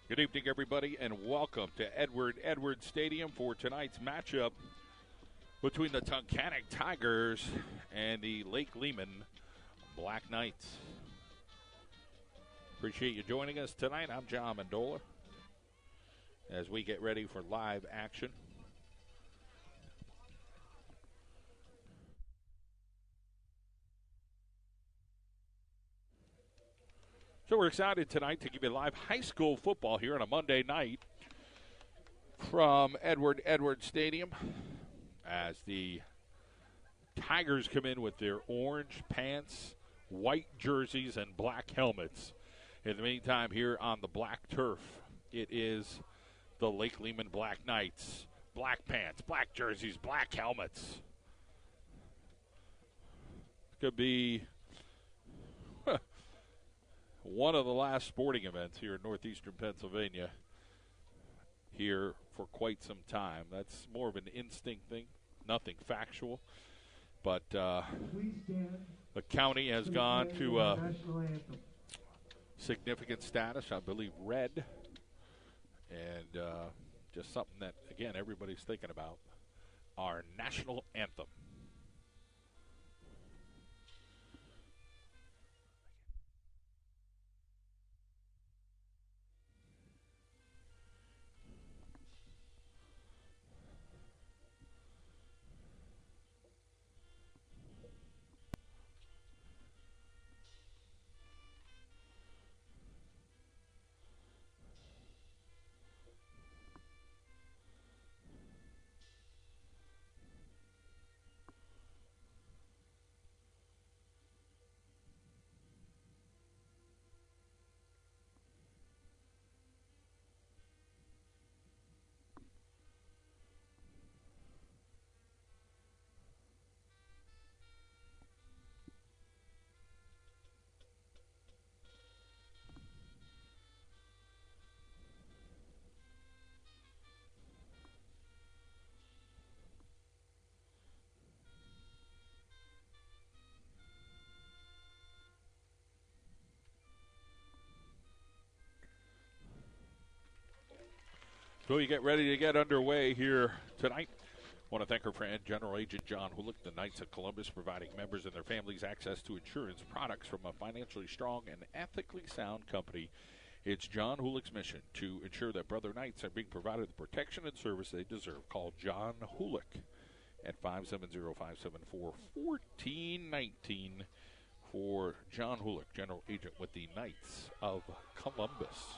Good evening, everybody, and welcome to Edwards Stadium for tonight's matchup between the Tunkhannock Tigers and the Lake Lehman Black Knights. Appreciate you joining us tonight. I'm John Mendola as we get ready for live action. So we're excited tonight to give you live high school football here on a Monday night from Edwards Stadium as the Tigers come in with their orange pants, white jerseys, and black helmets. In the meantime, here on the black turf, it is the Lake Lehman Black Knights. Black pants, black jerseys, black helmets. Could be one of the last sporting events here in northeastern Pennsylvania here for quite some time. That's more of an instinct thing, nothing factual. But the county has gone to significant status, I believe red, and just something that, again, everybody's thinking about, our national anthem. So you get ready to get underway here tonight. I want to thank our friend, General Agent John Hulick, the Knights of Columbus, providing members and their families access to insurance products from a financially strong and ethically sound company. It's John Hulick's mission to ensure that Brother Knights are being provided the protection and service they deserve. Call John Hulick at 570-574-1419 for John Hulick, General Agent with the Knights of Columbus.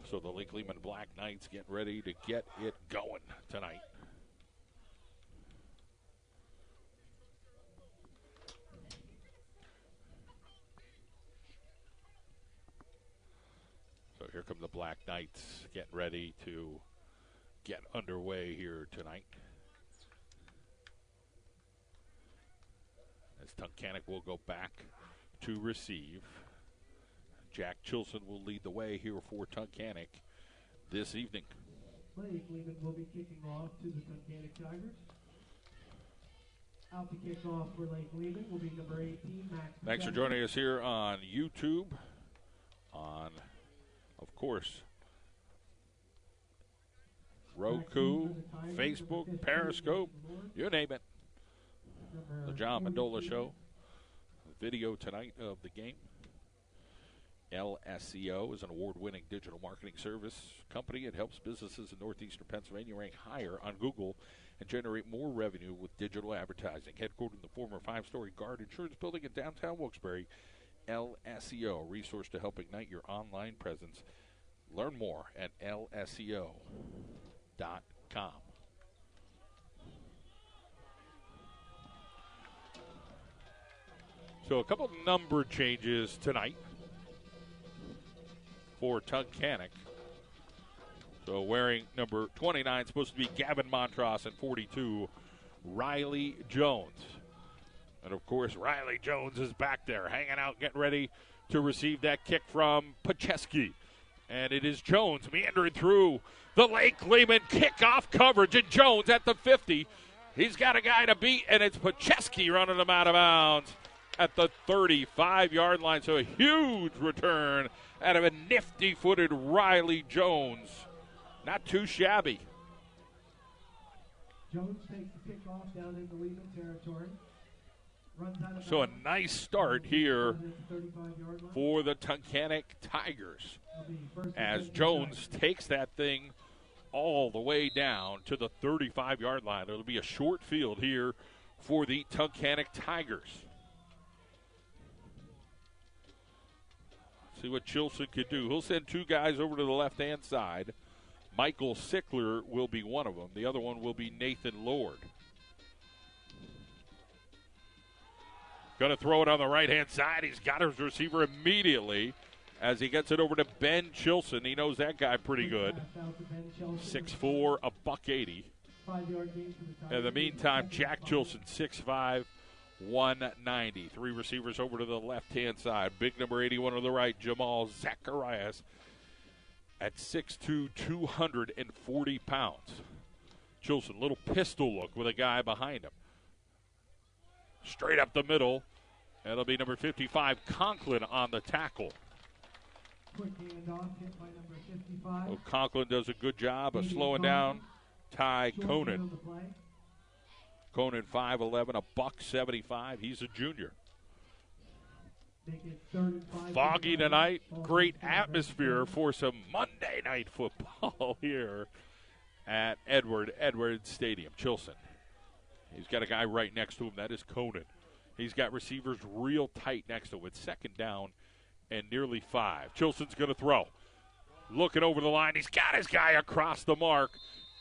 So the Lake Lehman Black Knights get ready to get it going tonight. So here come the Black Knights getting ready to get underway here tonight. As Tunkhannock will go back to receive. Jack Chilson will lead the way here for Tunkhannock this evening. Lake Lehman will be kicking off to the Tunkhannock Tigers. Out to kick off for Lake Lehman will be number 18, Max. Thanks for joining us here on YouTube, on, of course, Roku, Facebook, Periscope, you name it. The John Mendola Show. Video tonight of the game. LSEO is an award-winning digital marketing service company. It helps businesses in northeastern Pennsylvania rank higher on Google and generate more revenue with digital advertising. Headquartered in the former 5-story Guard Insurance Building in downtown Wilkes-Barre, LSEO, a resource to help ignite your online presence. Learn more at lseo.com. So a couple number changes tonight for Tunkhannock. So wearing number 29, supposed to be Gavin Montross, and 42, Riley Jones. And, of course, Riley Jones is back there hanging out, getting ready to receive that kick from Pacheski. And it is Jones meandering through the Lake Lehman kickoff coverage, and Jones at the 50. He's got a guy to beat, and it's Pacheski running him out of bounds at the 35-yard line. So a huge return out of a nifty-footed Riley Jones. Not too shabby. Jones takes the kickoff down in the Lehman territory. So a nice start here for the Tunkhannock Tigers as Jones takes that thing all the way down to the 35-yard line. It'll be a short field here for the Tunkhannock Tigers. See what Chilson could do. He'll send two guys over to the left-hand side. Michael Sickler will be one of them. The other one will be Nathan Lord. Going to throw it on the right-hand side. He's got his receiver immediately as he gets it over to Ben Chilson. He knows that guy pretty good. 6'4", $180. In the meantime, Jack Chilson, 6'5", 190. Three receivers over to the left-hand side. Big number 81 on the right, Jamal Zacharias at 6'2", 240 pounds. Chilson, little pistol look with a guy behind him. Straight up the middle. That'll be number 55, Conklin, on the tackle. Quick handoff hit by number 55. Well, Conklin does a good job of slowing down Ty Conan. Conan 5'11", $175. He's a junior. Foggy tonight. Great atmosphere for some Monday night football here at Edward Stadium. Chilson. He's got a guy right next to him. That is Conan. He's got receivers real tight next to him. It's second down and nearly 5. Chilson's going to throw. Looking over the line. He's got his guy across the mark,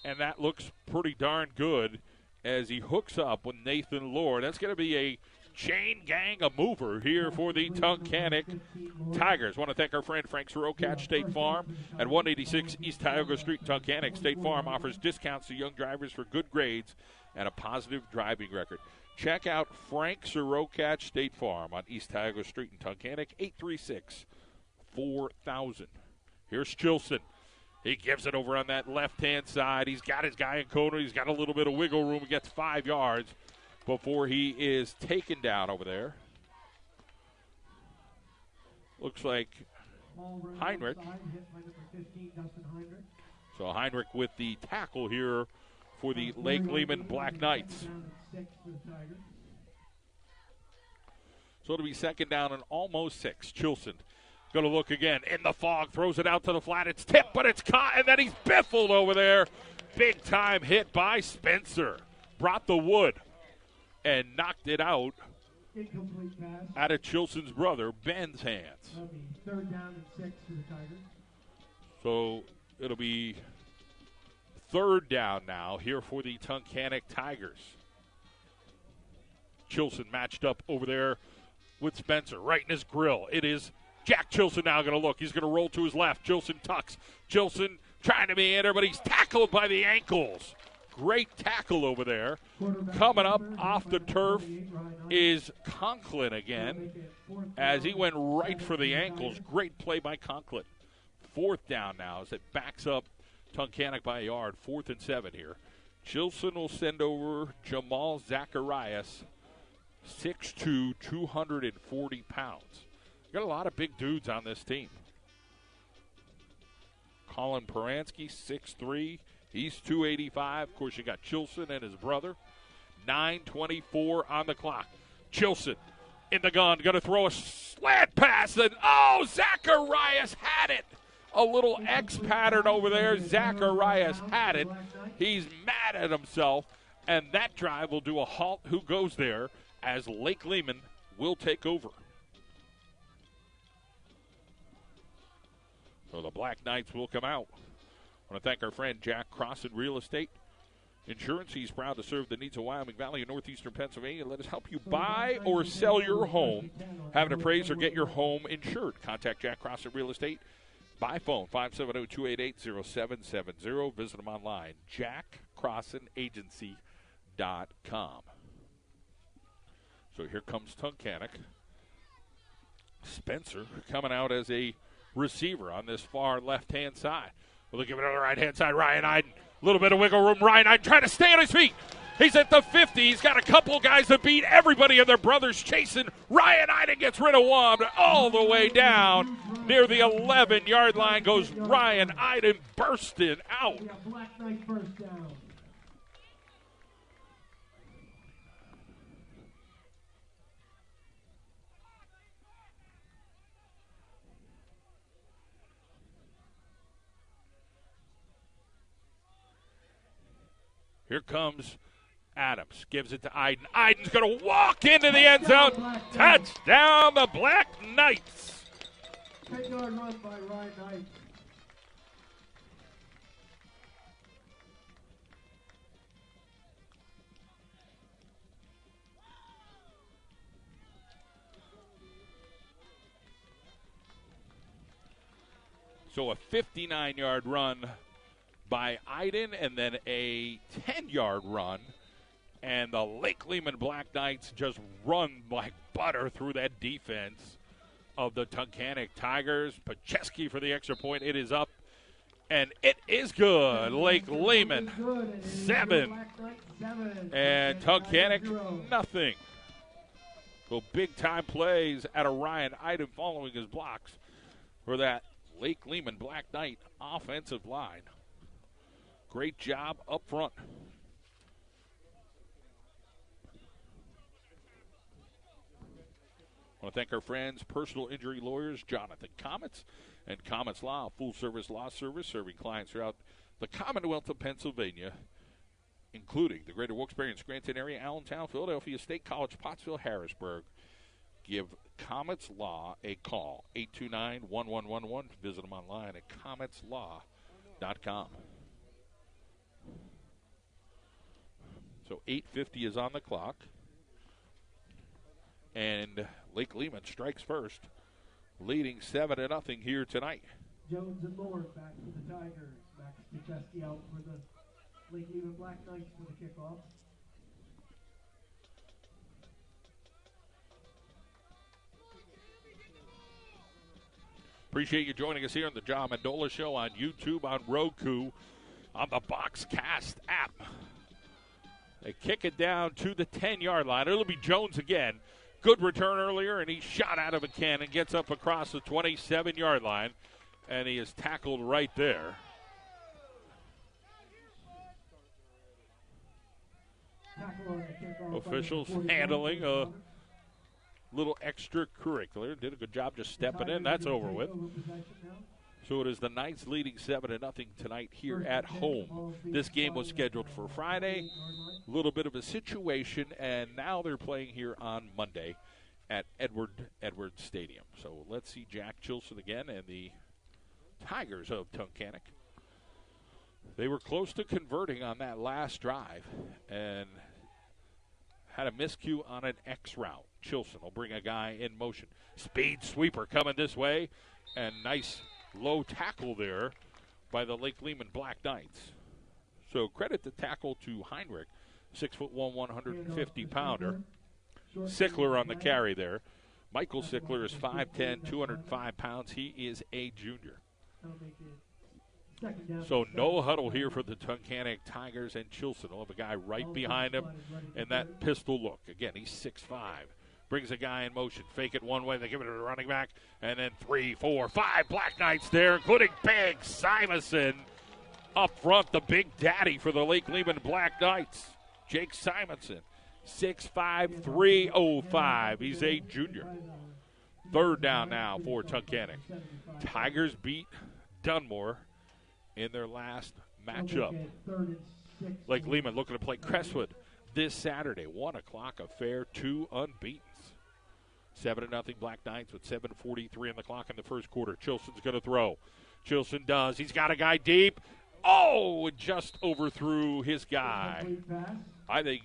and that looks pretty darn good as he hooks up with Nathan Lord. That's going to be a chain gang, a mover here for the Tunkhannock Tigers. Want to thank our friend Frank Sirocatch State Farm at 186 East Tioga Street, Tunkhannock. State Farm offers discounts to young drivers for good grades and a positive driving record. Check out Frank Sirocatch State Farm on East Tioga Street in Tunkhannock, 836-4000. Here's Chilson. He gives it over on that left-hand side. He's got his guy in Conan. He's got a little bit of wiggle room. He gets 5 yards before he is taken down over there. Looks like Heinrich. So Heinrich with the tackle here for the Lake Lehman Black Knights. So it'll be second down and almost 6. Chilson going to look again in the fog, throws it out to the flat. It's tipped, but it's caught, and then he's biffled over there. Big time hit by Spencer. Brought the wood and knocked it out of Chilson's brother, Ben's hands. Third down and 6 for the Tigers. So it'll be third down now here for the Tunkhannock Tigers. Chilson matched up over there with Spencer, right in his grill. It is Jack Chilson now going to look. He's going to roll to his left. Chilson tucks. Chilson trying to be in there, but he's tackled by the ankles. Great tackle over there. Coming up off the turf is Conklin again as he went right for the ankles. Great play by Conklin. Fourth down now as it backs up Tunkhannock by a yard. 4th and 7 here. Chilson will send over Jamal Zacharias, 6'2", 240 pounds. Got a lot of big dudes on this team. Colin Paransky, 6'3", he's 285. Of course, you got Chilson and his brother. 9:24 on the clock. Chilson in the gun, going to throw a slant pass, and Zacharias had it. A little X pattern over there. Zacharias had it. He's mad at himself, and that drive will do a halt. Who goes there as Lake Lehman will take over. So the Black Knights will come out. I want to thank our friend Jack Crossan Real Estate Insurance. He's proud to serve the needs of Wyoming Valley and northeastern Pennsylvania. Let us help you buy or sell your home. Have it appraised or get your home insured. Contact Jack Crossan Real Estate by phone, 570-288-0770. Visit them online, jackcrossanagency.com. So here comes Tunkhannock. Spencer coming out as a receiver on this far left-hand side. We'll give it on the right-hand side. Ryan Iden. A little bit of wiggle room. Ryan Iden trying to stay on his feet. He's at the 50. He's got a couple guys that beat everybody and their brothers chasing. Ryan Iden gets rid of one, but all the way down near the 11-yard line goes Ryan Iden bursting out. We got Black Knight first down. Here comes Adams, gives it to Iden. Iden's going to walk into the end zone. Touchdown, the Black Knights. 10-yard run by Ryan Knight. So a 59-yard run by Iden, and then a 10-yard run. And the Lake Lehman Black Knights just run like butter through that defense of the Tunkhannock Tigers. Pacheski for the extra point. It is up, and it is good. Lake Lehman, 7. And Tunkhannock, nothing. So big-time plays out of Ryan Iden following his blocks for that Lake Lehman Black Knight offensive line. Great job up front. I want to thank our friends, personal injury lawyers, Jonathan Comets and Comets Law, a full-service law service serving clients throughout the Commonwealth of Pennsylvania, including the greater Wilkes-Barre and Scranton area, Allentown, Philadelphia, State College, Pottsville, Harrisburg. Give Comets Law a call, 829-1111. Visit them online at cometslaw.com. So 8:50 is on the clock. And Lake Lehman strikes first, leading 7-0 here tonight. Jones and Lord back for the Tigers. Max Pacheski out for the Lake Lehman Black Knights for the kickoff. Appreciate you joining us here on the John Mendola Show on YouTube, on Roku, on the Boxcast app. They kick it down to the 10-yard line. It'll be Jones again. Good return earlier, and he shot out of a cannon, gets up across the 27-yard line, and he is tackled right there. Officials handling a little extracurricular. Did a good job just stepping in. That's over with. So it is the Knights leading 7-0 tonight here at home. This game was scheduled for Friday. A little bit of a situation, and now they're playing here on Monday at Edward Stadium. So let's see Jack Chilson again and the Tigers of Tunkhannock. They were close to converting on that last drive and had a miscue on an X route. Chilson will bring a guy in motion. Speed sweeper coming this way, and nice low tackle there by the Lake Lehman Black Knights. So credit the tackle to Heinrich, 6'1", 150-pounder. Sickler on the carry there. Michael Sickler is 5'10", 205 pounds. He is a junior. So no huddle here for the Tunkhannock Tigers, and Chilson will have a guy right behind him in that pistol look. Again, he's 6'5". Brings a guy in motion. Fake it one way. They give it to the running back. And then 3, 4, 5 Black Knights there, including Big Simonson up front, the big daddy for the Lake Lehman Black Knights. Jake Simonson, 6'5", 305. He's a junior. Third down now for Tunkhannock. Tigers beat Dunmore in their last matchup. Lake Lehman looking to play Crestwood this Saturday. 1 o'clock affair, 2 unbeaten. 7-0 Black Knights with 7:43 on the clock in the first quarter. Chilson's going to throw. Chilson does. He's got a guy deep. Oh, just overthrew his guy. I think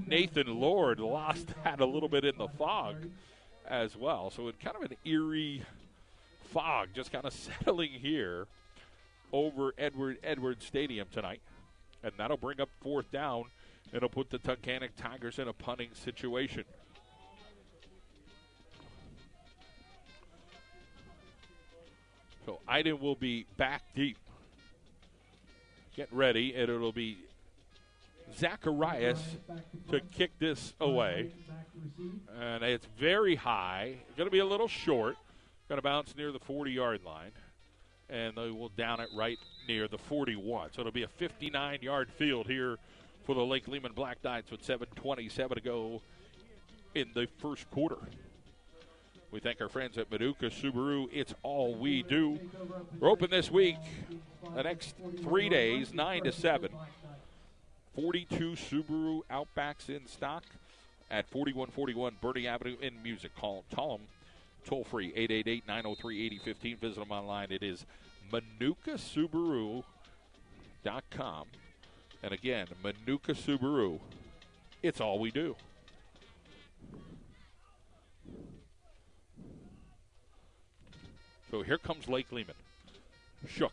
Nathan Lord lost that a little bit in the fog as well. So it's kind of an eerie fog just kind of settling here over Edward Stadium tonight. And that'll bring up fourth down. It'll put the Tunkhannock Tigers in a punting situation. So Iden will be back deep. Get ready, and it'll be Zacharias to kick this away. And it's very high. Going to be a little short. Going to bounce near the 40-yard line. And they will down it right near the 41. So it'll be a 59-yard field here for the Lake Lehman Black Knights with 7:27 to go in the first quarter. We thank our friends at Manuka Subaru. It's all we do. We're open this week, the next 3 days, 9 to 7. 42 Subaru Outbacks in stock at 4141 Bernie Avenue in Music. Call them toll free, 888-903-8015. Visit them online. It is ManukaSubaru.com. And again, Manuka Subaru, it's all we do. So here comes Lake Lehman. Shook.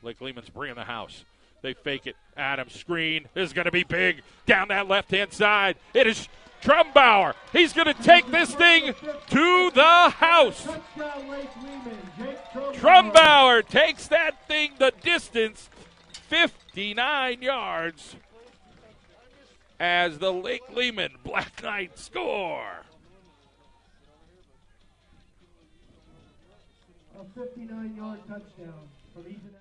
Lake Lehman's bringing the house. They fake it. Adams screen. This is going to be big. Down that left-hand side. It is Trumbauer. He's going to take this thing to the house. Trumbauer takes that thing the distance, 59 yards, as the Lake Lehman Black Knights score. A 59-yard touchdown from Ethan.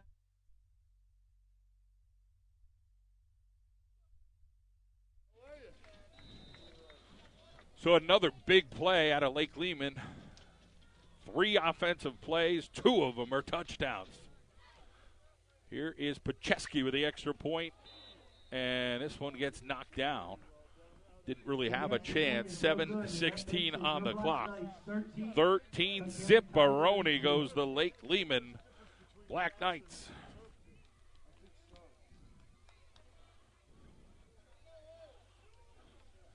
So another big play out of Lake Lehman. 3 offensive plays, 2 of them are touchdowns. Here is Pacheski with the extra point, and this one gets knocked down. Didn't really have a chance. 7:16 on the clock. 13 zipperoni goes the Lake Lehman Black Knights.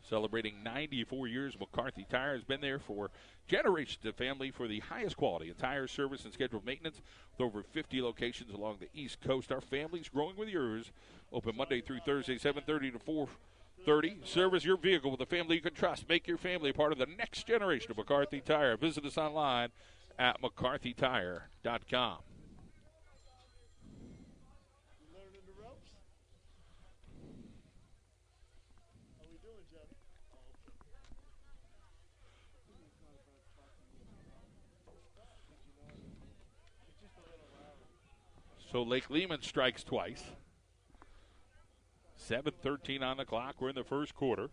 Celebrating 94 years, McCarthy Tire has been there for generations of family for the highest quality in tire service and scheduled maintenance with over 50 locations along the East Coast. Our family's growing with yours. Open Monday through Thursday, 7:30 to 4:30. Service your vehicle with a family you can trust. Make your family part of the next generation of McCarthy Tire. Visit us online at McCarthyTire.com. So Lake Lehman strikes twice. 7:13 on the clock. We're in the first quarter.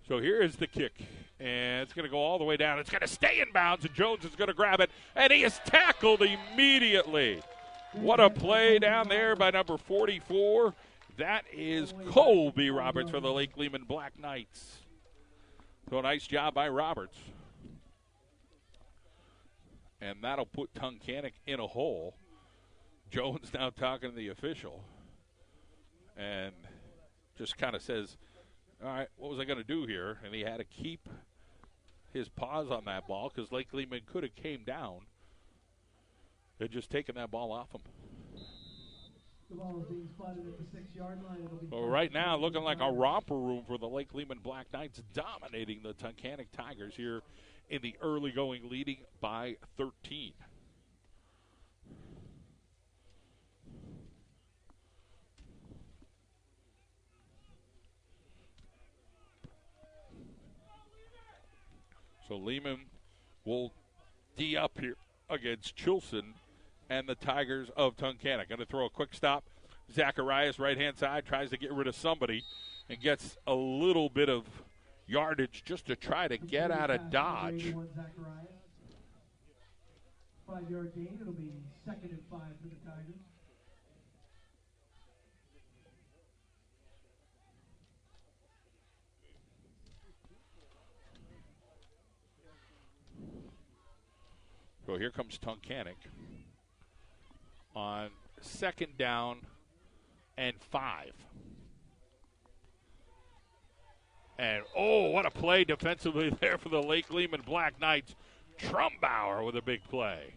So here is the kick, and it's going to go all the way down. It's going to stay in bounds, and Jones is going to grab it, and he is tackled immediately. What a play down there by number 44. That is Colby Roberts for the Lake Lehman Black Knights. So a nice job by Roberts. And that'll put Tunkhannock in a hole. Jones now talking to the official, and just kind of says, all right, what was I going to do here? And he had to keep his paws on that ball because Lake Lehman could have came down and just taken that ball off him. The ball is being spotted at the 6-yard line. Well, right now, looking like a romper room for the Lake Lehman Black Knights, dominating the Tunkhannock Tigers here in the early going, leading by 13. So Lehman will D up here against Chilson and the Tigers of Tunkhannock. Going to throw a quick stop. Zacharias, right-hand side, tries to get rid of somebody and gets a little bit of yardage just to try to get out of dodge. 5-yard gain. It'll be 2nd and 5 for the Tigers. So here comes Tunkhannock on 2nd down and 5. And, oh, what a play defensively there for the Lake Lehman Black Knights. Trumbauer with a big play.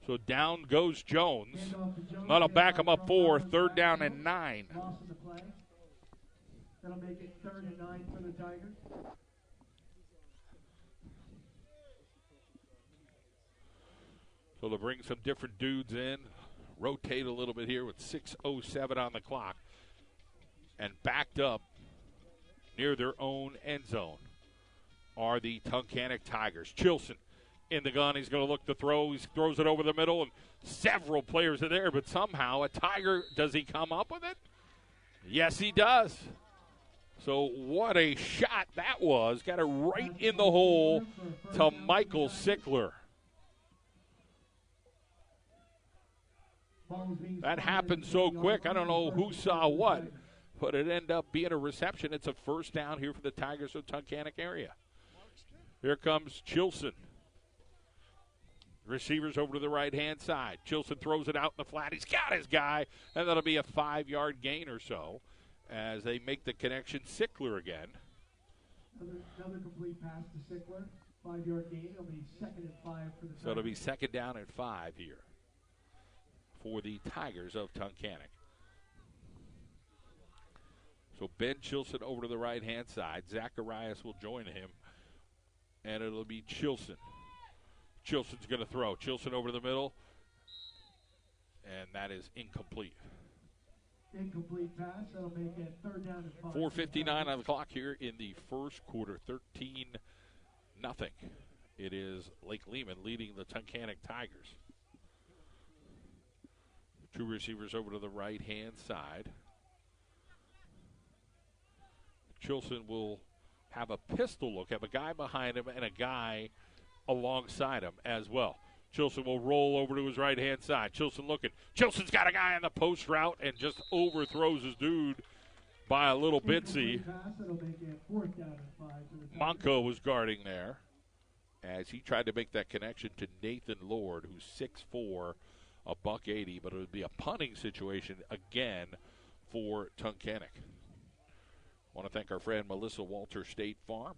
So down goes Jones. That'll back him up 4, 3rd down and 9. Loss of the play. That'll make it 3rd and 9 for the Tigers. So they'll bring some different dudes in, rotate a little bit here with 6:07 on the clock. And backed up near their own end zone are the Tunkhannock Tigers. Chilson in the gun. He's going to look to throw. He throws it over the middle, and several players are there, but somehow a Tiger, does he come up with it? Yes, he does. So what a shot that was. Got it right in the hole to Michael Sickler. That happened so quick. I don't know who saw what, but it ended up being a reception. It's a 1st down here for the Tigers of Tunkhannock area. Here comes Chilson. Receivers over to the right-hand side. Chilson throws it out in the flat. He's got his guy, and that'll be a 5-yard gain or so as they make the connection. Sickler again. Another complete pass to Sickler. 5-yard gain. It'll be 2nd and 5 for the Tigers. So it'll be 2nd down and 5 here for the Tigers of Tunkhannock. So Ben Chilson over to the right-hand side. Zacharias will join him, and it'll be Chilson. Chilson's going to throw. Chilson over the middle, and that is incomplete. Incomplete pass. That'll make it 3rd down and 5. 4:59 on the clock here in the first quarter. 13-0. It is Lake Lehman leading the Tunkhannock Tigers. 2 receivers over to the right-hand side. Chilson will have a pistol look, have a guy behind him and a guy alongside him as well. Chilson will roll over to his right-hand side. Chilson looking. Chilson's got a guy on the post route and just overthrows his dude by a little bitsy. Monco was guarding there as he tried to make that connection to Nathan Lord, who's 6'4", $180, but it would be a punting situation again for Tunkhannock. I want to thank our friend Melissa Walter, State Farm.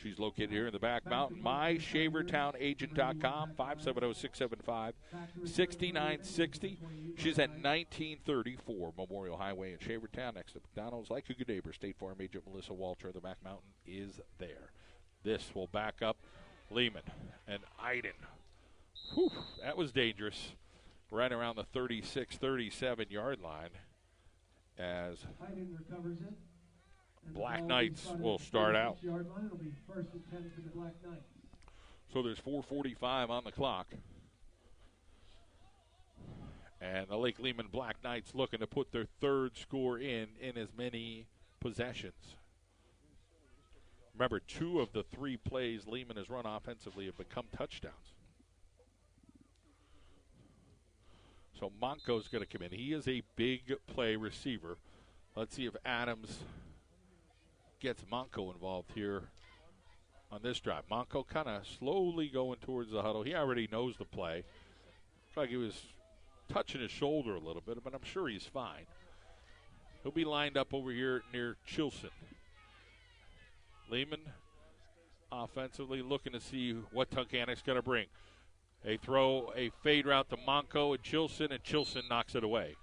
She's located here in the back mountain. MyShavertownAgent.com, 570-675-6960. She's at 1934 Memorial Highway in Shavertown, next to McDonald's. Like a good neighbor, State Farm Agent Melissa Walter of the back mountain is there. This will back up Lehman and Iden. Whew, that was dangerous. Right around the 36, 37-yard line as Iden recovers it. Black Knights will start out. It'll be 1st and 10 for the Black Knights. So there's 4:45 on the clock. And the Lake Lehman Black Knights looking to put their 3rd score in as many possessions. Remember, 2 of the 3 plays Lehman has run offensively have become touchdowns. So Monco's going to come in. He is a big play receiver. Let's see if Adams gets Monco involved here on this drive. Monco kind of slowly going towards the huddle. He already knows the play. Looks like he was touching his shoulder a little bit, but I'm sure he's fine. He'll be lined up over here near Chilson. Lehman offensively looking to see what Tunkhannock's going to bring. They throw a fade route to Monco and Chilson knocks it away.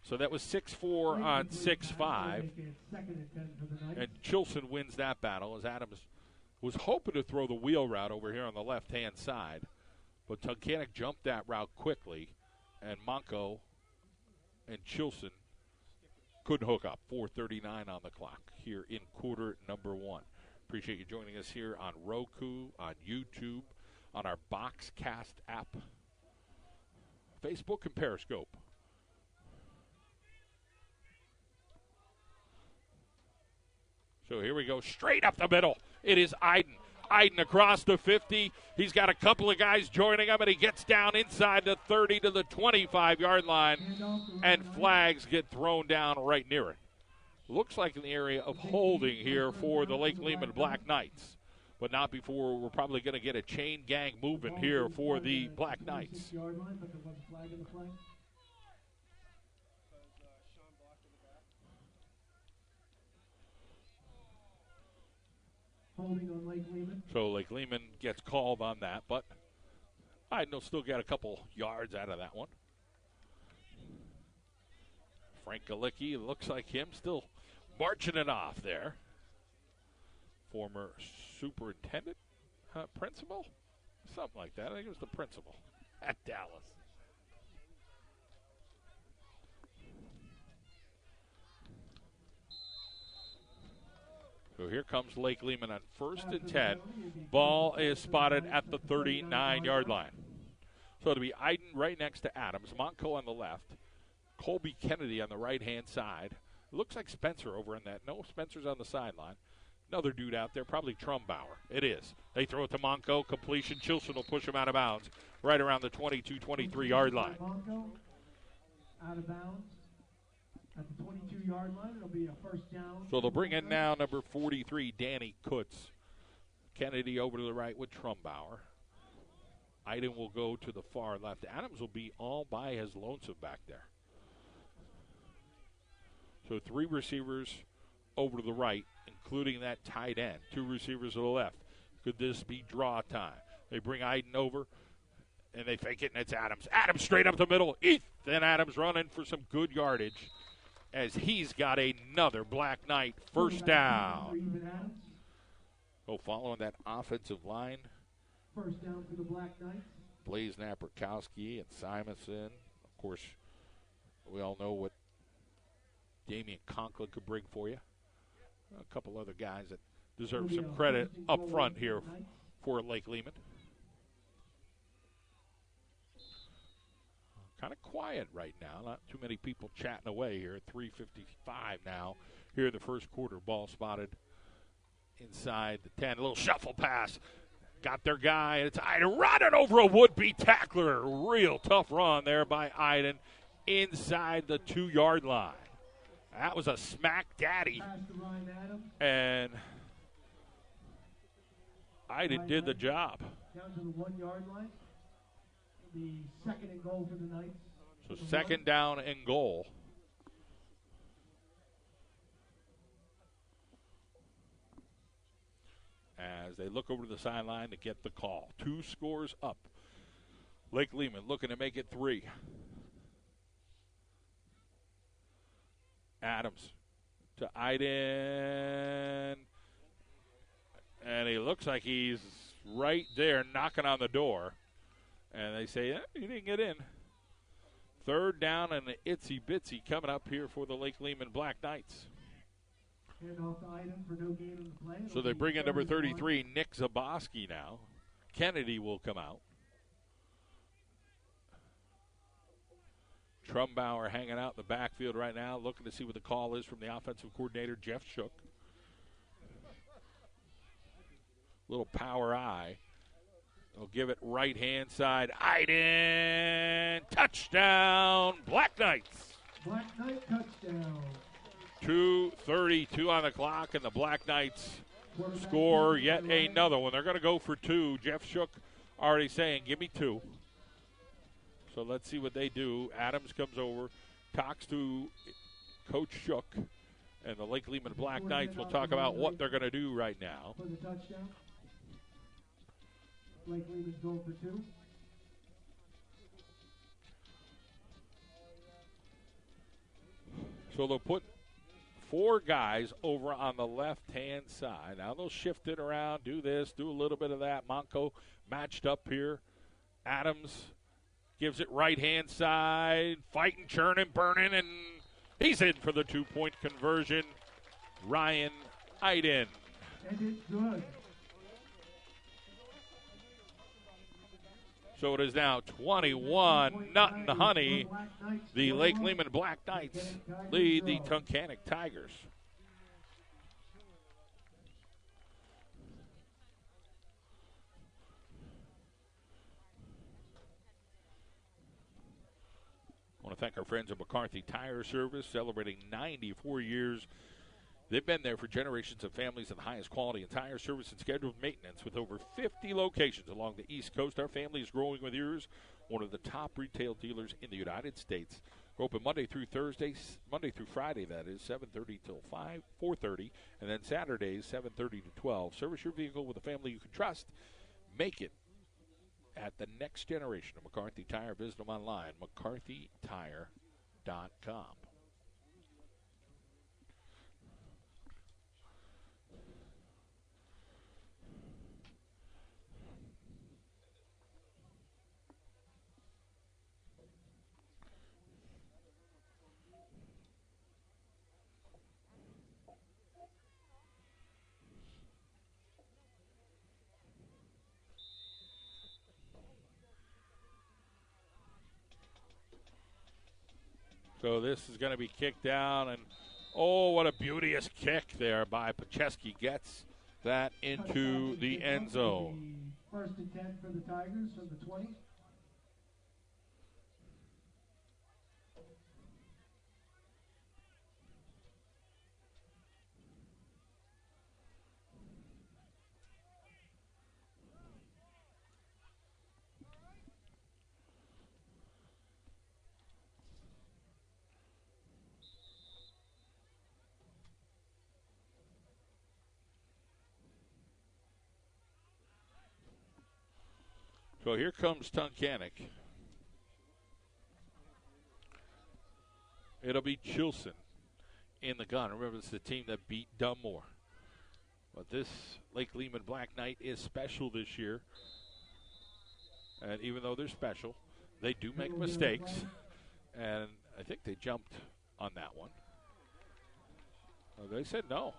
So that was 6-4 on 6-5. And Chilson wins that battle as Adams was hoping to throw the wheel route over here on the left-hand side. But Tunkhannock jumped that route quickly, and Monco and Chilson couldn't hook up. 4:39 on the clock here in quarter number 1. Appreciate you joining us here on Roku, on YouTube, on our Boxcast app, Facebook, and Periscope. So here we go, straight up the middle. It is Iden. Iden across the 50. He's got a couple of guys joining him, and he gets down inside the 30 to the 25-yard line, and flags get thrown down right near it. Looks like in the area of holding here for the Lake Lehman Black Knights, but not before we're probably going to get a chain gang movement here for the Black Knights. Holding on Lake Lehman. So Lake Lehman gets called on that, but Iden will still get a couple yards out of that one. Frank Galicki, looks like him, still marching it off there. Former superintendent, principal, something like that. I think it was the principal at Dallas. So here comes Lake Lehman on 1st and 10. Ball is spotted at the 39-yard line. So it'll be Iden right next to Adams, Montco on the left, Colby Kennedy on the right-hand side. It looks like Spencer over in that. No, Spencer's on the sideline. Another dude out there, probably Trumbauer. It is. They throw it to Montco. Completion. Chilson will push him out of bounds right around the 22, 23-yard line. Montco out of bounds at the 22-yard line. It'll be a first down. So they'll bring in now number 43, Danny Kutz. Kennedy over to the right with Trumbauer. Iden will go to the far left. Adams will be all by his lonesome back there. So 3 receivers over to the right, including that tight end. 2 receivers to the left. Could this be draw time? They bring Iden over, and they fake it, and it's Adams. Adams straight up the middle. Ethan Adams running for some good yardage as he's got another Black Knight first down. Oh, following that offensive line. First down for the Black Knights. Blaze Napierkowski and Simonson. Of course, we all know what Damian Conklin could bring for you. A couple other guys that deserve some credit up front here for Lake Lehman. Kind of quiet right now. Not too many people chatting away here at 3:55 now. Here in the first quarter, ball spotted inside the 10. A little shuffle pass. Got their guy, and it's Iden running over a would-be tackler. Real tough run there by Iden inside the 2-yard line. That was a smack daddy. And Iden did the job. Down to the 1-yard line. The second and goal for the Knights. So second down and goal. As they look over to the sideline to get the call. 2 scores up. Lake Lehman looking to make it 3. Adams to Iden. And he looks like he's right there knocking on the door. And they say, he didn't get in. Third down and an itsy-bitsy coming up here for the Lake Lehman Black Knights. Handoff to Iden for no gain in the play. So they bring in number 33, Nick Zaboski now. Kennedy will come out. Trumbauer hanging out in the backfield right now, looking to see what the call is from the offensive coordinator, Jeff Shook. Little power eye. They'll give it right-hand side. Iden, touchdown, Black Knights. Black Knight touchdown. 2:32 on the clock, and the Black Knights score yet another one. They're going to go for 2. Jeff Shook already saying, give me 2. So let's see what they do. Adams comes over, talks to Coach Shook, and the Lake Lehman Black Knights will talk about what they're going to do right now. For the touchdown. Lake Lehman's going for 2. So they'll put 4 guys over on the left-hand side. Now they'll shift it around, do this, do a little bit of that. Montco matched up here. Adams gives it right-hand side, fighting, churning, burning, and he's in for the 2-point conversion. Ryan Iden. And it's good. So it is now 21-0 Honey. The Lake Lehman Black Knights lead the Tunkhannock Tigers. I want to thank our friends at McCarthy Tire Service, celebrating 94 years. They've been there for generations of families of the highest quality in tire service and scheduled maintenance with over 50 locations along the East Coast. Our family is growing with yours, one of the top retail dealers in the United States. We're open Monday through Friday, that is, 7:30 till 4:30, and then Saturdays, 7:30 to 12. Service your vehicle with a family you can trust. Make it at the next generation of McCarthy Tire. Visit them online, mccarthytire.com. So this is going to be kicked down, and oh, what a beauteous kick there by Pacheski. Gets that into the end zone. First and 10 for the Tigers from the 20. So here comes Tunkhannock. It'll be Chilson in the gun. Remember, this is the team that beat Dunmore. But this Lake Lehman Black Knight is special this year. And even though they're special, they do make mistakes. And I think they jumped on that one. They said no.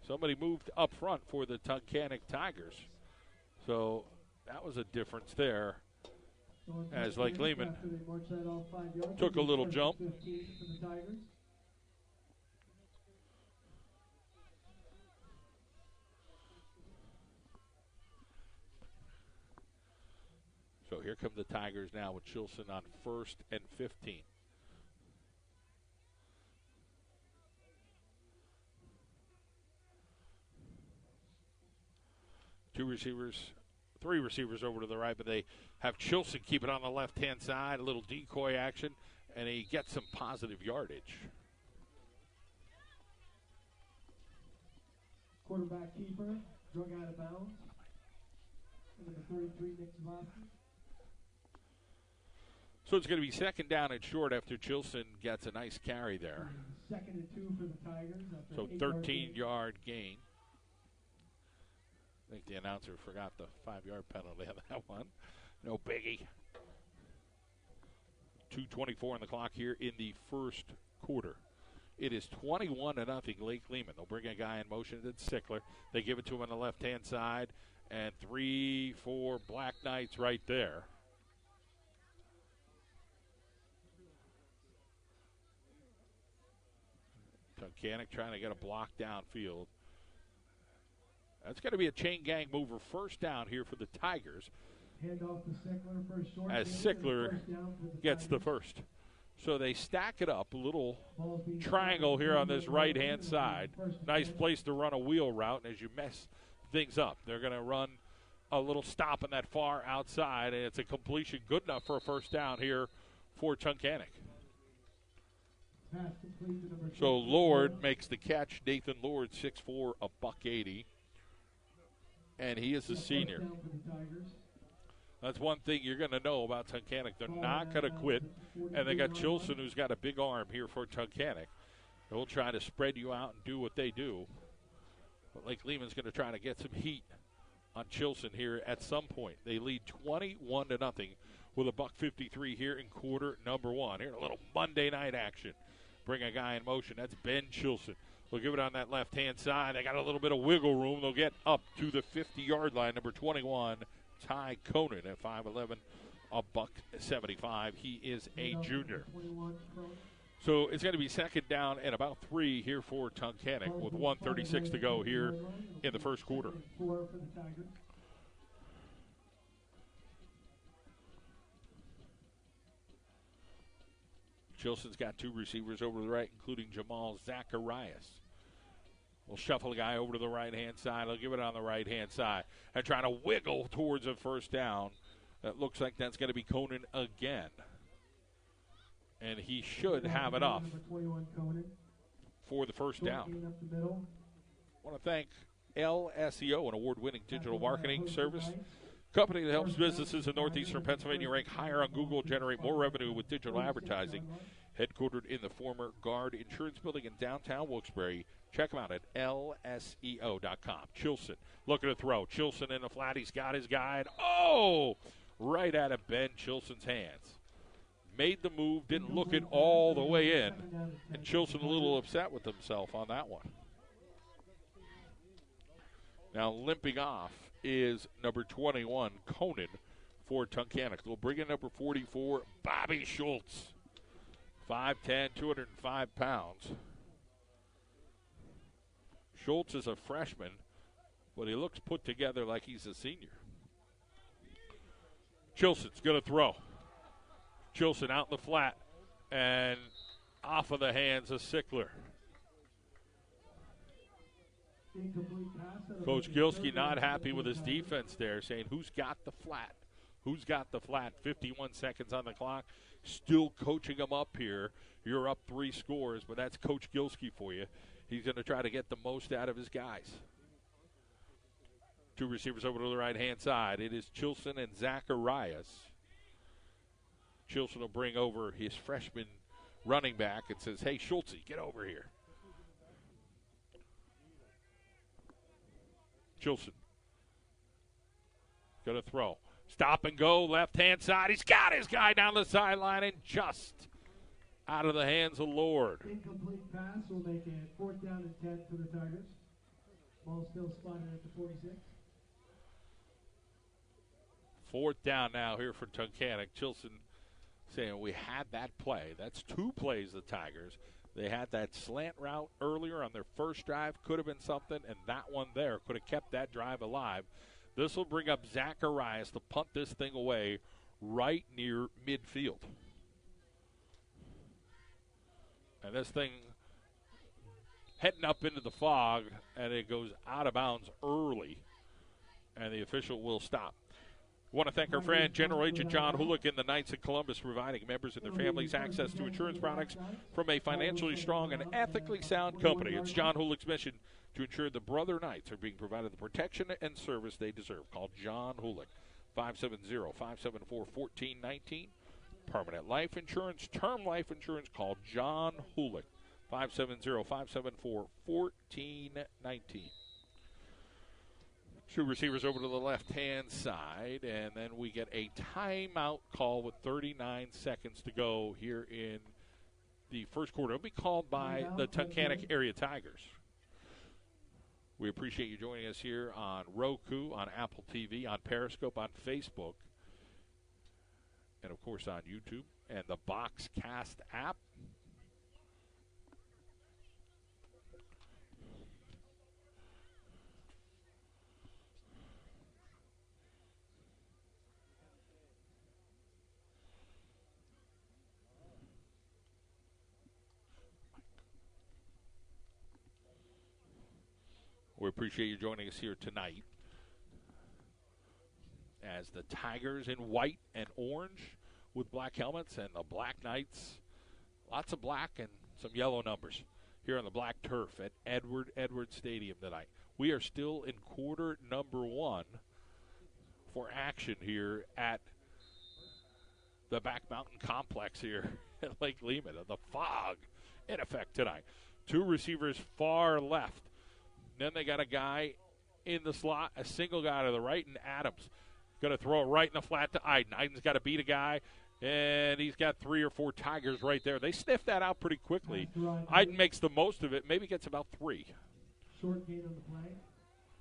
Somebody moved up front for the Tunkhannock Tigers. So that was a difference there as Lake Lehman took a little jump. So here come the Tigers now with Chilson on 1st and 15. Three receivers over to the right, but they have Chilson keep it on the left-hand side, a little decoy action, and he gets some positive yardage. Quarterback keeper, drug out of bounds. Number 33, Nick Zavosky. So it's going to be second down and short after Chilson gets a nice carry there. Second and 2 for the Tigers. So 13-yard gain. I think the announcer forgot the 5-yard penalty on that one. No biggie. 2:24 on the clock here in the first quarter. It is 21-0 Lake Lehman. They'll bring a guy in motion. It's Sickler. They give it to him on the left-hand side. And 3-4 Black Knights right there. Tunkhannock trying to get a block downfield. That's going to be a chain gang mover. First down here for the Tigers. Hand off to Sickler for a short as Sickler gets the first. So they stack it up, a little triangle here on this right-hand side. Nice place to run a wheel route, and as you mess things up, they're going to run a little stop on that far outside, and it's a completion good enough for a first down here for Tunkhannock. So Lord makes the catch. Nathan Lord, 6'4", $180. And he is a senior. That's one thing you're going to know about Tunkhannock. They're not going to quit. And they got Chilson, who's got a big arm here for Tunkhannock. They'll try to spread you out and do what they do. But Lake Lehman's going to try to get some heat on Chilson here at some point. They lead 21-0 with a $1:53 here in quarter number 1. Here, a little Monday night action. Bring a guy in motion. That's Ben Chilson. They'll give it on that left-hand side. They got a little bit of wiggle room. They'll get up to the 50-yard line. Number 21, Ty Conan at 5'11", $175. He is a junior. So it's going to be second down and about 3 here for Tunkhannock with 1:36 to go here in the first quarter. Chilson's got 2 receivers over to the right, including Jamal Zacharias. We'll shuffle a guy over to the right-hand side. He'll give it on the right-hand side and trying to wiggle towards a first down. That looks like that's going to be Conan again. and he should have enough for the first down. I want to thank LSEO, an award-winning digital marketing service company that helps businesses in northeastern Pennsylvania rank higher on Google, generate more revenue with digital advertising. Headquartered in the former Guard Insurance Building in downtown Wilkes-Barre. Check them out at lseo.com. Chilson looking to throw. Chilson in the flat. He's got his guy. Oh! Right out of Ben Chilson's hands. Made the move, didn't look it all the way in. And Chilson a little upset with himself on that one. Now limping off is number 21, Conan, for Tunkhannock. They'll bring in number 44, Bobby Schultz. 5'10", 205 pounds. Schultz is a freshman, but he looks put together like he's a senior. Chilson's going to throw. Chilson out in the flat and off of the hands of Sickler. Coach Gilski not happy with his defense there, saying, who's got the flat? Who's got the flat? 51 seconds on the clock. Still coaching them up here. You're up 3 scores, but that's Coach Gilski for you. He's going to try to get the most out of his guys. 2 receivers over to the right-hand side. It is Chilson and Zacharias. Chilson will bring over his freshman running back and says, hey, Schultz, get over here. Chilson going to throw. Stop and go, left-hand side. He's got his guy down the sideline and just out of the hands of Lord. Incomplete pass will make it 4th down and 10 for the Tigers. Ball still spotted at the 46. 4th down now here for Tunkhannock. Chilson saying we had that play. That's 2 plays, the Tigers. They had that slant route earlier on their first drive. Could have been something, and that one there could have kept that drive alive. This will bring up Zacharias to punt this thing away right near midfield. And this thing heading up into the fog, and it goes out of bounds early, and the official will stop. I want to thank our friend, General Agent John Hulick and the Knights of Columbus, providing members and their families access to insurance products from a financially strong and ethically sound company. It's John Hulick's mission to ensure the Brother Knights are being provided the protection and service they deserve. Call John Hulick, 570-574-1419. Permanent life insurance, term life insurance, call John Hulick, 570-574-1419. 2 receivers over to the left-hand side, and then we get a timeout call with 39 seconds to go here in the first quarter. It'll be called by the Tunkhannock area Tigers. We appreciate you joining us here on Roku, on Apple TV, on Periscope, on Facebook, and, of course, on YouTube and the Boxcast app. We appreciate you joining us here tonight as the Tigers in white and orange with black helmets and the Black Knights, lots of black and some yellow numbers here on the black turf at Edward Stadium tonight. We are still in quarter number 1 for action here at the Back Mountain Complex here at Lake Lehman. The fog in effect tonight. 2 receivers far left. Then they got a guy in the slot, a single guy to the right, and Adams going to throw it right in the flat to Iden. Iden's got to beat a guy, and he's got 3 or 4 Tigers right there. They sniff that out pretty quickly. Iden makes the most of it, maybe gets about 3. Short gain on the play.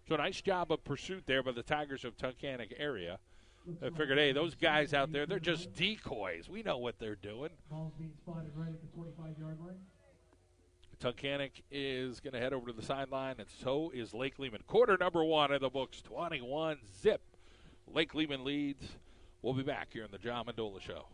So nice job of pursuit there by the Tigers of Tunkhannock area. I figured, hey, those guys out there, they're just decoys. We know what they're doing. Ball's being spotted right at the 25-yard line. Tunkhannock is going to head over to the sideline, and so is Lake Lehman. Quarter number 1 in the books, 21-zip. Lake Lehman leads. We'll be back here on the John Mendola Show.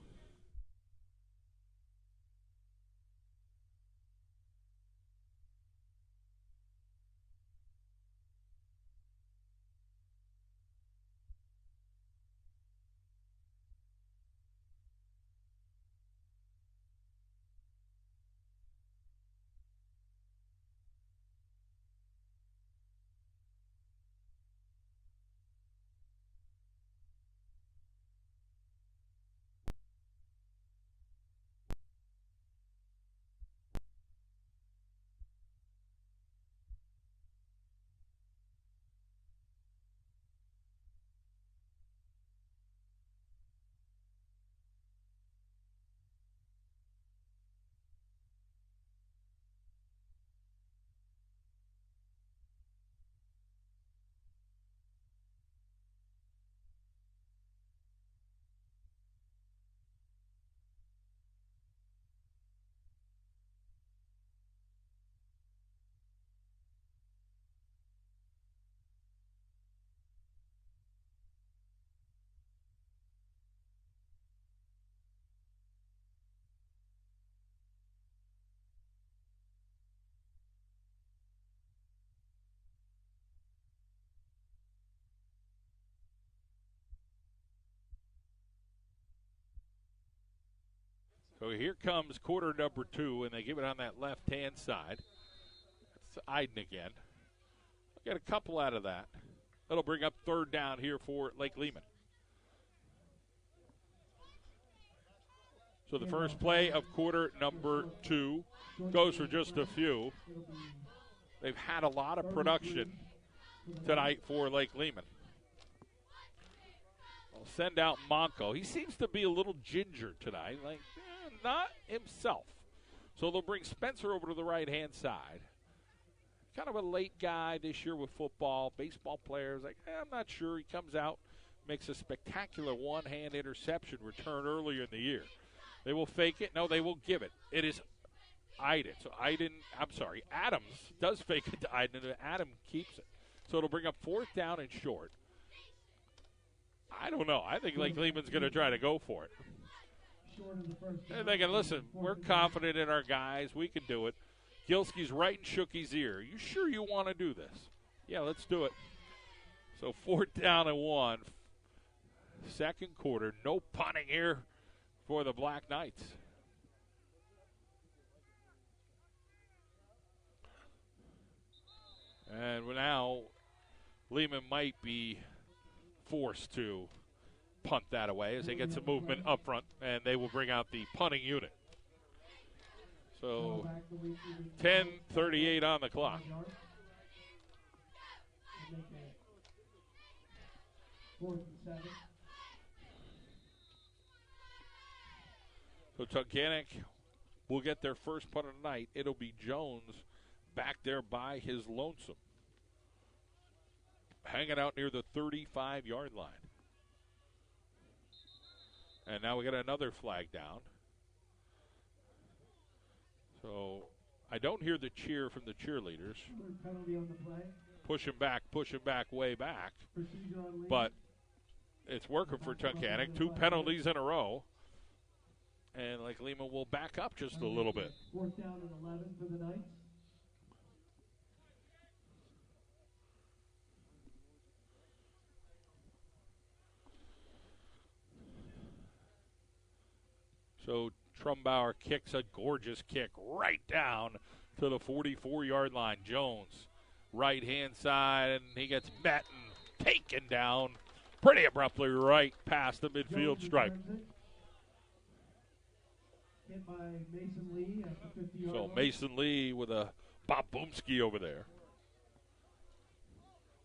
So here comes quarter number 2, and they give it on that left-hand side. It's Iden again. Get a couple out of that. That'll bring up third down here for Lake Lehman. So the first play of quarter number 2 goes for just a few. They've had a lot of production tonight for Lake Lehman. I'll send out Monco. He seems to be a little ginger tonight, not himself. So they'll bring Spencer over to the right-hand side. Kind of a late guy this year with football. Baseball players, I'm not sure. He comes out, makes a spectacular one-hand interception return earlier in the year. They will fake it. No, they will give it. It is Iden. So Adams does fake it to Iden, and Adam keeps it. So it'll bring up fourth down and short. I don't know. I think Lake Lehman's going to try to go for it. They're thinking, listen, we're confident in our guys. We can do it. Gilski's right and shook his ear. You sure you want to do this? Yeah, let's do it. So fourth down and 1. Second quarter. No punting here for the Black Knights. And now Lehman might be forced to punt that away as they get some movement up front, and they will bring out the punting unit. So 10:38 on the clock. So Tunkhannock will get their first punt of the night. It'll be Jones back there by his lonesome, hanging out near the 35-yard line. And now we got another flag down. So I don't hear the cheer from the cheerleaders. Push him back, way back. But it's working for Tunkhannock. 2 penalties in a row. And Lake Lehman will back up just a little bit. Fourth down and 11 for the Knights. So Trumbauer kicks a gorgeous kick right down to the 44-yard line. Jones, right-hand side, and he gets met and taken down pretty abruptly right past the midfield stripe. Hit by Mason Lee at the 50-yard So line. Mason Lee with a Bob Boomski over there.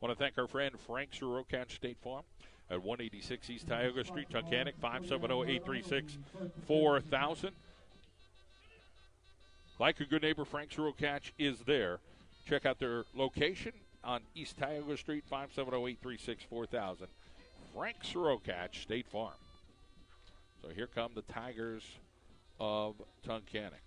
Want to thank our friend Frank Sirocach State Farm at 186 East Tioga Street, Tunkhannock, 570-836-4000. Like a good neighbor, Frank Sirocach is there. Check out their location on East Tioga Street, 570-836-4000. Frank Sirocach State Farm. So here come the Tigers of Tunkhannock.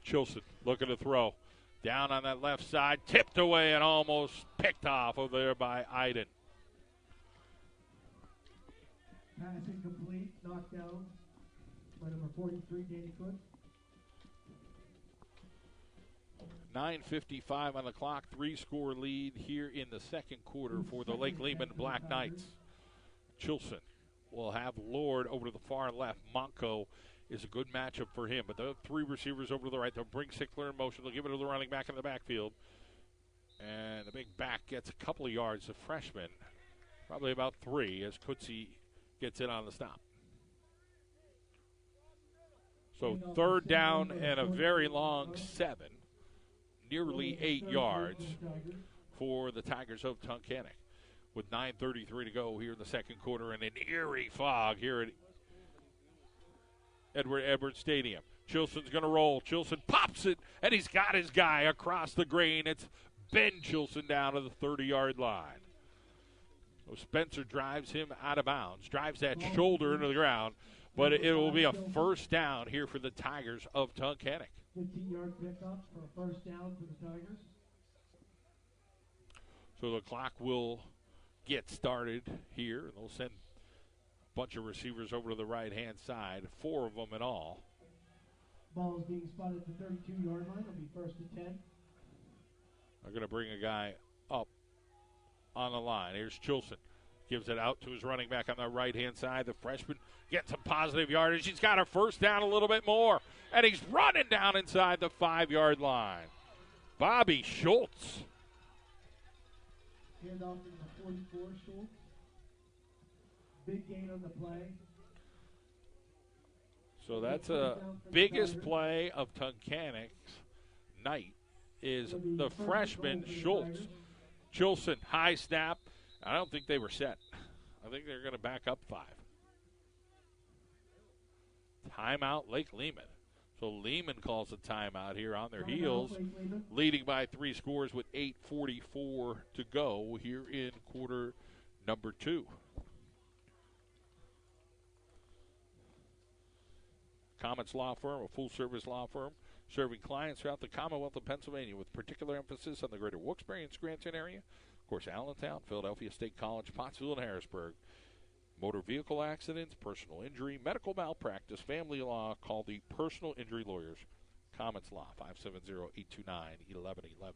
Chilson looking to throw. Down on that left side, tipped away and almost picked off over there by Iden. Pass incomplete, knocked down by number 43, Danny Cook. 9:55 on the clock, 3-score lead here in the second quarter for the Lake Lehman Black Knights. Chilson will have Lord over to the far left. Monco is a good matchup for him, but they'll have 3 receivers over to the right. They'll bring Sickler in motion. They'll give it to the running back in the backfield. And the big back gets a couple of yards. The freshman, probably about 3, as Kutsi gets in on the stop. So third down and a very long 7. Nearly 8 yards for the Tigers of Tunkhannock. With 9:33 to go here in the second quarter and an eerie fog here at Edwards Stadium. Chilson's going to roll. Chilson pops it, and he's got his guy across the grain. It's Ben Chilson down to the 30-yard line. So Spencer drives him out of bounds, drives that shoulder into the ground, but it will be a first down here for the Tigers of Tunkhannock. 15-yard pickup for a first down for the Tigers. So the clock will get started here, and they'll send a bunch of receivers over to the right-hand side, 4 of them in all. Ball is being spotted at the 32-yard line. It'll be first and 10. They're going to bring a guy up on the line. Here's Chilson. Gives it out to his running back on the right-hand side. The freshman gets some positive yardage. He's got a first down a little bit more. And he's running down inside the 5-yard line. Bobby Schultz. Hand off to the 44, Schultz. Big gain on the play. So that's a biggest play of Tunkhannock's night is the freshman Schultz. Chilson, high snap. I don't think they were set. I think they're going to back up 5. Timeout, Lake Lehman. So Lehman calls a timeout here on their heels, leading by 3 scores with 8:44 to go here in quarter number 2. Comets Law Firm, a full-service law firm, serving clients throughout the Commonwealth of Pennsylvania with particular emphasis on the greater Wilkes-Barre and Scranton area. Of course, Allentown, Philadelphia State College, Pottsville, and Harrisburg. Motor vehicle accidents, personal injury, medical malpractice, family law. Call the personal injury lawyers. Comets Law, 570-829-1111.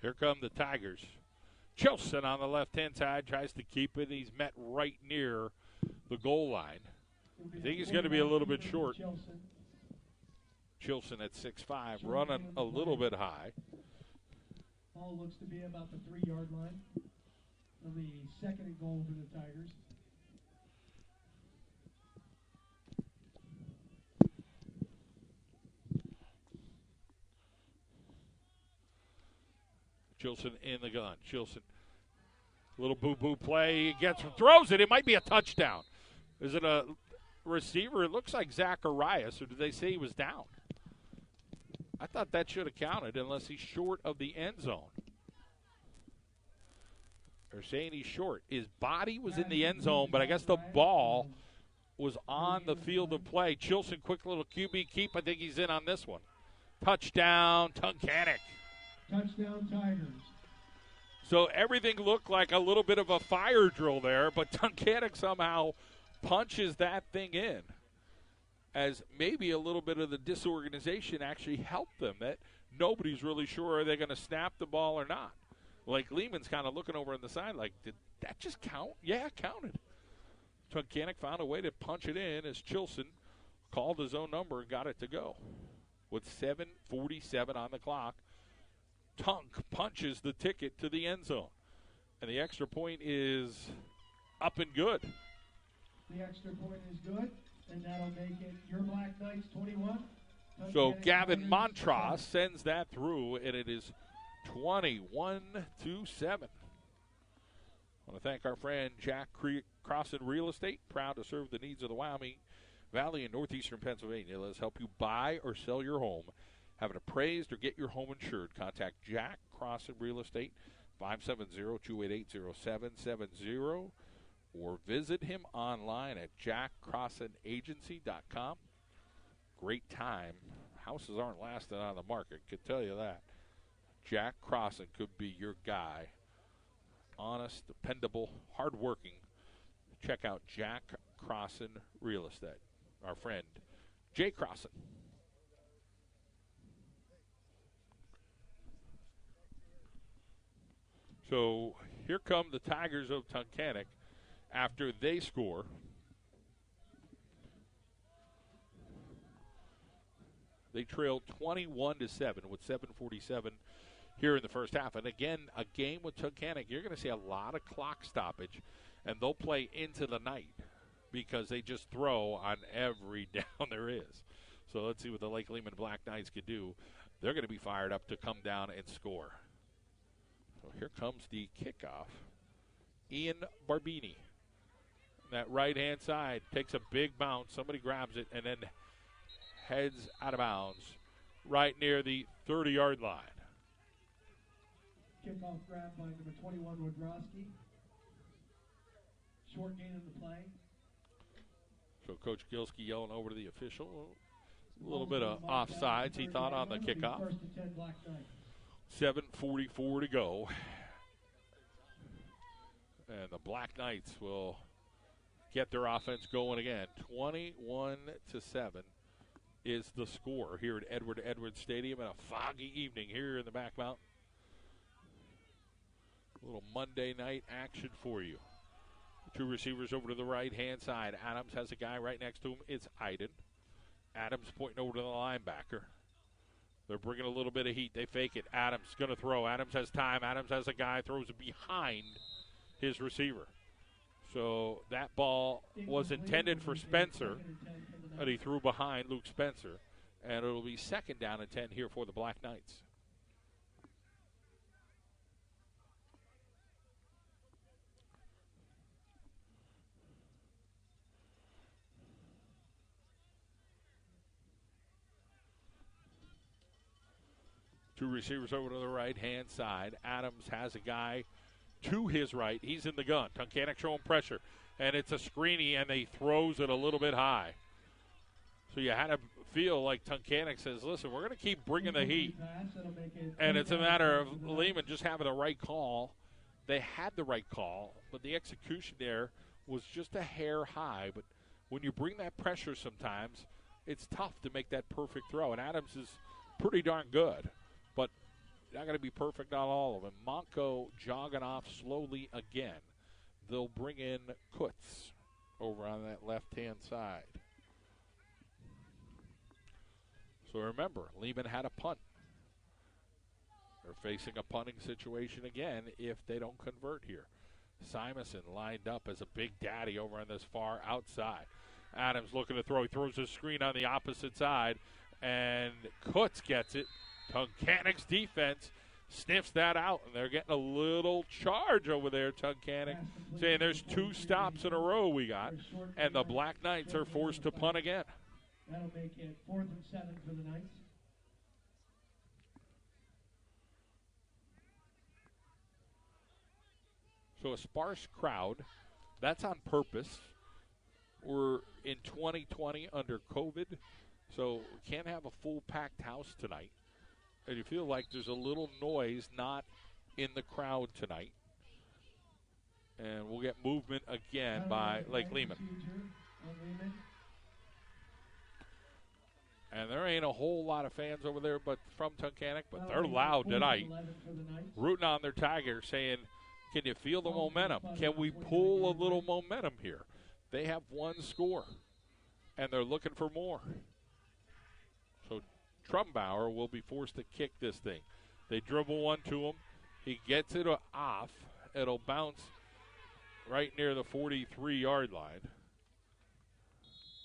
Here come the Tigers. Chilson on the left-hand side tries to keep it. He's met right near the goal line. I think he's going to be a little bit short. Chilson at 6'5", running a little bit high. Ball looks to be about the 3-yard line. It'll be second and goal for the Tigers. Chilson in the gun. Chilson, little boo-boo play. He gets, throws it. It might be a touchdown. Is it a receiver? It looks like Zacharias, or did they say he was down? I thought that should have counted unless he's short of the end zone. They're saying he's short. His body was in the end zone, but I guess the ball was on the field of play. Chilson, quick little QB keep. I think he's in on this one. Touchdown, Tunkhannock. Touchdown, Tigers. So everything looked like a little bit of a fire drill there, but Tunkhannock somehow punches that thing in, as maybe a little bit of the disorganization actually helped them, that nobody's really sure are they going to snap the ball or not. Like Lehman's kind of looking over on the side like, did that just count? Yeah, it counted. Tunkhannock found a way to punch it in as Chilson called his own number and got it to go. With 7:47 on the clock, Tunk punches the ticket to the end zone. And the extra point is up and good. The extra point is good, and that'll make it your Black Knights 21. So Gavin Montross sends that through, and it is 21-7. I want to thank our friend Jack Crossan Real Estate, proud to serve the needs of the Wyoming Valley and northeastern Pennsylvania. Let's help you buy or sell your home. Have it appraised or get your home insured. Contact Jack Crossan Real Estate, 570-288-0770, or visit him online at jackcrossanagency.com. Great time. Houses aren't lasting on the market, could tell you that. Jack Crossan could be your guy. Honest, dependable, hardworking. Check out Jack Crossan Real Estate. Our friend, Jay Crossan. So here come the Tigers of Tunkhannock after they score. They trailed 21-7 with 7:47 here in the first half. And again, a game with Tunkhannock, you're going to see a lot of clock stoppage, and they'll play into the night because they just throw on every down there is. So let's see what the Lake Lehman Black Knights can do. They're going to be fired up to come down and score. So here comes the kickoff. Ian Barbini. That right-hand side takes a big bounce. Somebody grabs it and then heads out of bounds right near the 30-yard line. Kickoff grab by number 21, Wodrowski. Short gain in the play. So Coach Gilski yelling over to the official. A little bit of offsides, he thought, on the kickoff. 7:44 to go. And the Black Knights will get their offense going again. 21-7 is the score here at Edwards Stadium in a foggy evening here in the Back Mountain. A little Monday night action for you. Two receivers over to the right-hand side. Adams has a guy right next to him. It's Iden. Adams pointing over to the linebacker. They're bringing a little bit of heat. They fake it. Adams going to throw. Adams has time. Adams has a guy. Throws it behind his receiver. So that ball was intended for Spencer, but he threw behind Luke Spencer. And it'll be 2nd down and 10 here for the Black Knights. Two receivers over to the right-hand side. Adams has a guy to his right. He's in the gun. Tunkhannock showing pressure. And it's a screeny, and he throws it a little bit high. So you had to feel like Tunkhannock says, listen, we're going to keep bringing the heat. And it's a matter of Lehman just having the right call. They had the right call, but the execution there was just a hair high. But when you bring that pressure sometimes, it's tough to make that perfect throw. And Adams is pretty darn good. But not going to be perfect on all of them. Monco jogging off slowly again. They'll bring in Kutz over on that left-hand side. So remember, Lehman had a punt. They're facing a punting situation again if they don't convert here. Simonson lined up as a big daddy over on this far outside. Adams looking to throw. He throws a screen on the opposite side, and Kutz gets it. Tunkhannock's defense sniffs that out, and they're getting a little charge over there, Tunkhannock, saying there's 2 stops in a row we got, and the Black Knights are forced to punt again. That'll make it 4th and 7 for the Knights. So a sparse crowd, that's on purpose. We're in 2020 under COVID, so we can't have a full packed house tonight. And you feel like there's a little noise not in the crowd tonight. And we'll get movement again by Lake Lehman. And there ain't a whole lot of fans over there but from Tunkhannock, but they're loud tonight, rooting on their Tigers, saying, can you feel the momentum? Can we pull a little momentum here? They have 1 score, and they're looking for more. So Trumbauer will be forced to kick this thing. They dribble one to him. He gets it off. It'll bounce right near the 43-yard line.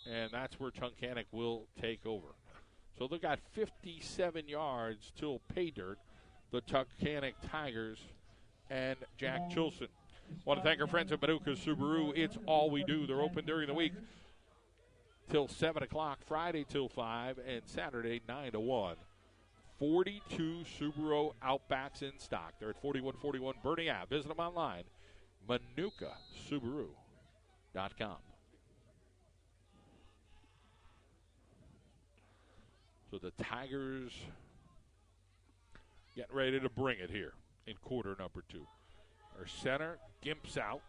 And that's where Tunkhannock will take over. So they've got 57 yards till pay dirt, the Tunkhannock Tigers and Jack Chilson. Want to thank our friends at Manuka Subaru. It's all we do. They're open during the week till 7 o'clock, Friday till 5, and Saturday 9 to 1. 42 Subaru Outbacks in stock. They're at 4141 Bernie Ave. Visit them online, ManukaSubaru.com. So the Tigers getting ready to bring it here in quarter number 2. Our center, Gimp's out,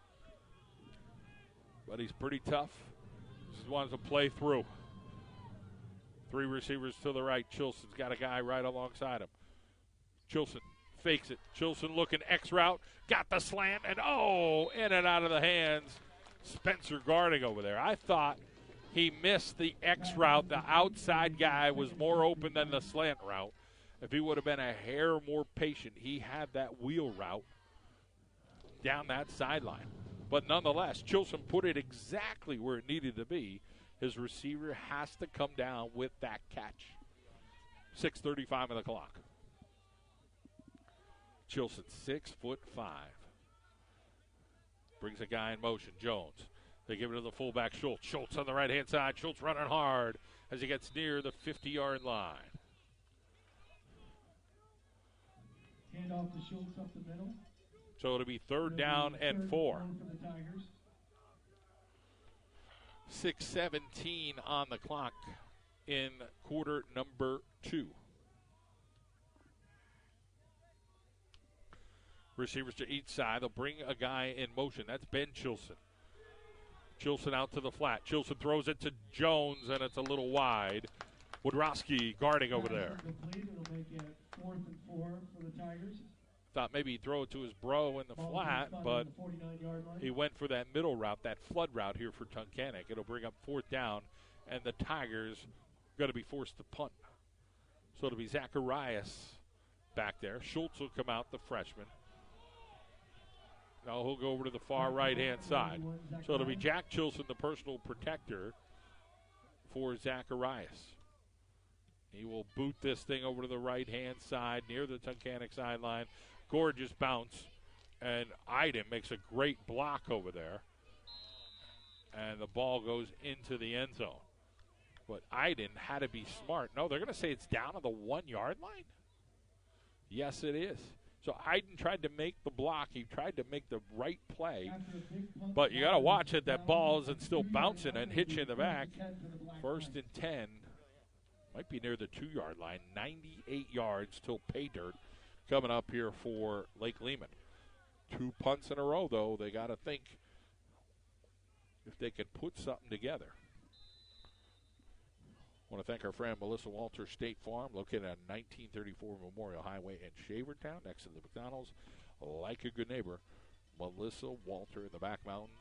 but he's pretty tough. Just wants to play through. 3 receivers to the right. Chilson's got a guy right alongside him. Chilson fakes it. Chilson looking X route. Got the slant, and in and out of the hands. Spencer guarding over there. I thought he missed the X route. The outside guy was more open than the slant route. If he would have been a hair more patient, he had that wheel route down that sideline. But nonetheless, Chilson put it exactly where it needed to be His receiver has to come down with that catch. 6:35 on the clock. Chilson, 6'5". Brings a guy in motion, Jones. They give it to the fullback, Schultz. Schultz on the right-hand side. Schultz running hard as he gets near the 50-yard line. Hand off to Schultz up the middle. So it'll be third down and 4. For the Tigers. 6:17 on the clock in quarter number 2. Receivers to each side. They'll bring a guy in motion. That's Ben Chilson. Chilson out to the flat. Chilson throws it to Jones, and it's a little wide. Wodrowski guarding over there. It'll make it 4th and 4 for the Tigers. Thought maybe he'd throw it to his bro in the flat, but he went for that middle route, that flood route here for Tunkhannock. It'll bring up 4th down, and the Tigers going to be forced to punt. So it'll be Zacharias back there. Schultz will come out, the freshman. Now he'll go over to the far right-hand side. So it'll be Jack Chilson, the personal protector for Zacharias. He will boot this thing over to the right-hand side near the Tunkhannock sideline. Gorgeous bounce. And Iden makes a great block over there. And the ball goes into the end zone. But Iden had to be smart. No, they're going to say it's down on the 1-yard line? Yes, it is. So Iden tried to make the block. He tried to make the right play. But you got to watch it. That ball isn't still bouncing and hits you in the back. 1st and 10. Might be near the 2-yard line. 98 yards till pay dirt coming up here for Lake Lehman. 2 punts in a row, though. They got to think if they could put something together. I want to thank our friend Melissa Walter State Farm, located on 1934 Memorial Highway in Shavertown, next to the McDonald's. Like a good neighbor, Melissa Walter in the back mountain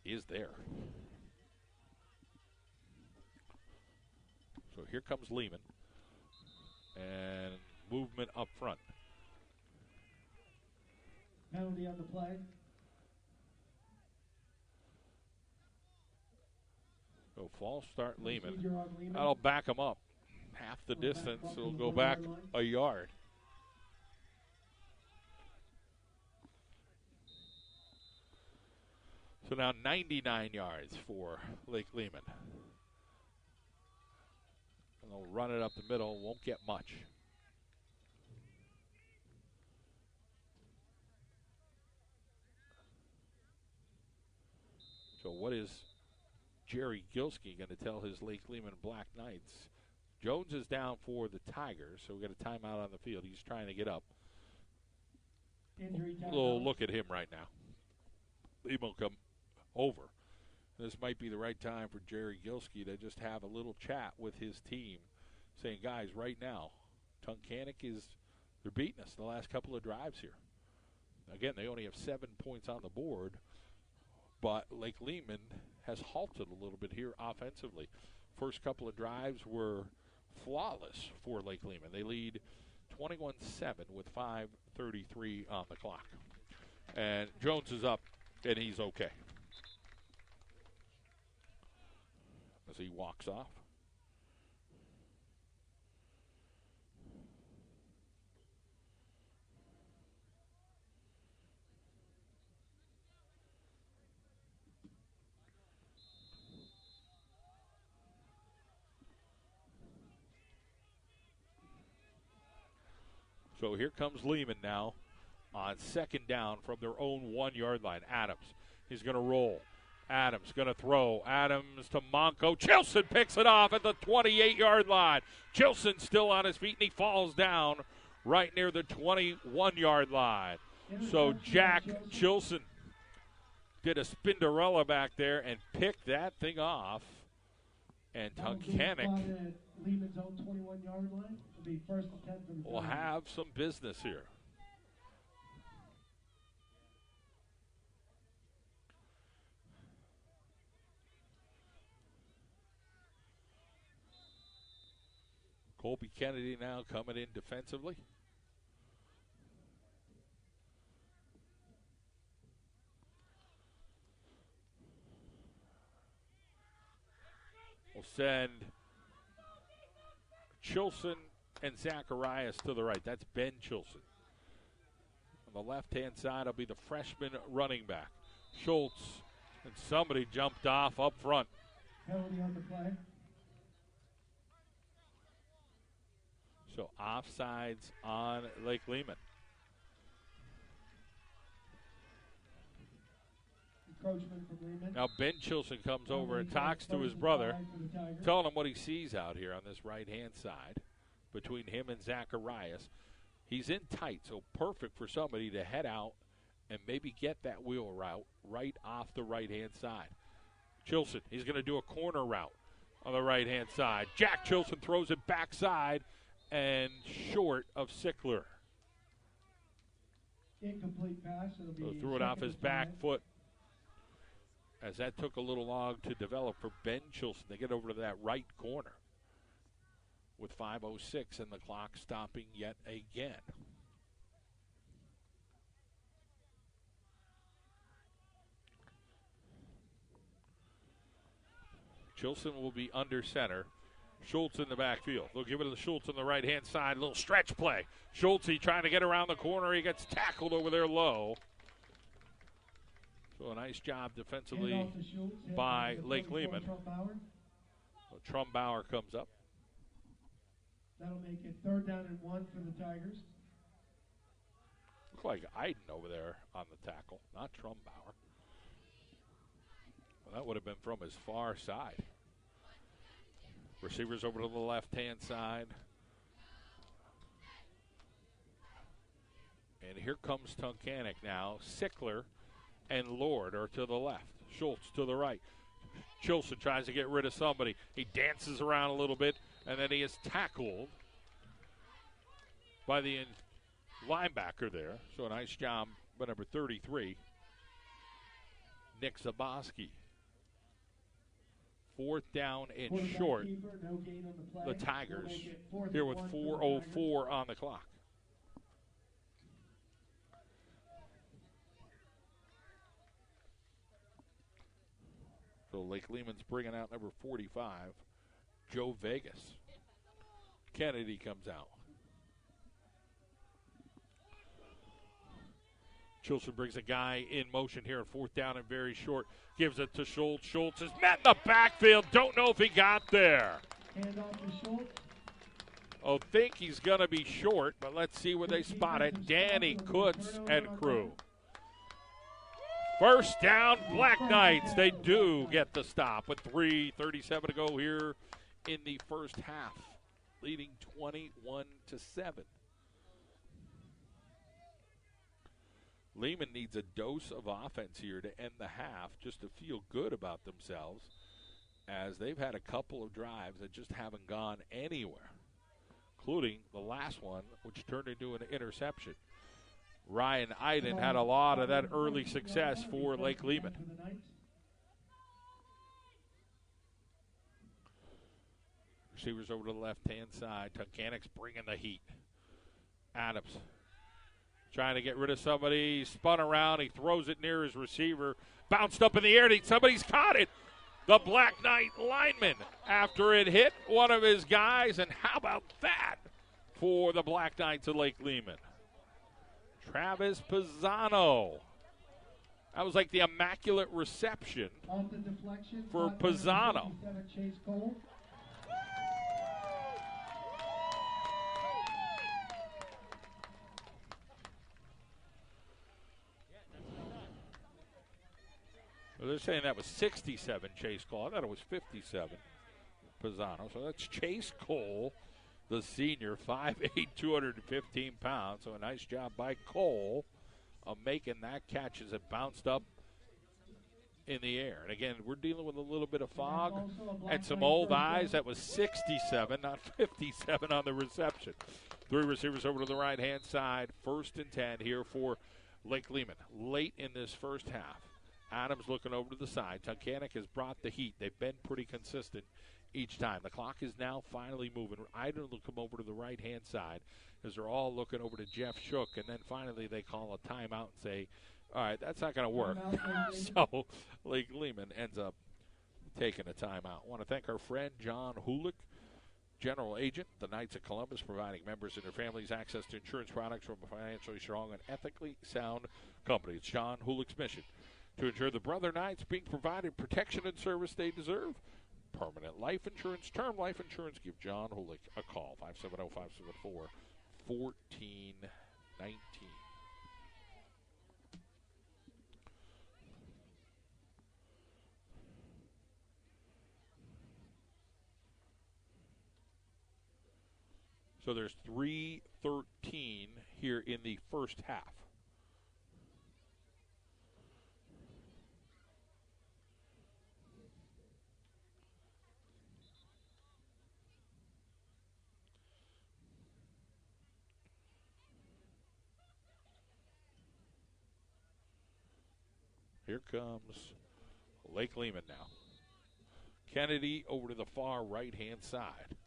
is there. So here comes Lehman. And movement up front. Penalty on the play. So false start Lehman. That'll back him up. Half the distance. It'll go back a yard. So now 99 yards for Lake Lehman. And they'll run it up the middle. Won't get much. So what is Jerry Gilski going to tell his Lake Lehman Black Knights? Jones is down for the Tigers, so we got a timeout on the field. He's trying to get up. A little look at him right now. Lehman will come over. This might be the right time for Jerry Gilski to just have a little chat with his team, saying, guys, right now, Tunkhannock they're beating us the last couple of drives here. Again, they only have 7 points on the board, but Lake Lehman has halted a little bit here offensively. First couple of drives were flawless for Lake Lehman. They lead 21-7 with 5:33 on the clock. And Jones is up, and he's okay. As he walks off. So here comes Lehman now on 2nd down from their own 1-yard line. Adams, he's going to roll. Adams going to throw. Adams to Monco. Chilson picks it off at the 28-yard line. Chilson still on his feet, and he falls down right near the 21-yard line. So Jack Chilson did a Spinderella back there and picked that thing off. And Tunkhannock Lehman's own 21-yard line. It'll be 1st and 10 for the will have some business here. Colby Kennedy now coming in defensively. will send Chilson and Zacharias to the right. That's Ben Chilson. On the left-hand side will be the freshman running back, Schultz. And somebody jumped off up front. Penalty on the play. So offsides on Lake Lehman. Encroachment from Lehman. Now Ben Chilson comes over and talks to his brother, telling him what he sees out here on this right-hand side between him and Zacharias. He's in tight, so perfect for somebody to head out and maybe get that wheel route right off the right-hand side. Chilson, he's going to do a corner route on the right-hand side. Jack Chilson throws it backside and short of Sickler. Incomplete pass. It'll be threw it off his back foot. As that took a little long to develop for Ben Chilson. They get over to that right corner with 5:06 and the clock stopping yet again. Chilson will be under center. Schultz in the backfield. They'll give it to Schultz on the right-hand side. Little stretch play. Schultz trying to get around the corner. He gets tackled over there low. So a nice job defensively by Lake Lehman. So Trumbauer comes up. That'll make it 3rd down and 1 for the Tigers. Look like Iden over there on the tackle, not Trumbauer. Well, that would have been from his far side. Receivers over to the left-hand side. And here comes Tunkhannock now. Sickler and Lord are to the left. Schultz to the right. Chilson tries to get rid of somebody. He dances around a little bit, and then he is tackled by the linebacker there. So a nice job by number 33, Nick Zaboski. 4th down and short. The Tigers here with 4:04 on the clock. So Lake Lehman's bringing out number 45, Joe Vegas. Kennedy comes out. Chilson brings a guy in motion here at 4th down and very short. Gives it to Schultz. Schultz is met in the backfield. Don't know if he got there. Hand off to Schultz. Oh, think he's going to be short, but let's see where they spot it. Danny Kutz and crew. 1st down, Black Knights. They do get the stop with 3:37 to go here in the first half, leading 21-7. Lehman needs a dose of offense here to end the half just to feel good about themselves, as they've had a couple of drives that just haven't gone anywhere, including the last one, which turned into an interception. Ryan Iden had a lot of that early success for Lake Lehman. Receivers over to the left-hand side. Tunkhannock's bringing the heat. Adams trying to get rid of somebody. He spun around. He throws it near his receiver. Bounced up in the air. Somebody's caught it. The Black Knight lineman after it hit one of his guys. And how about that for the Black Knights of Lake Lehman? Travis Pisano. That was like the immaculate reception for Pisano. Well, they're saying that was 67 Chase Cole. I thought it was 57 Pisano. So that's Chase Cole, the senior, 5'8", 215 pounds. So a nice job by Cole of making that catch as it bounced up in the air. And again, we're dealing with a little bit of fog and some old eyes. That was 67, not 57 on the reception. 3 receivers over to the right-hand side. 1st and 10 here for Lake Lehman. Late in this first half. Adams looking over to the side. Tunkhannock has brought the heat. They've been pretty consistent each time. The clock is now finally moving. Iden will come over to the right-hand side as they're all looking over to Jeff Shook, and then finally they call a timeout and say, all right, that's not going to work. So Lake Lehman ends up taking a timeout. I want to thank our friend John Hulick, General Agent, the Knights of Columbus, providing members and their families access to insurance products from a financially strong and ethically sound company. It's John Hulick's mission to ensure the Brother Knights being provided protection and service they deserve. Permanent life insurance, term life insurance. Give John Hulick a call, 570-574-1419. So there's 3:13 here in the first half. Here comes Lake Lehman now. Kennedy over to the far right-hand side.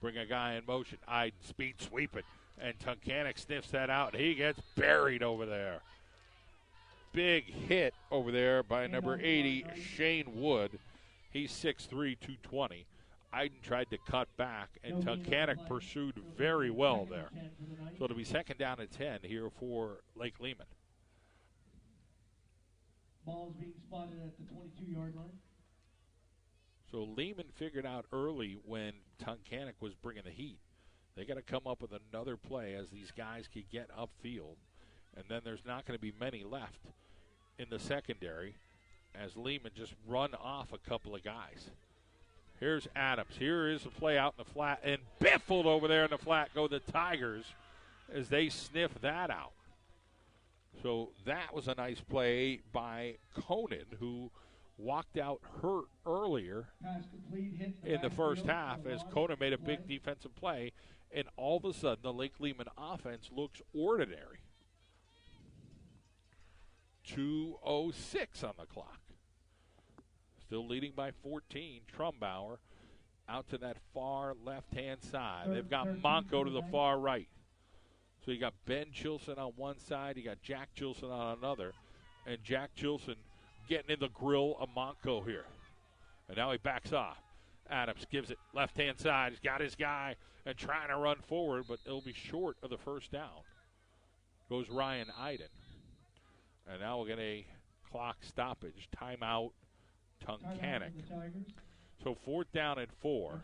Bring a guy in motion. Iden speed sweeping. And Tunkhannock sniffs that out. He gets buried over there. Big hit over there by number 80, Shane Wood. He's 6'3", 220. Iden tried to cut back, and Tunkhannock pursued very well there. So it'll be second down and 10 here for Lake Lehman. Ball's being spotted at the 22-yard line. So Lehman figured out early when Tunkhannock was bringing the heat. They got to come up with another play as these guys could get upfield. And then there's not going to be many left in the secondary as Lehman just run off a couple of guys. Here's Adams. Here is a play out in the flat. And biffled over there in the flat go the Tigers as they sniff that out. So that was a nice play by Conan, who walked out hurt earlier in the first half as Conan made a big defensive play. And all of a sudden, the Lake Lehman offense looks ordinary. 2:06 on the clock. Still leading by 14. Trumbauer out to that far left-hand side. They've got Monco to the far right. So you got Ben Chilson on one side. You got Jack Chilson on another. And Jack Chilson getting in the grill of Monco here. And now he backs off. Adams gives it left-hand side. He's got his guy and trying to run forward, but it'll be short of the first down. Goes Ryan Iden. And now we'll get a clock stoppage. Timeout, Tunkhannock. So 4th down and 4.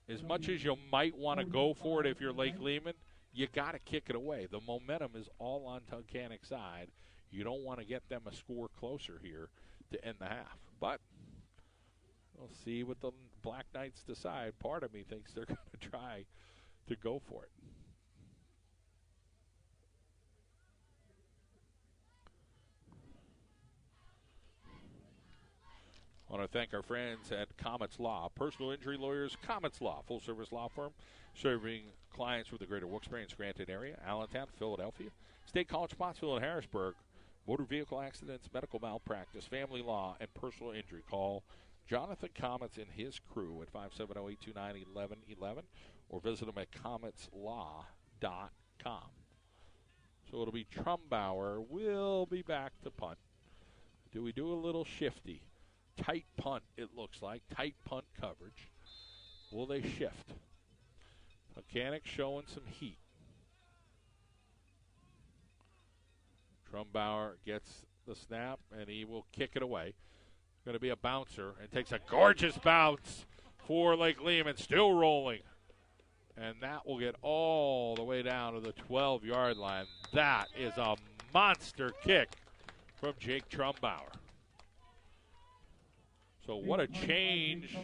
As much as you might want to go for it if you're Lake Lehman, you got to kick it away. The momentum is all on Tunkhannock's side. You don't want to get them a score closer here to end the half. But we'll see what the Black Knights decide. Part of me thinks they're going to try to go for it. I want to thank our friends at Comets Law. Personal injury lawyers, Comets Law, full-service law firm, serving clients with the greater Wilkes-Barre and Scranton area, Allentown, Philadelphia, State College, Pottsville, and Harrisburg. Motor vehicle accidents, medical malpractice, family law, and personal injury. Call Jonathan Comets and his crew at 570-829-1111 or visit them at cometslaw.com. So it'll be Trumbauer. We'll be back to punt. Do we do a little shifty? Tight punt, it looks like. Tight punt coverage. Will they shift? Tunkhannock showing some heat. Trumbauer gets the snap, and he will kick it away. Going to be a bouncer, and takes a gorgeous bounce for Lake Lehman. Still rolling. And that will get all the way down to the 12-yard line. That is a monster kick from Jake Trumbauer. So what a change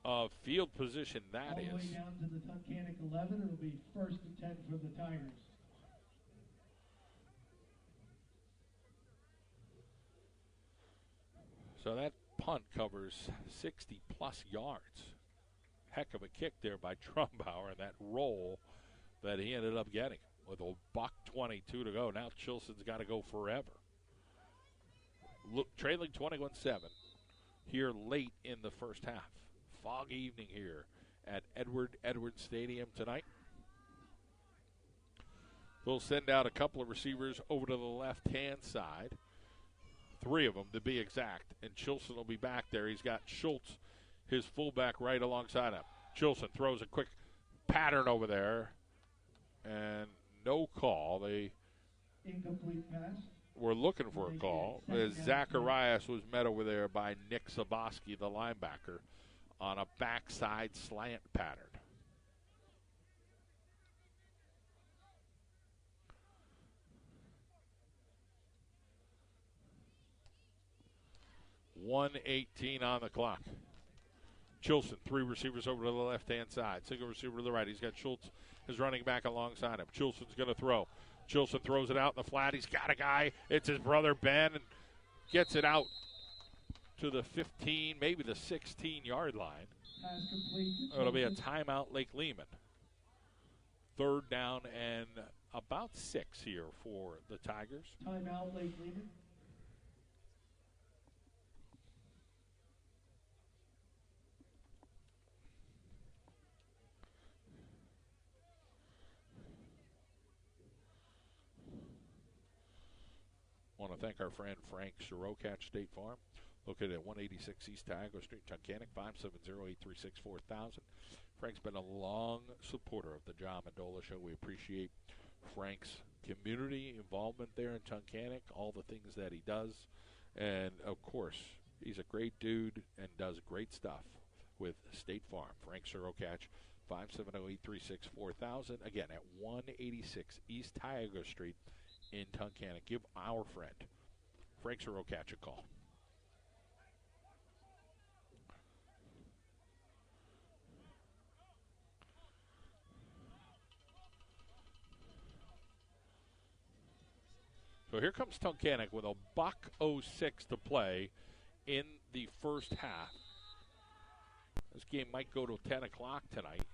of field position that is. All the way down to the Tunkhannock 11. It'll be 1st and 10 for the Tigers. So that punt covers 60-plus yards. Heck of a kick there by Trumbauer, and that roll that he ended up getting with a $1:22 to go. Now Chilson's got to go forever. Look, trailing 21-7 here late in the first half. Foggy evening here at Edwards Stadium tonight. They'll send out a couple of receivers over to the left-hand side. 3 of them, to be exact. And Chilson will be back there. He's got Schultz, his fullback, right alongside him. Chilson throws a quick pattern over there. And no call. They incomplete pass. were looking for a call. As Zacharias was met over there by Nick Zaboski, the linebacker, on a backside slant pattern. .118 on the clock. Chilson, 3 receivers over to the left-hand side. Single receiver to the right. He's got Schultz, his running back, alongside him. Chilson's going to throw. Chilson throws it out in the flat. He's got a guy. It's his brother, Ben, and gets it out to the 15, maybe the 16-yard line. It'll be a timeout, Lake Lehman. 3rd down and about 6 here for the Tigers. Timeout, Lake Lehman. I want to thank our friend Frank Sirocatch State Farm, located at 186 East Tioga Street, Tunkhannock, 570-836-4000. Frank's been a long supporter of the John Mendola Show. We appreciate Frank's community involvement there in Tunkhannock, all the things that he does. And, of course, he's a great dude and does great stuff with State Farm. Frank Sirocatch, 570-836-4000. Again, at 186 East Tioga Street in Tunkhannock. Give our friend Frank Sirocatch a call. So here comes Tunkhannock with a $1:06 to play in the first half. This game might go to 10 o'clock tonight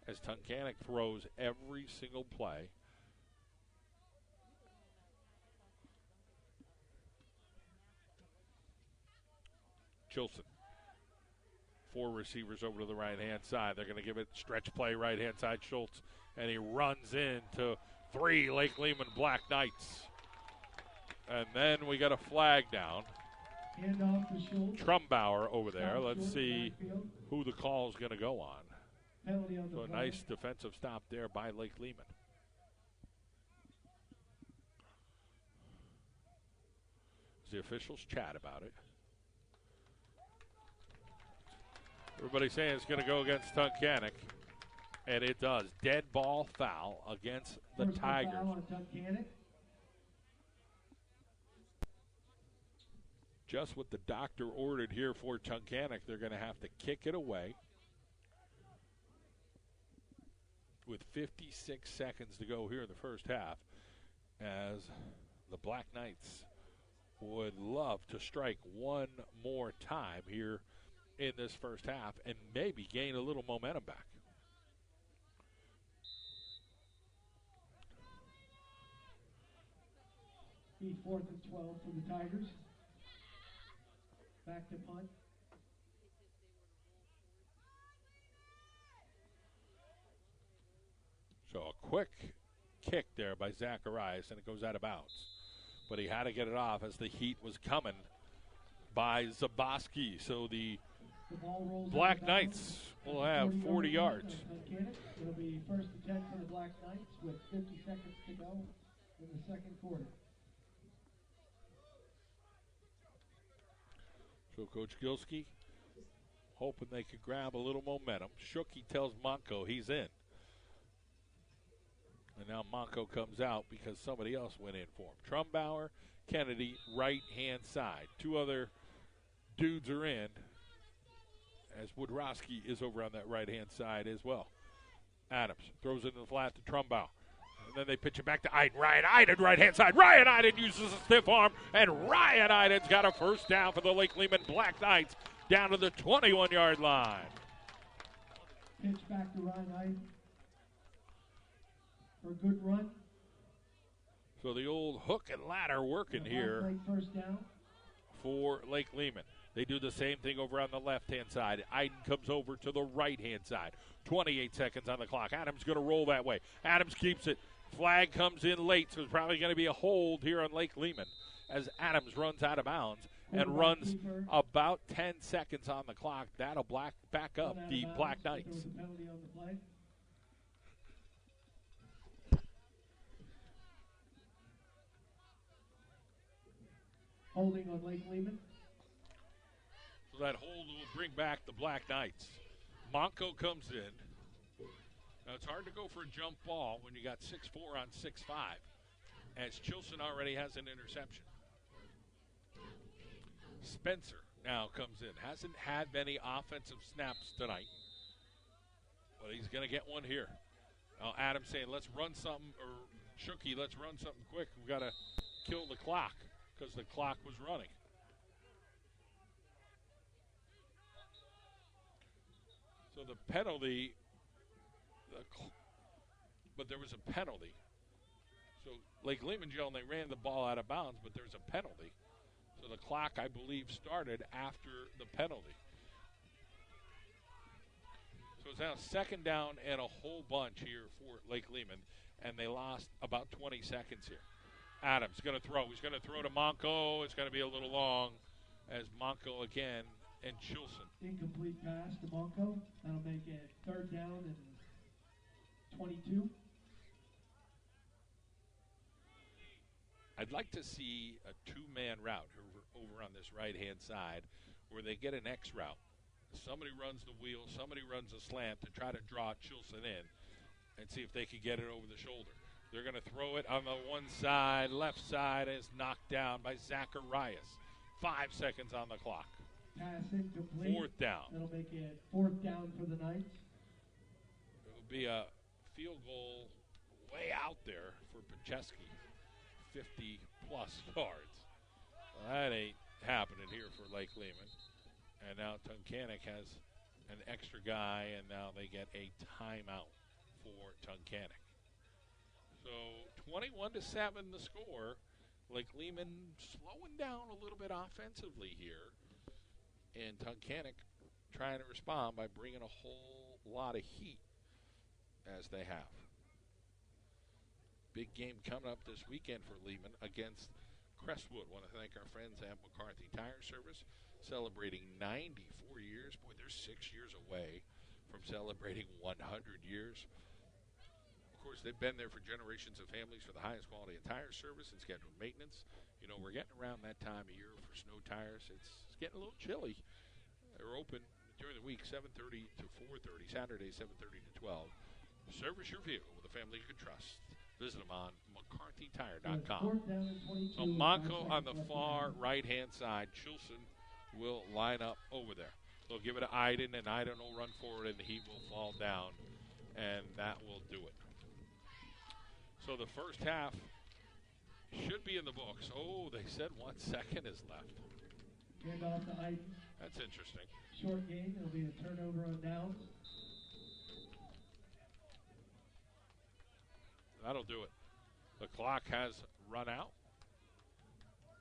as Tunkhannock throws every single play. Chilson, 4 receivers over to the right-hand side. They're going to give it stretch play right-hand side. Schultz, and he runs into 3 Lake Lehman Black Knights. And then we got a flag down. Trumbauer over there. Let's see who the call is going to go on. So a nice defensive stop there by Lake Lehman. As the officials chat about it. Everybody's saying it's going to go against Tunkhannock, and it does. Dead ball foul against the Tigers. Just what the doctor ordered here for Tunkhannock. They're going to have to kick it away with 56 seconds to go here in the first half, as the Black Knights would love to strike one more time here in this first half and maybe gain a little momentum back. Be 4th and 12 for the Tigers. Back to punt. So a quick kick there by Zacharias, and it goes out of bounds. But he had to get it off as the heat was coming by Zaboski. So the Black Knights will have 40 yards. It'll be 1st and 10 for the Black Knights with 50 seconds to go in the second quarter. So Coach Gilski hoping they could grab a little momentum. Shooky tells Monco he's in. And now Monco comes out because somebody else went in for him. Trumbauer, Kennedy, right-hand side. 2 other dudes are in, as Woodrowski is over on that right-hand side as well. Adams throws it in the flat to Trumbauer. And then they pitch it back to Iden. Ryan Iden, right-hand side. Ryan Iden uses a stiff arm, and Ryan Iden's got a first down for the Lake Lehman Black Knights down to the 21-yard line. Pitch back to Ryan Iden for a good run. So the old hook and ladder working here first down for Lake Lehman. They do the same thing over on the left-hand side. Iden comes over to the right-hand side. 28 seconds on the clock. Adams going to roll that way. Adams keeps it. Flag comes in late, so it's probably going to be a hold here on Lake Lehman as Adams runs out of bounds and runs about 10 seconds on the clock. That'll back up the Black Knights. Holding on Lake Lehman. So that hold will bring back the Black Knights. Monco comes in. Now it's hard to go for a jump ball when you got 6'4" on 6'5", as Chilson already has an interception. Spencer now comes in. Hasn't had many offensive snaps tonight, but he's going to get one here. Now Adams saying, let's run something, or Shooky, let's run something quick. We've got to kill the clock because the clock was running. So the penalty, but there was a penalty. So Lake Lehman yelled, they ran the ball out of bounds, but there's a penalty. So the clock, I believe, started after the penalty. So it's now second down and a whole bunch here for Lake Lehman, and they lost about 20 seconds here. Adams going to throw. He's going to throw to Monco. It's going to be a little long as Monco again and Chilson. Incomplete pass to Monco. That'll make it third down and 22. I'd like to see a two-man route over on this right-hand side where they get an X route. Somebody runs the wheel, somebody runs a slant to try to draw Chilson in and see if they can get it over the shoulder. They're going to throw it on the one side. Left side is knocked down by Zacharias. 5 seconds on the clock. Pass incomplete. Fourth down. That'll make it fourth down for the Knights. It'll be a field goal way out there for Pacheski. 50-plus yards. Well, that ain't happening here for Lake Lehman. And now Tunkhannock has an extra guy, and now they get a timeout for Tunkhannock. So 21-7 the score. Lake Lehman slowing down a little bit offensively here. And Tunkhannock trying to respond by bringing a whole lot of heat as they have. Big game coming up this weekend for Lehman against Crestwood. Want to thank our friends at McCarthy Tire Service, celebrating 94 years. Boy, they're 6 years away from celebrating 100 years. Of course, they've been there for generations of families for the highest quality of tire service and scheduled maintenance. You know, we're getting around that time of year for snow tires. It's getting a little chilly. They're open during the week, 7:30 to 4:30, Saturday, 7:30 to 12. Service your vehicle with a family you can trust. Visit them on McCarthyTire.com. So Monco on the far right-hand side. Chilson will line up over there. They'll give it to Iden, and Iden will run forward, and he will fall down, and that will do it. So the first half should be in the books. Oh, they said 1 second is left. Hand off to Iden. That's interesting. Short game. It'll be a turnover on downs. That'll do it. The clock has run out.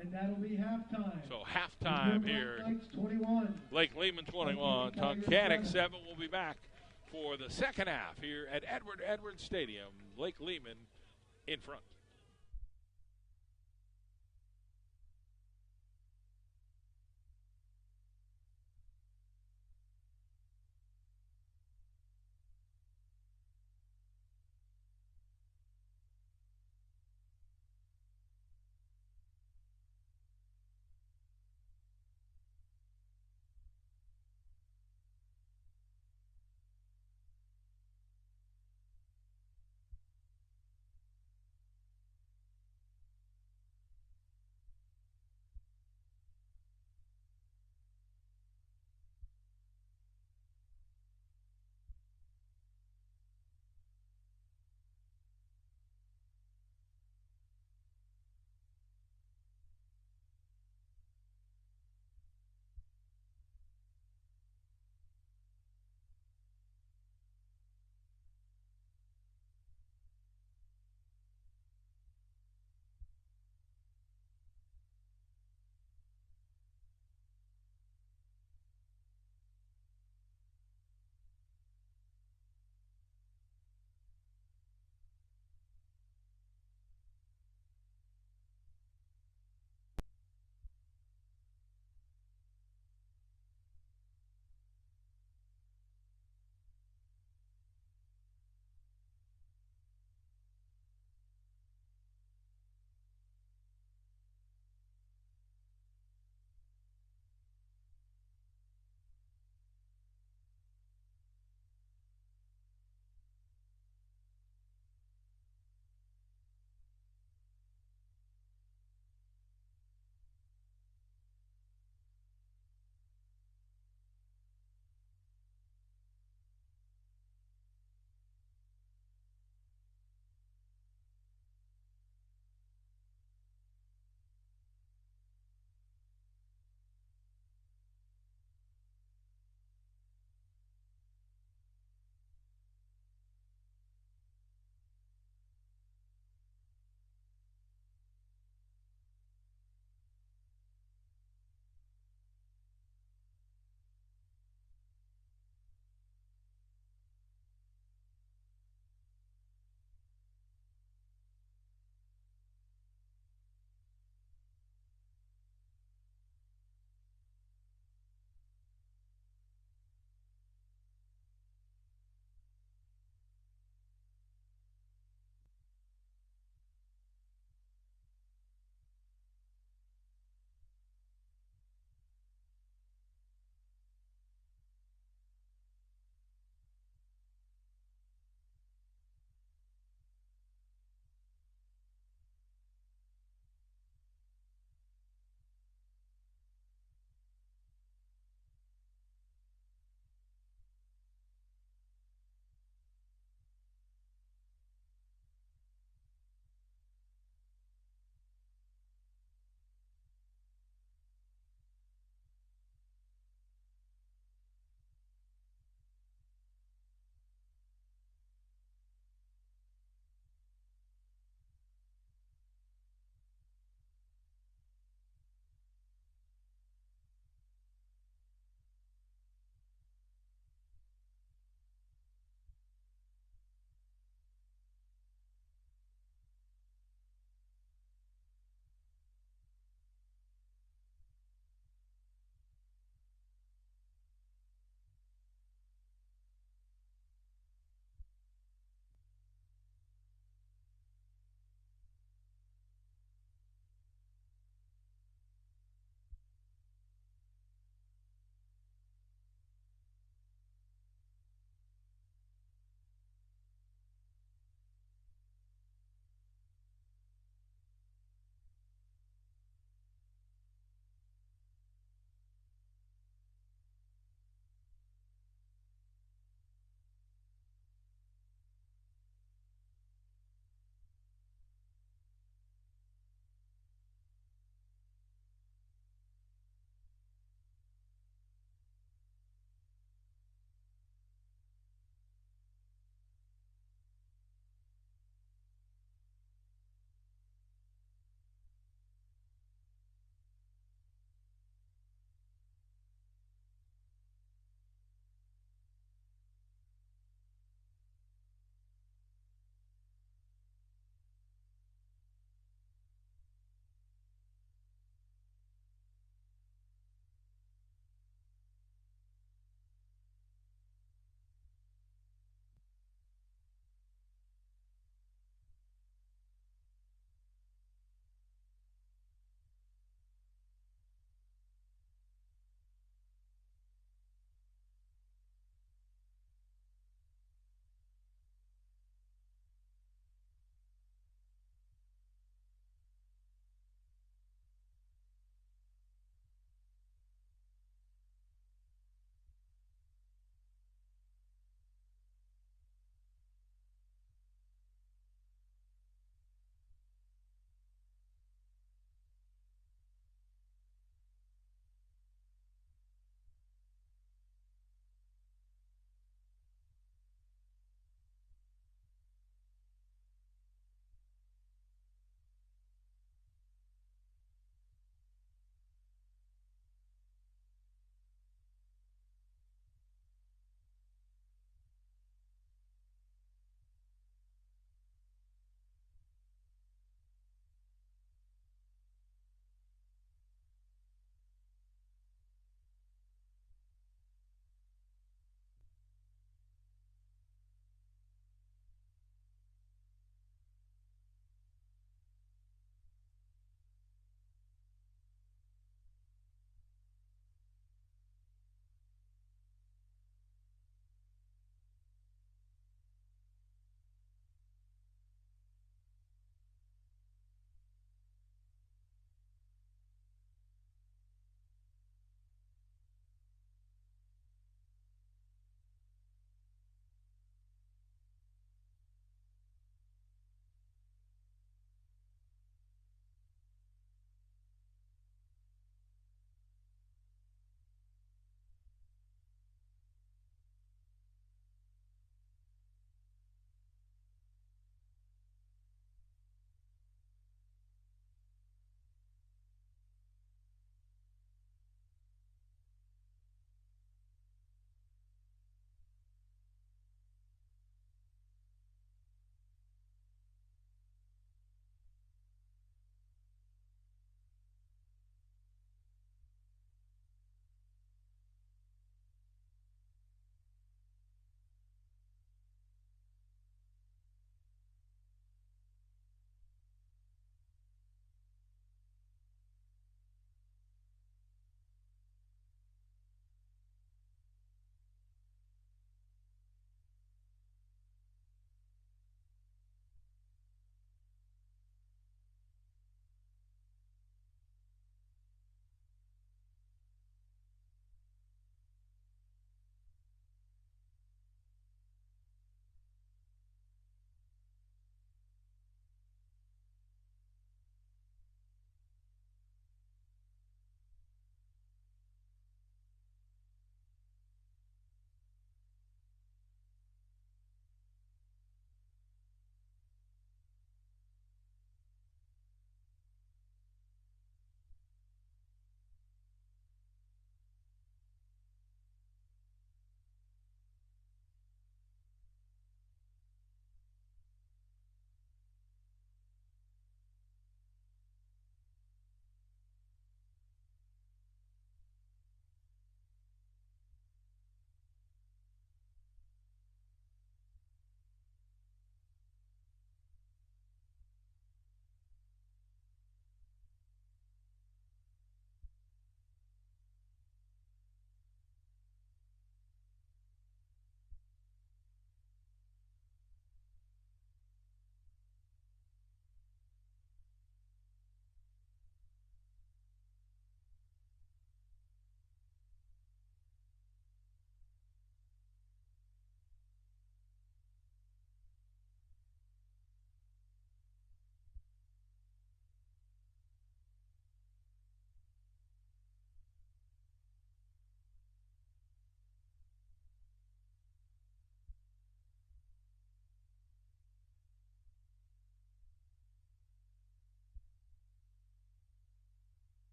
And that'll be halftime. So halftime here. 21. Lake Lehman 21. Tunkhannock 7 will be back for the second half here at Edwards Stadium. Lake Lehman in front.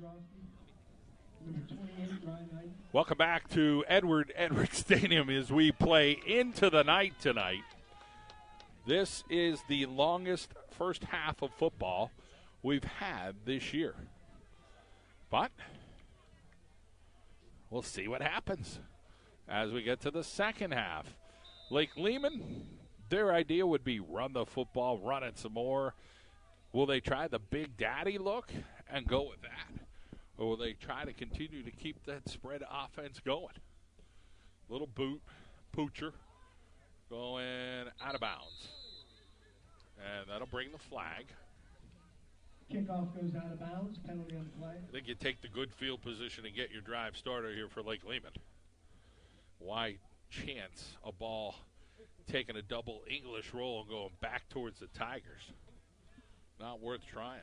Number 28, Ryan Knight. Welcome back to Edward Stadium as we play into the night tonight. This is the longest first half of football we've had this year. But we'll see what happens as we get to the second half. Lake Lehman, their idea would be run the football, run it some more. Will they try the Big Daddy look and go with that? Or will they try to continue to keep that spread offense going? Little poocher going out of bounds. And that'll bring the flag. Kickoff goes out of bounds, penalty on the flag. I think you take the good field position and get your drive started here for Lake Lehman. Why chance a ball taking a double English roll and going back towards the Tigers? Not worth trying.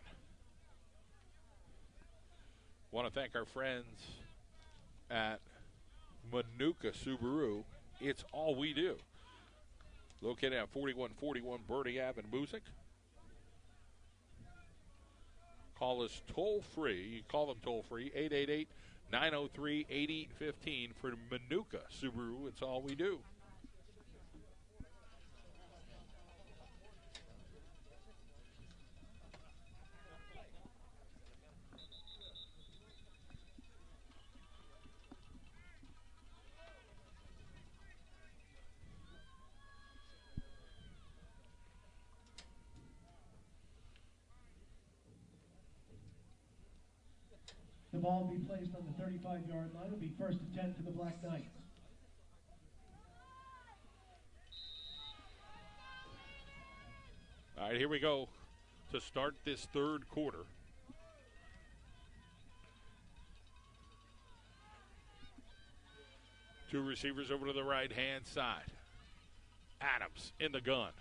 Want to thank our friends at Manuka Subaru. It's all we do. Located at 4141 Birdie Ave in Moosic. Call us toll-free. You call them toll-free, 888-903-8015 for Manuka Subaru. It's all we do. The ball will be placed on the 35-yard line. It'll be first and 10 for the Black Knights. All right, here we go to start this third quarter. Two receivers over to the right-hand side. Adams in the gun.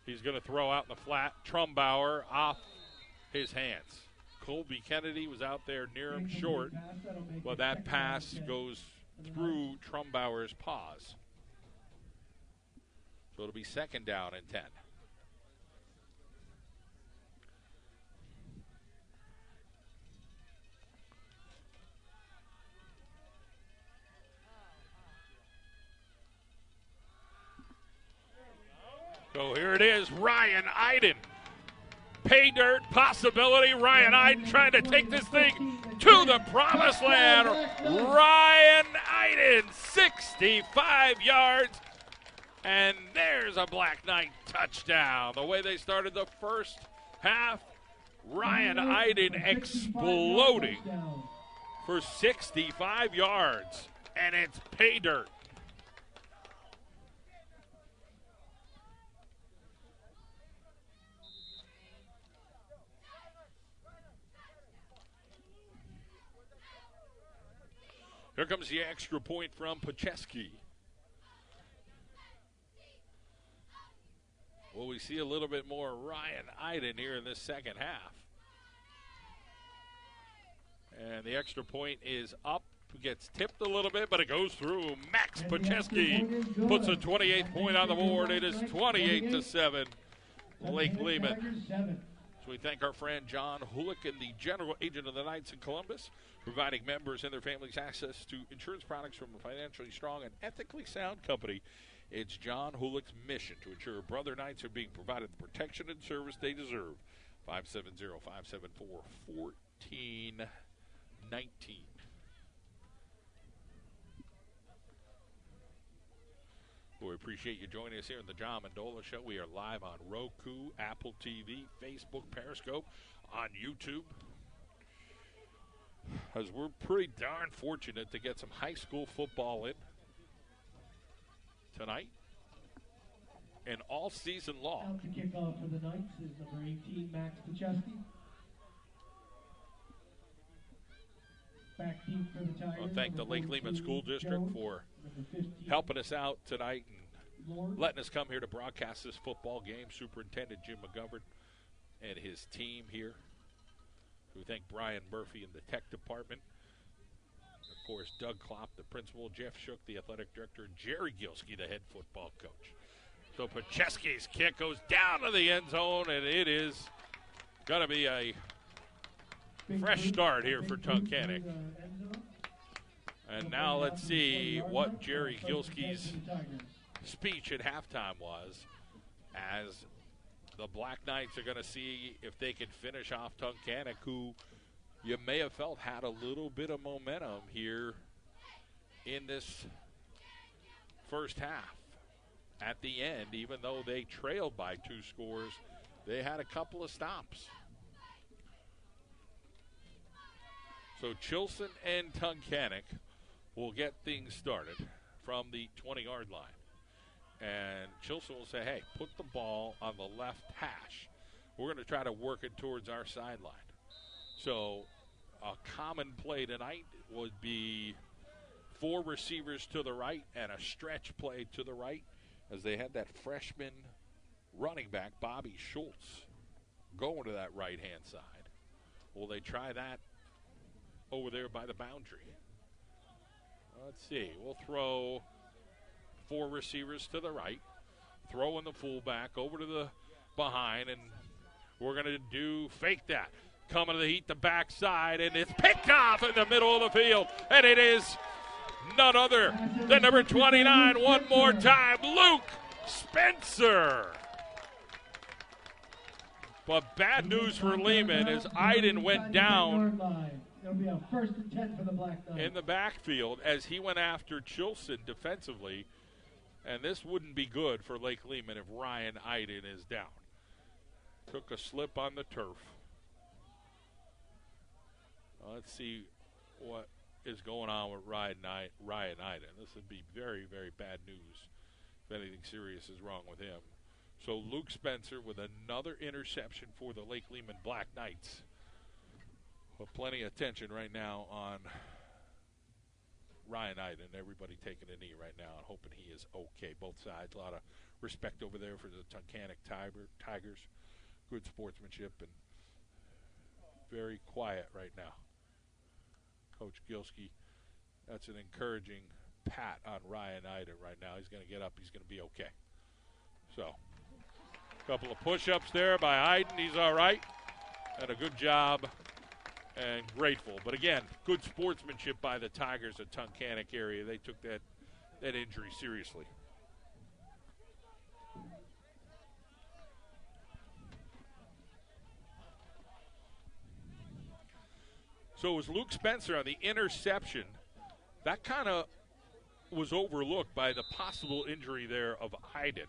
He's going to throw out in the flat. Trumbauer off his hands. Colby Kennedy was out there near him short, but that pass goes through Trumbauer's paws. So it'll be second down and 10. So here it is, Ryan Iden. Pay dirt possibility. Ryan Iden trying to take this thing to the promised land. Ryan Iden, 65 yards. And there's a Black Knight touchdown. The way they started the first half, Ryan Iden exploding for 65 yards. And it's pay dirt. Here comes the extra point from Pacheski. Will we see a little bit more Ryan Iden here in this second half? And the extra point is up. Gets tipped a little bit, but it goes through. Max Pacheski puts a 28th point on the board. It is 28-7. Lake Lehman. So we thank our friend John Hulick and the general agent of the Knights in Columbus, providing members and their families access to insurance products from a financially strong and ethically sound company. It's John Hulick's mission to ensure brother Knights are being provided the protection and service they deserve. 570-574-1419. We appreciate you joining us here in the John Mendola Show. We are live on Roku, Apple TV, Facebook, Periscope, on YouTube. As we're pretty darn fortunate to get some high school football in tonight and all season long. Out to kick off for the Knights is number 18, Max Pacheski. Back deep for the Tigers. I want to thank the Lake Lehman School District for helping us out tonight and letting us come here to broadcast this football game. Superintendent Jim McGovern and his team here. We thank Brian Murphy in the tech department. Of course, Doug Klopp, the principal, Jeff Shook, the athletic director, and Jerry Gilski, the head football coach. So Pacheski's kick goes down to the end zone, and it is going to be a fresh start here for Tunkhannock. And now let's see what Jerry Gilskey's speech at halftime was, as the Black Knights are going to see if they can finish off Tunkhannock, who you may have felt had a little bit of momentum here in this first half. At the end, even though they trailed by 2 scores, they had a couple of stops. So Chilson and Tunkhannock will get things started from the 20-yard line. And Chilson will say, hey, put the ball on the left hash. We're going to try to work it towards our sideline. So a common play tonight would be 4 receivers to the right and a stretch play to the right, as they had that freshman running back, Bobby Schultz, going to that right-hand side. Will they try that over there by the boundary? Let's see. We'll throw 4 receivers to the right, throw in the fullback over to the behind, and we're going to do fake that. Coming to the heat, the backside, and it's picked off in the middle of the field. And it is none other than number 29, one more time, Luke Spencer. But bad news for Lehman as Iden went down It'll be a 1st and 10 for the Black Knights. In the backfield as he went after Chilson defensively. And this wouldn't be good for Lake Lehman if Ryan Iden is down. Took a slip on the turf. Let's see what is going on with Ryan Iden. This would be very, very bad news if anything serious is wrong with him. So Luke Spencer with another interception for the Lake Lehman Black Knights. Well, plenty of attention right now on Ryan Iden. Everybody taking a knee right now and hoping he is okay. Both sides, a lot of respect over there for the Tunkhannock Tigers. Good sportsmanship and very quiet right now. Coach Gilskey, that's an encouraging pat on Ryan Iden right now. He's going to get up. He's going to be okay. So, a couple of push-ups there by Iden. He's all right. And a good job and grateful. But again, good sportsmanship by the Tigers at Tunkhannock area. They took that injury seriously. So it was Luke Spencer on the interception. That kind of was overlooked by the possible injury there of Iden.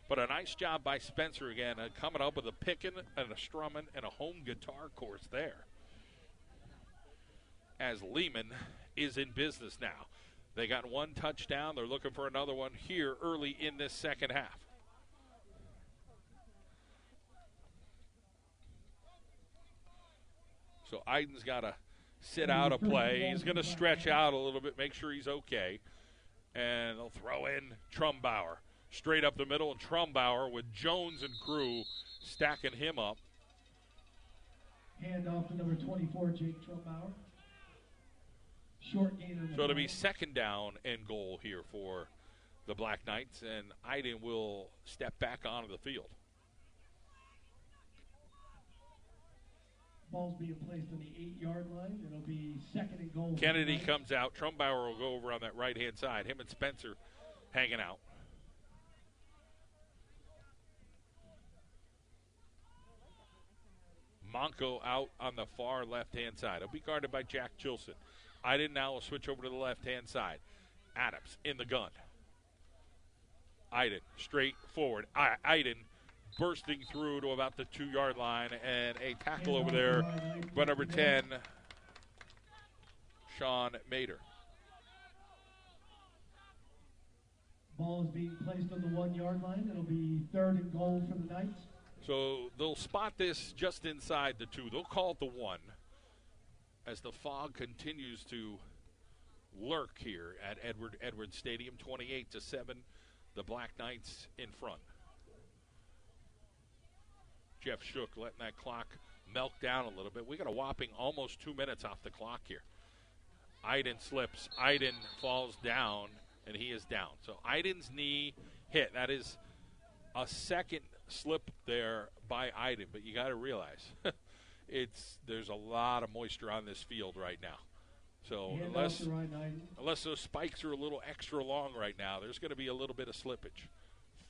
But a nice job by Spencer again, coming up with a picking and a strumming and a home guitar course there. As Lehman is in business now. They got 1 touchdown. They're looking for another one here early in this second half. So Iden's got to sit out a play. He's going to stretch out a little bit, make sure he's okay. And they'll throw in Trumbauer. Straight up the middle, and Trumbauer with Jones and crew stacking him up. Hand off to number 24, Jake Trumbauer. Short gain. So it'll be second down and goal here for the Black Knights, and Iden will step back onto the field. Ball's being placed on the 8-yard line. It'll be second and goal. Kennedy comes out. Trumbauer will go over on that right-hand side. Him and Spencer hanging out. Monco out on the far left-hand side. He'll be guarded by Jack Chilson. Iden now will switch over to the left-hand side. Adams in the gun. Iden straight forward. Iden bursting through to about the 2-yard line, and a tackle over there by number 10, Sean Mader. Ball is being placed on the 1-yard line. It'll be third and goal for the Knights. So they'll spot this just inside the 2. They'll call it the 1 as the fog continues to lurk here at Edwards Stadium. 28-7, the Black Knights in front. Jeff Shook letting that clock melt down a little bit. We got a whopping almost 2 minutes off the clock here. Iden slips. Iden falls down, and he is down. So Iden's knee hit. That is a second slip there by Iden, but you got to realize there's a lot of moisture on this field right now. So unless those spikes are a little extra long right now, there's going to be a little bit of slippage.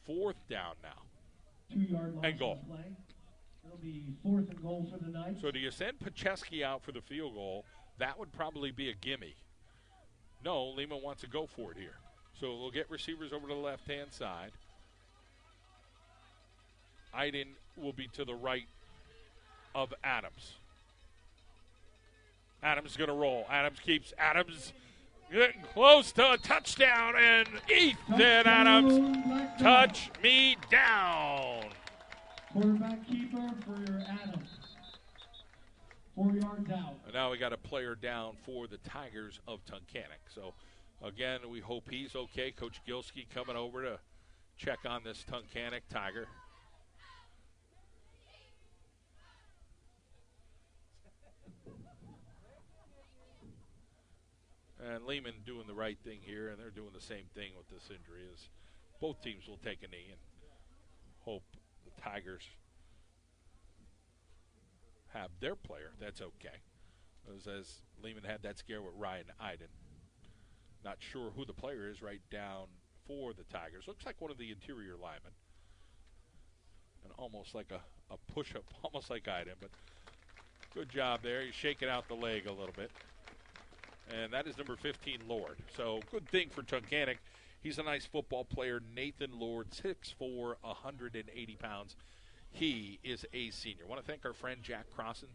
4th down now. 2-yard line and goal. Play. It'll be 4th and goal for the Knights. So do you send Pacheski out for the field goal? That would probably be a gimme. No, Lehman wants to go for it here. So we'll get receivers over to the left-hand side. Iden will be to the right of Adams. Adams is going to roll. Adams getting close to a touchdown, and Ethan Adams, touch me down. Quarterback keeper for Adams. 4 yards out. And now we got a player down for the Tigers of Tunkhannock. So, again, we hope he's okay. Coach Gilski coming over to check on this Tunkhannock Tiger. And Lehman doing the right thing here, and they're doing the same thing with this injury. Is both teams will take a knee and hope the Tigers have their player. That's okay. As Lehman had that scare with Ryan Iden. Not sure who the player is right down for the Tigers. Looks like one of the interior linemen. And almost like a push-up, almost like Iden. But good job there. He's shaking out the leg a little bit. And that is number 15, Lord. So good thing for Tunkhannock. He's a nice football player. Nathan Lord, 6'4", 180 pounds. He is a senior. I want to thank our friend Jack Crossan,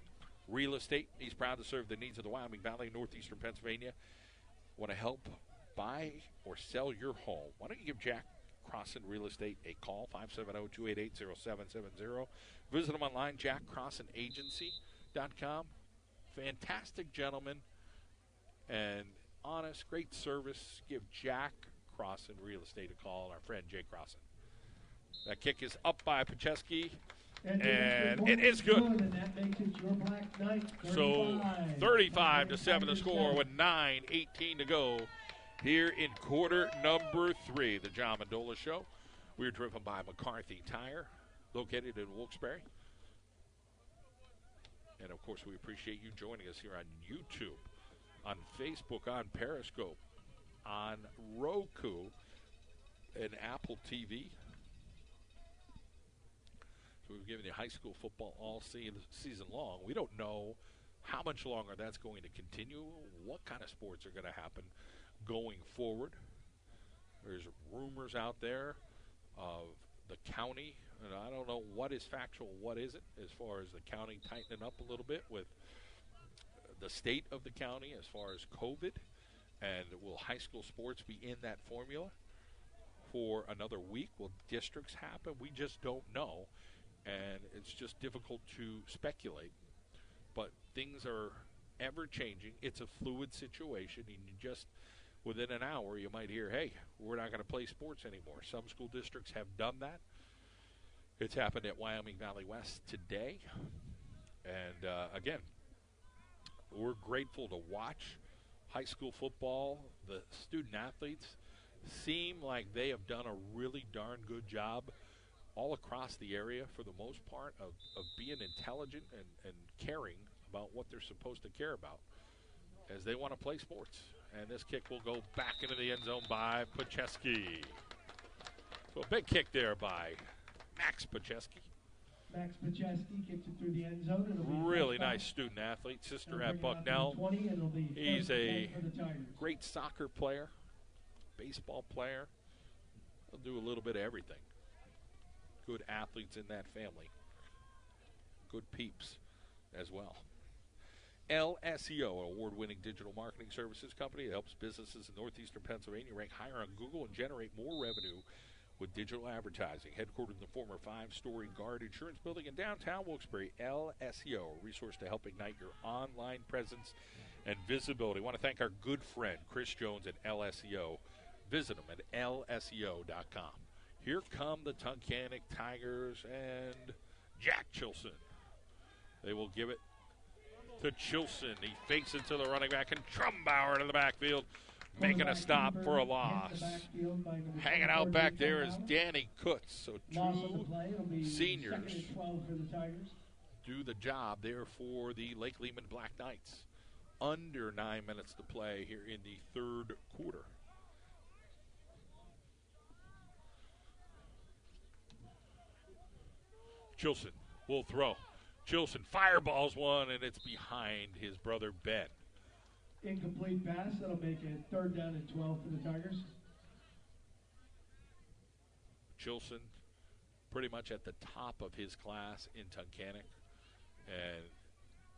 Real Estate. He's proud to serve the needs of the Wyoming Valley, northeastern Pennsylvania. Want to help buy or sell your home? Why don't you give Jack Crossan Real Estate a call, 570-288-0770. Visit him online, jackcrossanagency.com. Fantastic gentleman. And honest, great service. Give Jack Crossan Real Estate a call, our friend Jay Crossan. That kick is up by Pacheski, and it is good. And that makes it your Black Knights 35. So 35-7 the score with 9:18 to go here in quarter number 3. The John Mendola Show. We're driven by McCarthy Tire, located in Wilkes-Barre. And, of course, we appreciate you joining us here on YouTube, on Facebook, on Periscope, on Roku, and Apple TV. So we've given you high school football all season long. We don't know how much longer that's going to continue, what kind of sports are going to happen going forward. There's rumors out there of the county, and I don't know what is factual, what isn't, as far as the county tightening up a little bit with the state of the county as far as COVID, and will high school sports be in that formula for another week? Will districts happen? We just don't know, and it's just difficult to speculate. But things are ever changing. It's a fluid situation, and you just, within an hour, you might hear, hey, we're not going to play sports anymore. Some school districts have done that. It's happened at Wyoming Valley West today. And, again, we're grateful to watch high school football. The student athletes seem like they have done a really darn good job all across the area for the most part of being intelligent and caring about what they're supposed to care about as they want to play sports. And this kick will go back into the end zone by Pacheski. So a big kick there by Max Pacheski. Max Pacheski kicks it through the end zone. Really nice student athlete, sister at Bucknell. He's a great soccer player, baseball player. He'll do a little bit of everything. Good athletes in that family. Good peeps as well. LSEO, an award-winning digital marketing services company that helps businesses in northeastern Pennsylvania rank higher on Google and generate more revenue with digital advertising. Headquartered in the former 5-story Guard Insurance Building in downtown Wilkes-Barre, LSEO, a resource to help ignite your online presence and visibility. I want to thank our good friend, Chris Jones at LSEO. Visit them at lseo.com. Here come the Tunkhannock Tigers and Jack Chilson. They will give it to Chilson. He fakes it to the running back, and Trumbauer to the backfield, making a stop for a loss. Hanging out back there is Danny Kutz. So two seniors do the job there for the Lake Lehman Black Knights. Under 9 minutes to play here in the third quarter. Chilson will throw. Chilson fireballs one, and it's behind his brother Ben. Incomplete pass. That'll make it 3rd down and 12 for the Tigers. Chilson pretty much at the top of his class in Tunkhannock and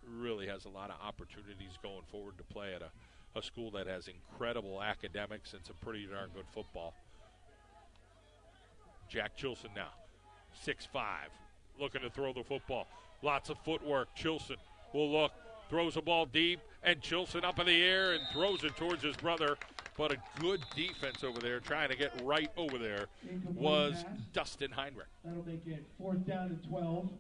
really has a lot of opportunities going forward to play at a school that has incredible academics and some pretty darn good football. Jack Chilson now, 6'5", looking to throw the football. Lots of footwork. Chilson will look, throws the ball deep, and Chilson up in the air and throws it towards his brother. But a good defense over there, trying to get right over there, was Dustin Heinrich. That'll make it 4th down and 12.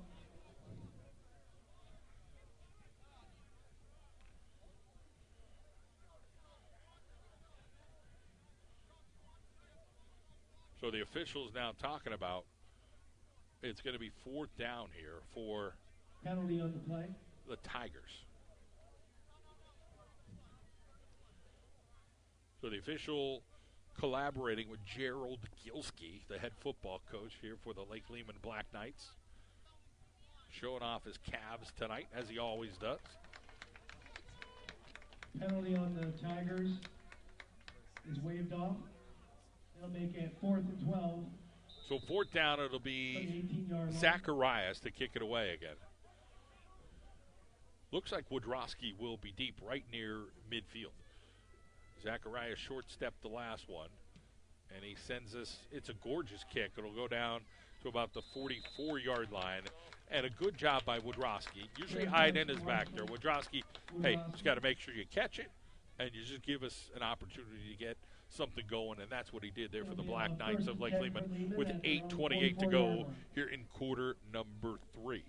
So the officials now talking about it's going to be 4th down here for penalty on the play. The Tigers. So the official collaborating with Gerald Gilski, the head football coach here for the Lake Lehman Black Knights. Showing off his calves tonight, as he always does. Penalty on the Tigers is waved off. They'll make it 4th and 12. So 4th down, it'll be Zacharias to kick it away again. Looks like Wodrowski will be deep right near midfield. Zacharias short-stepped the last one, and he sends us, it's a gorgeous kick. It'll go down to about the 44-yard line, and a good job by Wodrowski. Usually Iden is back there. Wodrowski, hey, just got to make sure you catch it, and you just give us an opportunity to get something going, and that's what he did there for the Black Knights of Lake Lehman with 8:28 to go here in quarter number 3.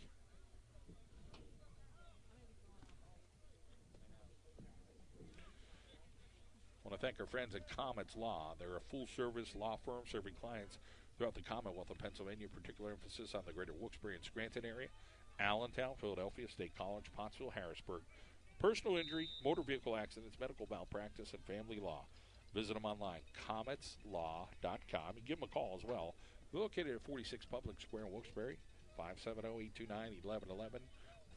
I want to thank our friends at Comets Law. They're a full-service law firm serving clients throughout the Commonwealth of Pennsylvania, particular emphasis on the greater Wilkes-Barre and Scranton area, Allentown, Philadelphia, State College, Pottsville, Harrisburg. Personal injury, motor vehicle accidents, medical malpractice, and family law. Visit them online, cometslaw.com. And give them a call as well. They're located at 46 Public Square in Wilkes-Barre, 570-829-1111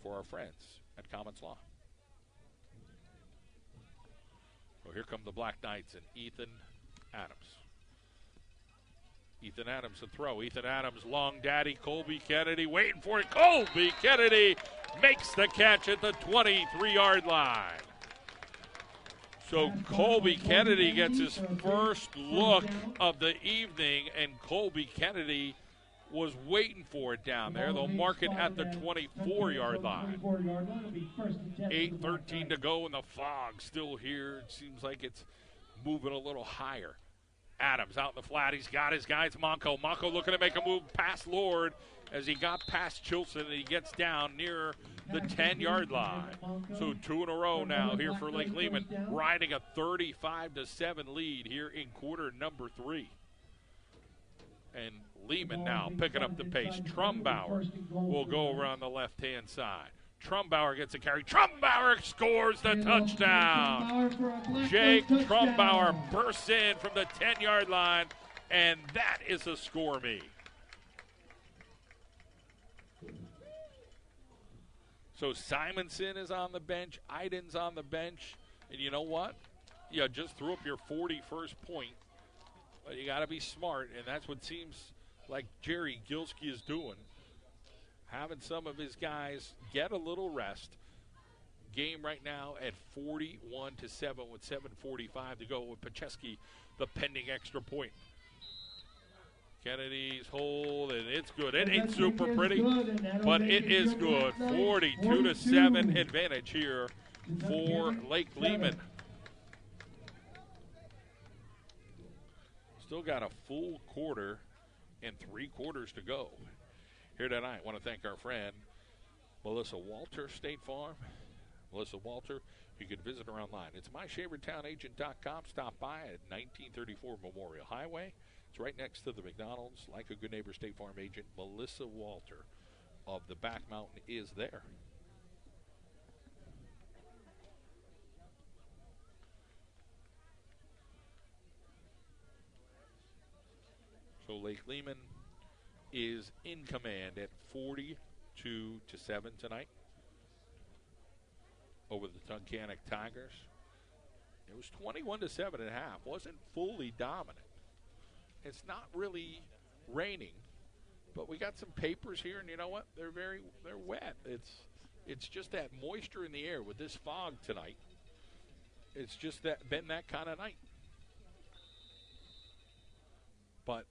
for our friends at Comets Law. Well, here come the Black Knights and Ethan Adams. Ethan Adams to throw. Ethan Adams, long daddy, Colby Kennedy waiting for it. Colby Kennedy makes the catch at the 23-yard line. So Colby Kennedy gets his first look of the evening, and Colby Kennedy was waiting for it down there. They'll mark it at the 24-yard line. 8:13 to go, and the fog still here. It seems like it's moving a little higher. Adams out in the flat. He's got his guys. Monco looking to make a move past Lord as he got past Chilson, and he gets down near the 10-yard line. So 2 in a row now here for Lake Lehman, riding a 35-7 lead here in quarter number 3. And Lehman now picking up the pace. Trumbauer will go around the left-hand side. Trumbauer gets a carry. Trumbauer scores the touchdown. Jake Trumbauer bursts in from the 10-yard line, and that is a score me. So Simonson is on the bench. Iden's on the bench. And you know what? You just threw up your 41st point. But you got to be smart, and that's what seems like Jerry Gilski is doing. Having some of his guys get a little rest. Game right now at 41-7 with 7:45 to go with Pacheski, the pending extra point. Kennedy's hold, and it's good. It ain't super pretty, but it is good. 42-7 advantage here for Lake Lehman. Still got a full quarter and 3 quarters to go here tonight. I want to thank our friend Melissa Walter, State Farm. Melissa Walter, you can visit her online. It's myshavertownagent.com. Stop by at 1934 Memorial Highway. It's right next to the McDonald's. Like a good neighbor, State Farm agent Melissa Walter. of the back mountain is there. So Lake Lehman is in command at 42-7 tonight over the Tunkhannock Tigers. It was 21-7 at half. Wasn't fully dominant. It's not really raining, but we got some papers here, and you know what? They're wet. It's just that moisture in the air with this fog tonight. It's just been that kind of night. But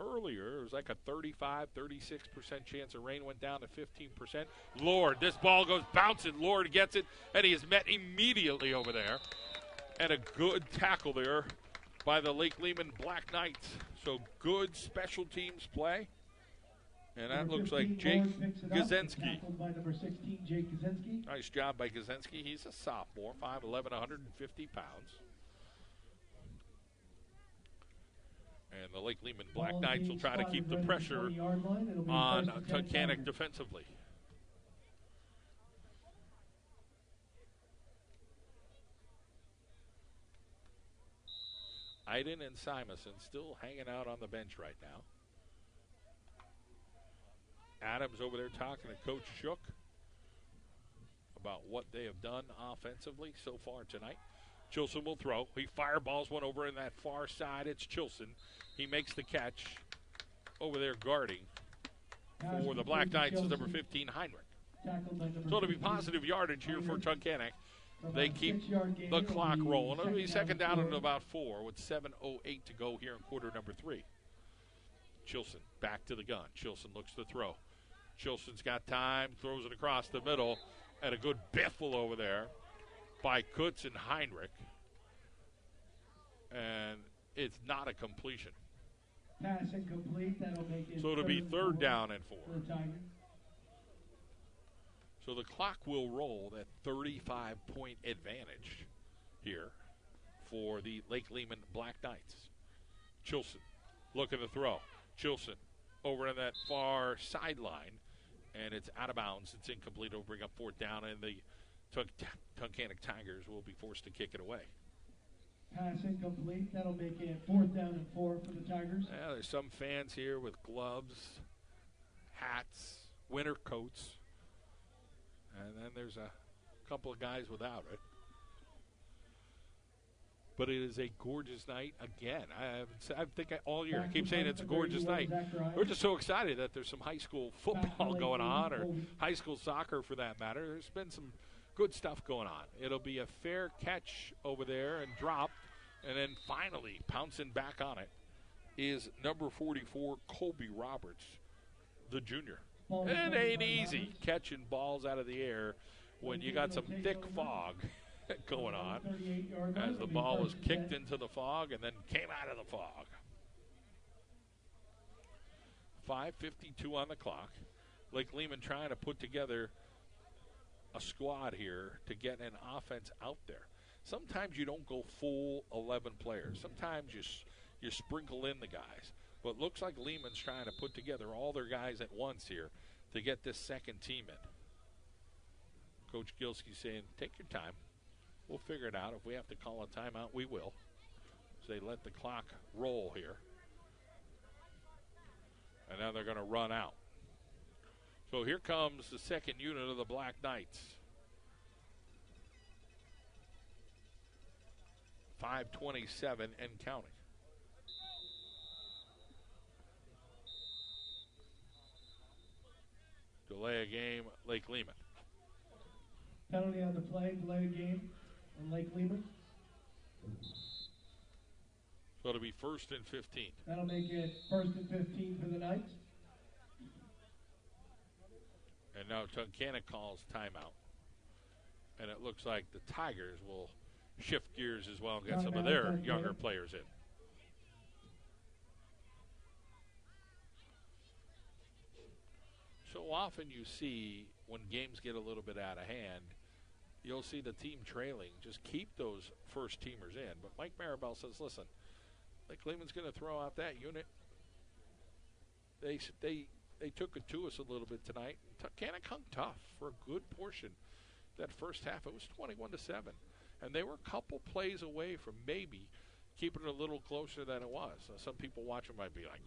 earlier, it was like a 35, 36% chance of rain, went down to 15%. Lord, this ball goes bouncing. Lord gets it, and he is met immediately over there. And a good tackle there by the Lake Lehman Black Knights. So good special teams play. And that looks like Jake Gazensky. By number 16, Jake Gazensky. Nice job by Gazensky. He's a sophomore, 5'11", 150 pounds. And the Lake Lehman Black Knights will try to keep the pressure on Tunkhannock defensively. Iden and Simonson still hanging out on the bench right now. Adams over there talking to Coach Shook about what they have done offensively so far tonight. Chilson will throw. He fireballs one over in that far side. It's Chilson. He makes the catch over there guarding for the Black Knights is number 15, Heinrich. So it'll be positive yardage here for Tunkhannock. They keep the clock rolling. It'll be second down and about 4 with 7:08 to go here in quarter number 3. Chilson back to the gun. Chilson looks to throw. Chilson's got time, throws it across the middle, and a good biffle over there by Kutz and Heinrich. And it's not a completion. Pass incomplete. That'll make it. So it'll be third down and 4. For the Tigers. So the clock will roll that 35-point advantage here for the Lake Lehman Black Knights. Chilson looking to throw. Chilson over on that far sideline, and it's out of bounds. It's incomplete. It'll bring up fourth down, and the Tunkhannock Tigers will be forced to kick it away. Pass incomplete. That'll make it fourth down and 4 for the Tigers. Yeah, there's some fans here with gloves, hats, winter coats, and then there's a couple of guys without it. But it is a gorgeous night again. I think all year I keep saying it's a gorgeous night. We're just so excited that there's some high school football going on, or high school soccer for that matter. There's been some good stuff going on. It'll be a fair catch over there and drop, and then finally pouncing back on it is number 44, Colby Roberts, the junior. It ain't easy catching balls out of the air when you got some thick fog going on, as the ball was kicked into the fog and then came out of the fog. 5:52 on the clock. Lake Lehman trying to put together a squad here to get an offense out there. Sometimes you don't go full 11 players. Sometimes you sprinkle in the guys. But it looks like Lehman's trying to put together all their guys at once here to get this second team in. Coach Gilski saying, take your time. We'll figure it out. If we have to call a timeout, we will. So they let the clock roll here. And now they're going to run out. So here comes the second unit of the Black Knights. 5:27 and counting. Delay a game, Lake Lehman. Penalty on the play, delay a game on Lake Lehman. So it'll be 1st and 15. That'll make it 1st and 15 for the Knights. And now Tunkhannock calls timeout. And it looks like the Tigers will shift gears as well and get some of their younger players in. So often you see when games get a little bit out of hand, you'll see the team trailing. Just keep those first teamers in. But Mike Maribel says, listen, Lake Lehman's going to throw out that unit. They they took it to us a little bit tonight. Tunkhannock hung tough for a good portion that first half. It was 21-7, and they were a couple plays away from maybe keeping it a little closer than it was. Some people watching might be like,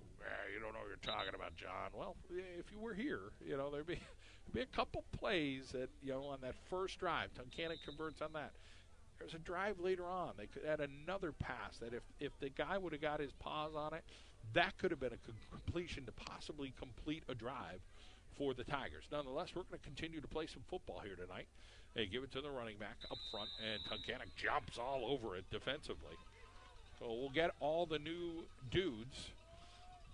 you don't know what you're talking about, John. Well, if you were here, there'd be a couple plays that, on that first drive. Tunkhannock converts on that. There's a drive later on. They could add another pass that if the guy would have got his paws on it, that could have been a completion to possibly complete a drive for the Tigers. Nonetheless, we're going to continue to play some football here tonight. They give it to the running back up front, and Tunkhannock jumps all over it defensively. So we'll get all the new dudes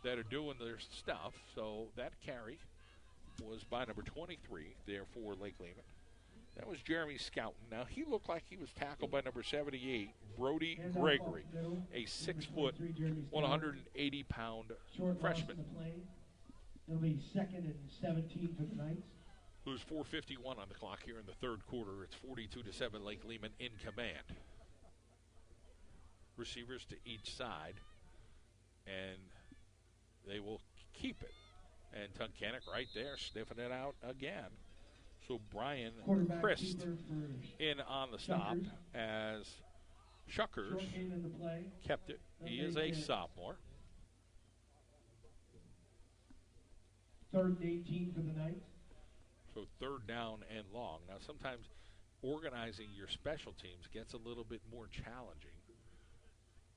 that are doing their stuff. So that carry was by number 23 there for Lake Lehman. That was Jeremy Scouten. Now, he looked like he was tackled by number 78, Brody Gregory, a 6-foot, 180-pound freshman. It'll be 2nd and 17 for the Knights. Who's 4:51 on the clock here in the third quarter. It's 42-7, Lake Lehman in command. Receivers to each side, and they will keep it. And Tunkhannock right there sniffing it out again. So Brian Christ in on the stop as Shuckers kept it. He is a sophomore. 3rd and 18 for the Knights. So 3rd down and long. Now sometimes organizing your special teams gets a little bit more challenging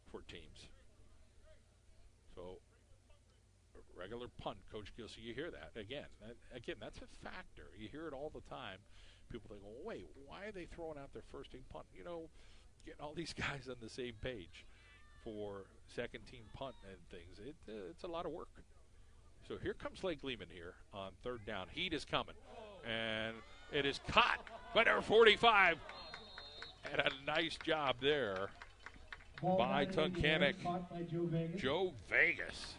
for teams. So regular punt, Coach Gilsey, you hear that. Again, that's a factor. You hear it all the time. People think, well, wait, why are they throwing out their first team punt? Getting all these guys on the same page for second team punt and things. It's a lot of work. So here comes Lake Lehman here on 3rd down. Heat is coming. And it is caught by number 45. And a nice job there by Tunkhannock. Joe Vegas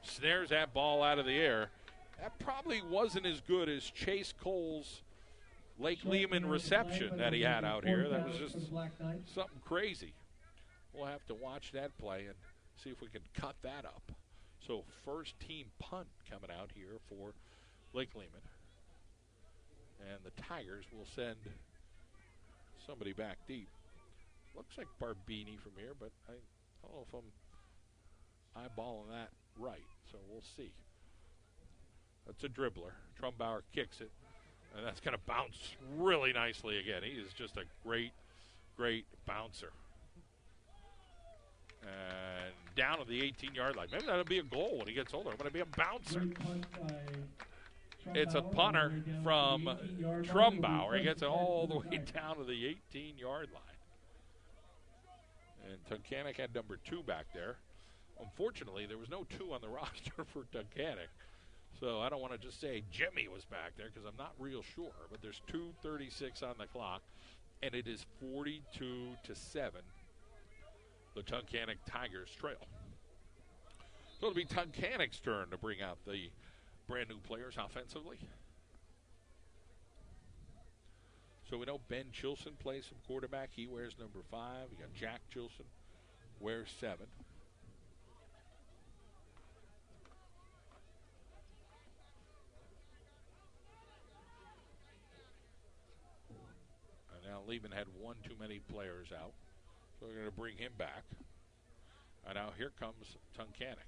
snares that ball out of the air. That probably wasn't as good as Chase Cole's Lake Lehman reception that he had out here. That was just something crazy. We'll have to watch that play and see if we can cut that up. So first team punt coming out here for Lake Lehman. And the Tigers will send somebody back deep. Looks like Barbini from here, but I don't know if I'm eyeballing that right. So we'll see. That's a dribbler. Trumbauer kicks it. And that's going to bounce really nicely again. He is just a great, great bouncer. And down to the 18-yard line. Maybe that'll be a goal when he gets older. I'm going to be a bouncer. It's a punter from Trumbauer. He gets it all the way down to the 18-yard line. And Tunkhannock had number 2 back there. Unfortunately, there was no 2 on the roster for Tunkhannock. So I don't want to just say Jimmy was back there because I'm not real sure. But there's 2:36 on the clock, and it is 42-7. The Tunkhannock Tigers trail. So it'll be Tunkhannock's turn to bring out the brand new players offensively. So we know Ben Chilson plays some quarterback. He wears number 5. You got Jack Chilson, wears 7. And now Lehman had one too many players out. So we're going to bring him back. And now here comes Tunkhannock.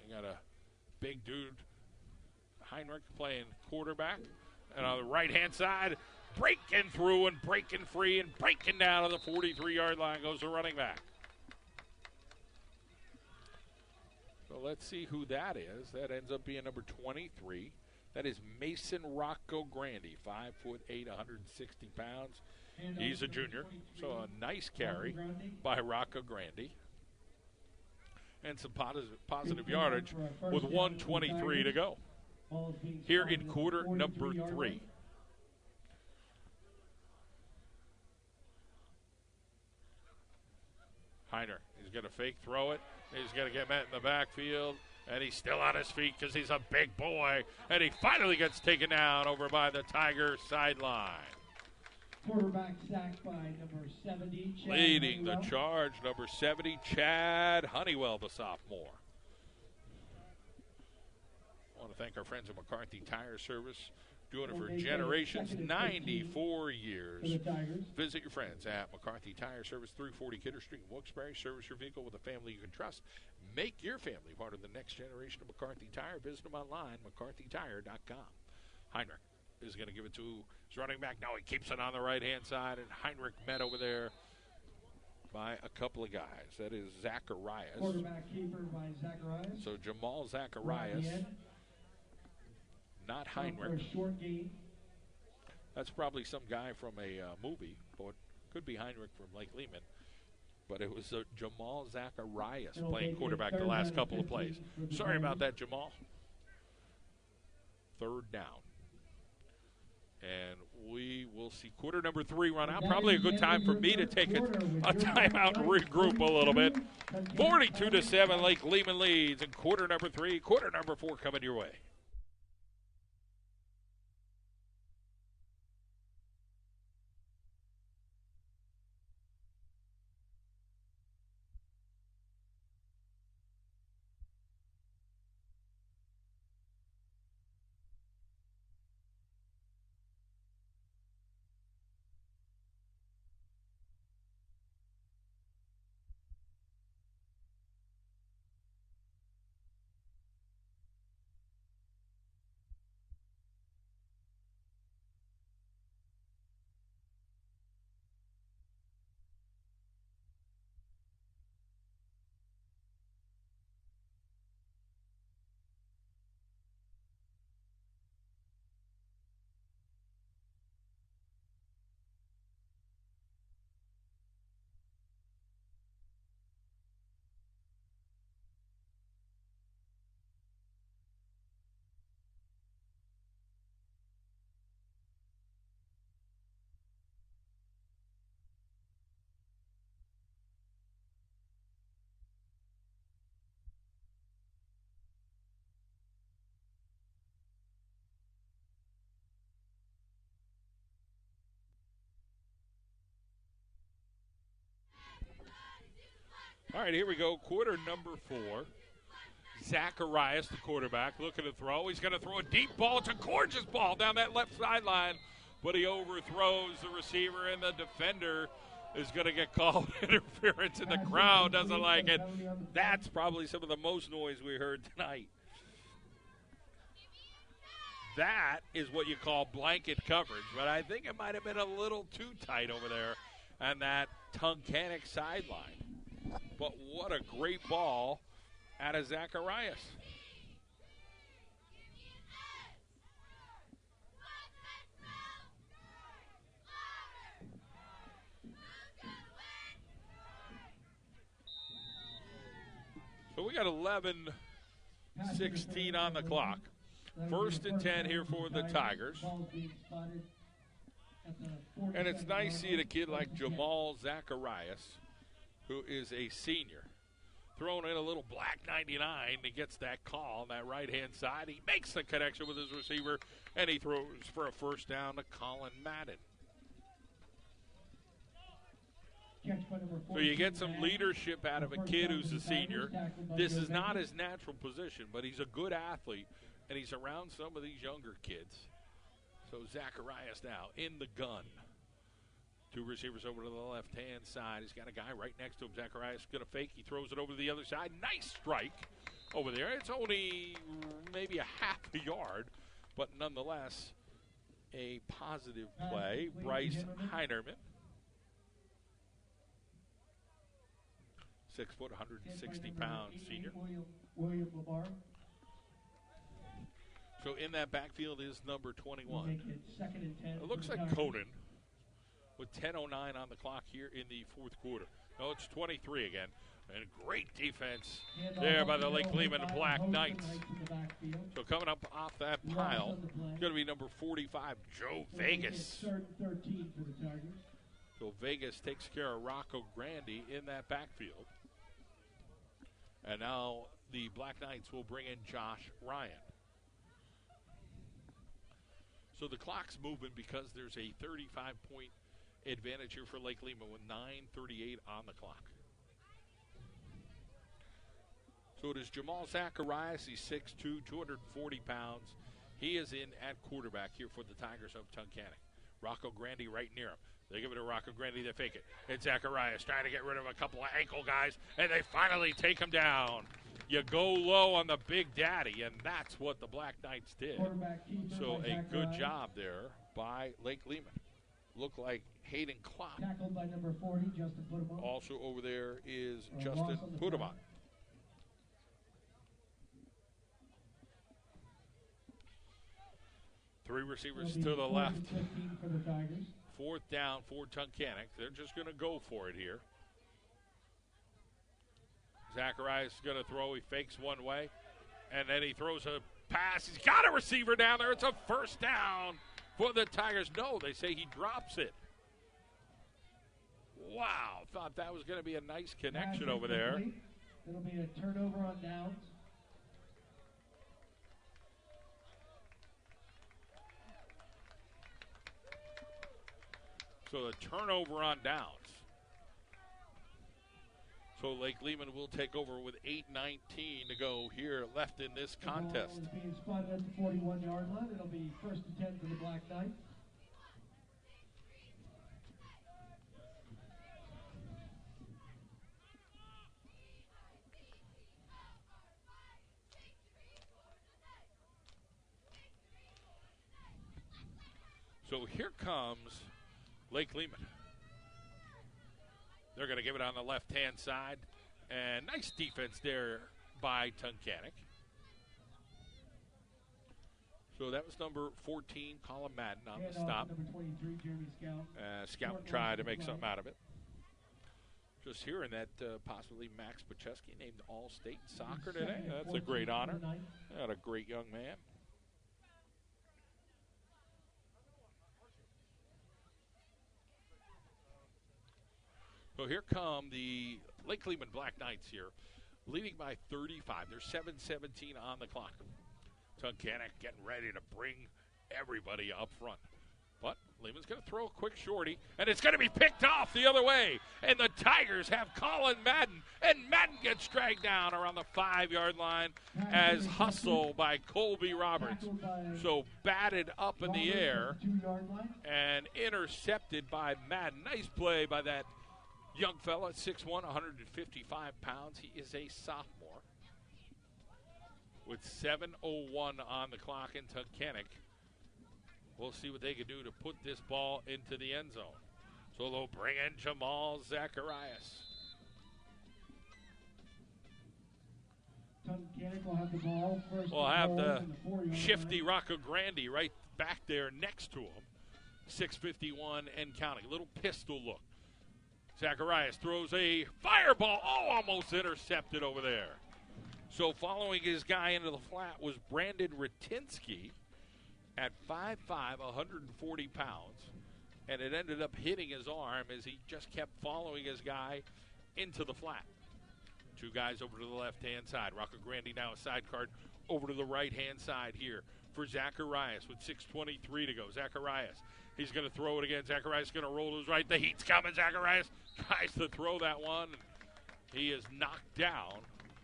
You got a big dude, Heinrich, playing quarterback. And on the right-hand side, breaking through and breaking free and breaking down to the 43-yard line goes the running back. So let's see who that is. That ends up being number 23. That is Mason Rocco Grandi, 5'8", 160 pounds. He's a junior, so a nice carry by Rocco Grandi. And some positive yardage with 1:23 to go. Here in quarter number 3. Heiner, he's going to fake throw it. He's going to get met in the backfield. And he's still on his feet because he's a big boy. And he finally gets taken down over by the Tiger sideline. Quarterback sacked by number 70, Chad Leading Honeywell. the charge, number 70, Chad Honeywell, the sophomore. I want to thank our friends at McCarthy Tire Service, doing it for generations, 94 years. Visit your friends at McCarthy Tire Service, 340 Kidder Street in Wilkes-Barre. Service your vehicle with a family you can trust. Make your family part of the next generation of McCarthy Tire. Visit them online, mccarthytire.com. Heinrich is going to give it to his running back. Now he keeps it on the right-hand side, and Heinrich met over there by a couple of guys. That is Zacharias. Quarterback keeper by Zacharias. So Jamal Zacharias, not Heinrich. Short game. That's probably some guy from a movie, but could be Heinrich from Lake Lehman. But it was Jamal Zacharias playing quarterback the last couple of plays. Sorry about that, Jamal. Third down. And we will see quarter number 3 run out. Probably a good time for me to take a timeout and regroup a little bit. 42-7, Lake Lehman leads in quarter number 3. Quarter number 4 coming your way. All right, here we go. Quarter number 4. Zacharias, the quarterback, looking to throw. He's going to throw a deep ball. It's a gorgeous ball down that left sideline, but he overthrows the receiver, and the defender is going to get called interference, and the crowd doesn't like it. That's probably some of the most noise we heard tonight. That is what you call blanket coverage, but I think it might have been a little too tight over there on that Tunkhannock sideline. But what a great ball out of Zacharias. So we got 11:16 on the clock. 1st and 10 here for the Tigers. And it's nice seeing a kid like Jamal Zacharias, who is a senior, throwing in a little black 99. He gets that call on that right-hand side. He makes the connection with his receiver, and he throws for a first down to Colin Madden. So you get some leadership out of a kid who's a senior. This is not his natural position, but he's a good athlete, and he's around some of these younger kids. So Zacharias now in the gun. 2 receivers over to the left-hand side. He's got a guy right next to him. Zacharias going to fake. He throws it over to the other side. Nice strike over there. It's only maybe a half a yard, but nonetheless a positive play. Bryce Heinerman, 6 foot, 160-pound senior. So in that backfield is number 21. It looks like Conan, with 10:09 on the clock here in the 4th quarter. No, it's 23 again. And great defense there by the Lake Lehman Black Knights. So coming up off that pile, it's going to be number 45, Joe Vegas. So Vegas takes care of Rocco Grandy in that backfield. And now the Black Knights will bring in Josh Ryan. So the clock's moving because there's a 35-point advantage here for Lake Lehman with 9:38 on the clock. So it is Jamal Zacharias. He's 6'2", 240 pounds. He is in at quarterback here for the Tigers of Tunkhannock. Rocco Grandi right near him. They give it to Rocco Grandi. They fake it. It's Zacharias trying to get rid of a couple of ankle guys, and they finally take him down. You go low on the Big Daddy, and that's what the Black Knights did. So a good job there by Lake Lehman. Looked like Hayden Klopp. Tackled by number 40, Justin Pudamont. Also over there is Justin Pudamont. Three receivers to the left. For the Tigers. Fourth down for Tunkhannock. They're just going to go for it here. Zacharias is going to throw. He fakes one way, and then he throws a pass. He's got a receiver down there. It's a first down for the Tigers. No, they say he drops it. Wow, thought that was going to be a nice connection over there. It'll be a turnover on downs. So the turnover on downs. So Lake Lehman will take over with 8:19 to go here left in this contest. The ball is being spotted at the 41-yard line. It'll be first and 10 for the Black Knights. So here comes Lake Lehman. They're going to give it on the left-hand side. And nice defense there by Tunkhannock. So that was number 14, Colin Madden, on the stop. Number 23, Jeremy Scout. Scout tried to make something out of it. Just hearing that possibly Max Pacheski named All-State Soccer today. That's a great honor. What a great young man. So here come the Lake Lehman Black Knights here, leading by 35. There's 7:17 on the clock. Tunkhannock getting ready to bring everybody up front. But Lehman's going to throw a quick shorty, and it's going to be picked off the other way. And the Tigers have Colin Madden, and Madden gets dragged down around the 5-yard line as hustle by Colby Roberts. So batted up in the air and intercepted by Madden. Nice play by that young fella, 6'1", 155 pounds. He is a sophomore. With 7:01 on the clock in Tunkhannock, we'll see what they can do to put this ball into the end zone. So they'll bring in Jamal Zacharias. Tunkhannock will have the ball first. We'll have the shifty Rocco Grandi right back there next to him. 6:51 and counting. Little pistol look. Zacharias throws a fireball. Oh, almost intercepted over there. So following his guy into the flat was Brandon Ratinsky at 5'5", 140 pounds. And it ended up hitting his arm as he just kept following his guy into the flat. Two guys over to the left-hand side. Rocco Grandi now a side card over to the right-hand side here for Zacharias with 6:23 to go. Zacharias, he's going to throw it again. Zacharias is going to roll to his right. The heat's coming. Zacharias tries to throw that one. He is knocked down.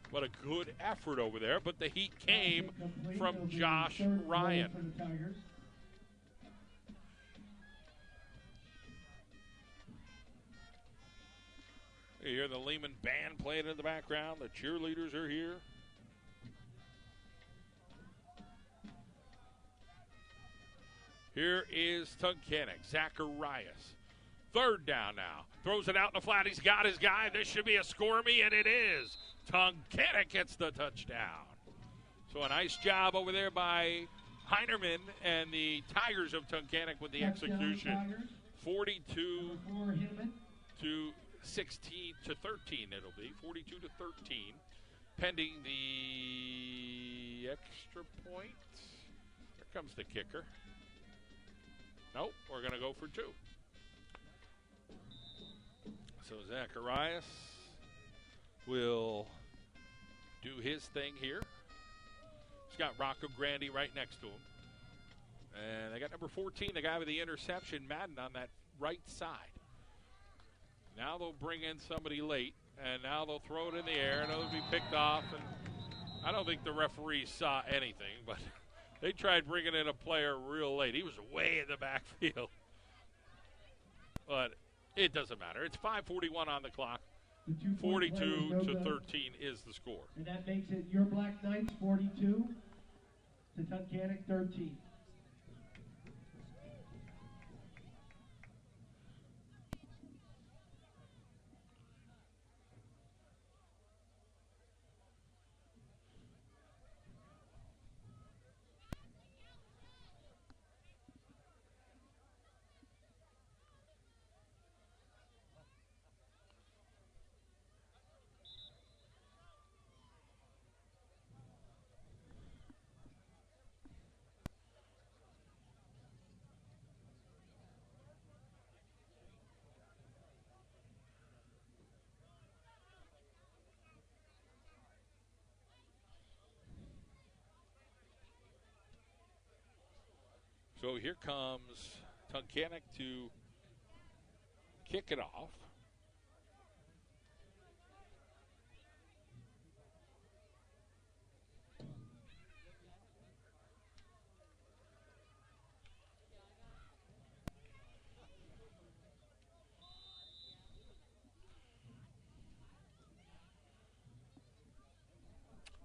What a good effort over there. But the heat came from Josh Ryan. You hear the Lehman band playing in the background. The cheerleaders are here. Here is Tunkhannock. Zacharias. Third down now. Throws it out in the flat. He's got his guy. This should be a score-me, and it is. Tunkhannock gets the touchdown. So a nice job over there by Heinerman and the Tigers of Tunkhannock with the execution. 42 to 16 to 13 it'll be. 42 to 13. Pending the extra point. Here comes the kicker. Nope, we're going to go for two. So Zacharias will do his thing here. He's got Rocco Grandi right next to him. And they got number 14, the guy with the interception, Madden, on that right side. Now they'll bring in somebody late, and now they'll throw it in the air, and it'll be picked off. And I don't think the referees saw anything, but they tried bringing in a player real late. He was way in the backfield. But it doesn't matter. It's 5:41 on the clock. 42-13 is the score. And that makes it your Black Knights 42 to Tunkhannock 13. So here comes Tunkhannock to kick it off.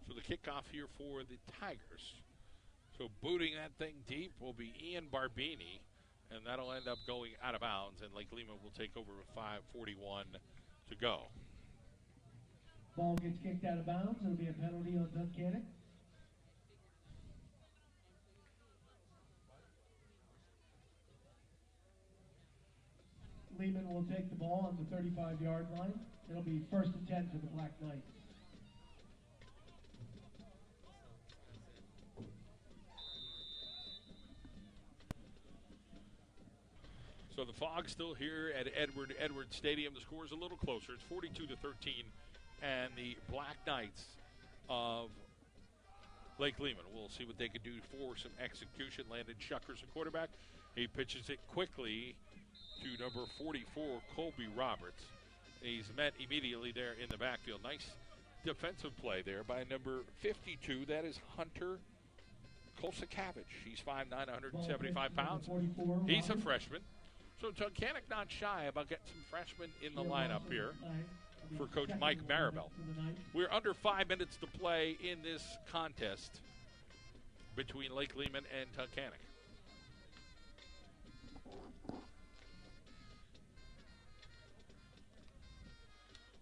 So the kickoff here for the Tigers. So booting that thing deep will be Ian Barbini, and that'll end up going out of bounds, and Lake Lehman will take over with 5:41 to go. Ball gets kicked out of bounds. It'll be a penalty on Tunkhannock. Lehman will take the ball on the 35-yard line. It'll be 1st and 10 for the Black Knights. So the fog's still here at Edward Stadium. The score is a little closer. It's 42-13, and the Black Knights of Lake Lehman. We'll see what they can do for some execution. Landon Shuckers, the quarterback. He pitches it quickly to number 44, Colby Roberts. He's met immediately there in the backfield. Nice defensive play there by number 52. That is Hunter Kolsakavich. He's 5'9", 175 pounds. He's a freshman. So Tunkhannock not shy about getting some freshmen in the lineup here for Coach Mike Maribel. We're under 5 minutes to play in this contest between Lake Lehman and Tunkhannock.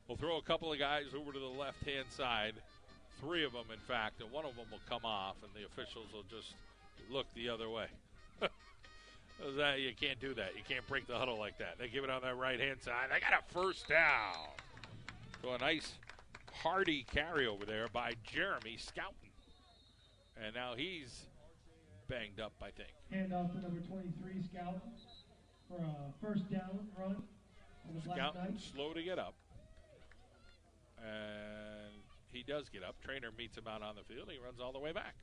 We'll throw a couple of guys over to the left-hand side. 3 of them, in fact, and one of them will come off, and the officials will just look the other way. You can't do that. You can't break the huddle like that. They give it on that right-hand side. They got a first down. So a nice hardy carry over there by Jeremy Scouten. And now he's banged up, I think. Hand off to number 23, Scouten, for a first down run. Scouten slow to get up. And he does get up. Trainer meets him out on the field. He runs all the way back.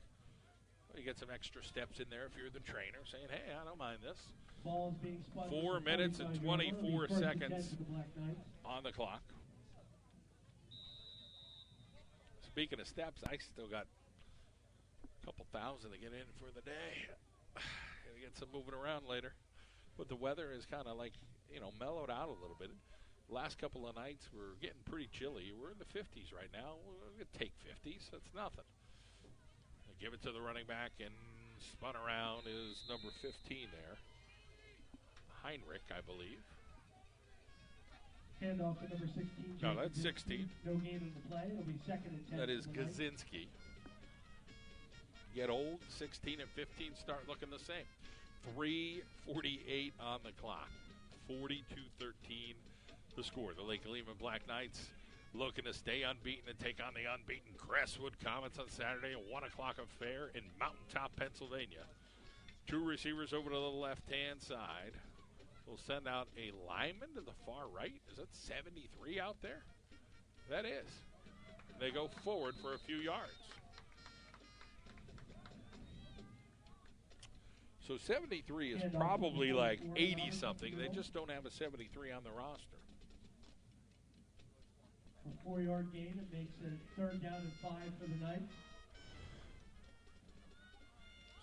You get some extra steps in there if you're the trainer, saying, hey, I don't mind this. 4 minutes and 24 seconds on the clock. Speaking of steps, I still got a couple thousand to get in for the day. Gotta get some moving around later. But the weather is kind of like, mellowed out a little bit. Last couple of nights we're getting pretty chilly. We're in the 50s right now. We're going to take 50s. That's nothing. Give it to the running back, and spun around is number 15 there. Heinrich, I believe. Hand off to number 16. No, that's 16. No gain in the play. It'll be 2nd and 10. That is Gazinski. Get old, 16 and 15 start looking the same. 3:48 on the clock. 42-13 the score. The Lake Lehman Black Knights looking to stay unbeaten and take on the unbeaten Crestwood Comets on Saturday at 1 o'clock affair in Mountaintop, Pennsylvania. 2 receivers over to the left-hand side. We'll send out a lineman to the far right. Is that 73 out there? That is. They go forward for a few yards. So 73 is probably like 80-something. They just don't have a 73 on the roster. A 4-yard gain. It makes it 3rd down and 5 for the Knights.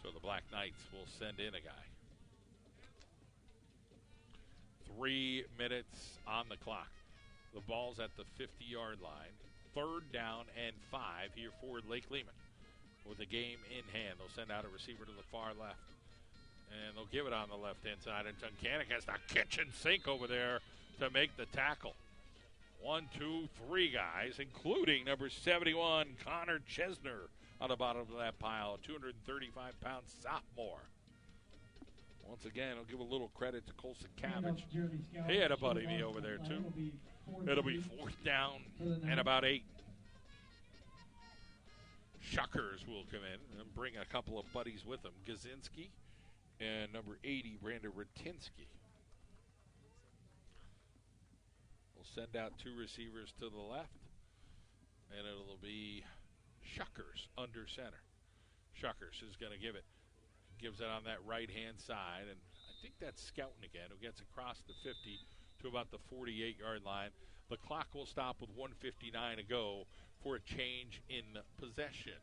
So the Black Knights will send in a guy. 3 minutes on the clock. The ball's at the 50-yard line. 3rd down and 5 here for Lake Lehman. With the game in hand, they'll send out a receiver to the far left. And they'll give it on the left-hand side. And Tunkhannock has the kitchen sink over there to make the tackle. 1, 2, 3 guys, including number 71, Connor Chesner, on the bottom of that pile, 235-pound sophomore. Once again, I'll give a little credit to Colson Cabbage. He had a buddy me over there, too. It'll be 4th down and about 8. Shuckers will come in and bring a couple of buddies with them. Gazinski and number 80, Brandon Ratinsky. We'll send out 2 receivers to the left, and it'll be Shuckers under center. Shuckers is going to give it. Gives it on that right-hand side, and I think that's Scouten again, who gets across the 50 to about the 48-yard line. The clock will stop with 1:59 to go for a change in possession.